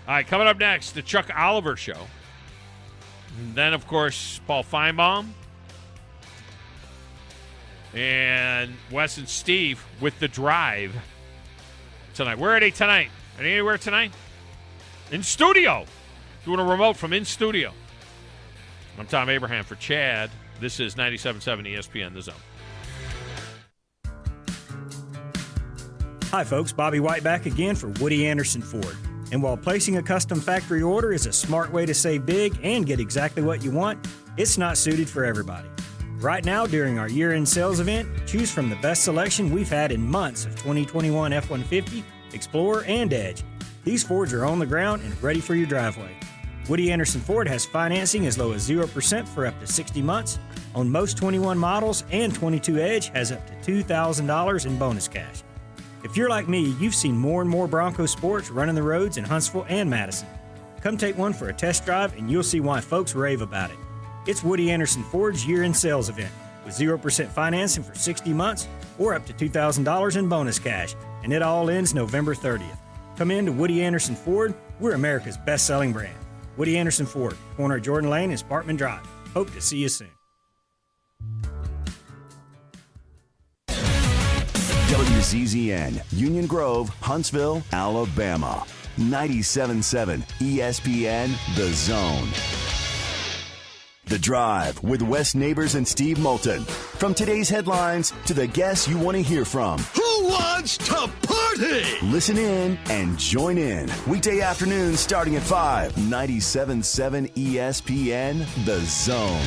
All right, coming up next, the Chuck Oliver Show. And then, of course, Paul Feinbaum. And Wes and Steve with The Drive tonight. Where are they tonight? Are they anywhere tonight? In studio. Doing a remote from in studio. I'm Thom Abraham for Chad. This is 97.7 ESPN, The Zone. Hi, folks. Bobby White back again for Woody Anderson Ford. And while placing a custom factory order is a smart way to save big and get exactly what you want, it's not suited for everybody. Right now, during our year-end sales event, choose from the best selection we've had in months of 2021 F-150, Explorer, and Edge. These Fords are on the ground and ready for your driveway. Woody Anderson Ford has financing as low as 0% for up to 60 months on most 21 models, and 22 Edge has up to $2,000 in bonus cash. If you're like me, you've seen more and more Bronco Sports running the roads in Huntsville and Madison. Come take one for a test drive and you'll see why folks rave about it. It's Woody Anderson Ford's year-end sales event with 0% financing for 60 months or up to $2,000 in bonus cash, and it all ends November 30th. Come in to Woody Anderson Ford. We're America's best-selling brand. Woody Anderson Ford, corner of Jordan Lane and Sparkman Drive. Hope to see you soon. WZZN, Union Grove, Huntsville, Alabama. 97.7 ESPN, The Zone. The Drive with Wes Neighbors and Steve Moulton. From today's headlines to the guests you want to hear from. Who wants to party? Listen in and join in. Weekday afternoons starting at 5. 97.7 ESPN, The Zone.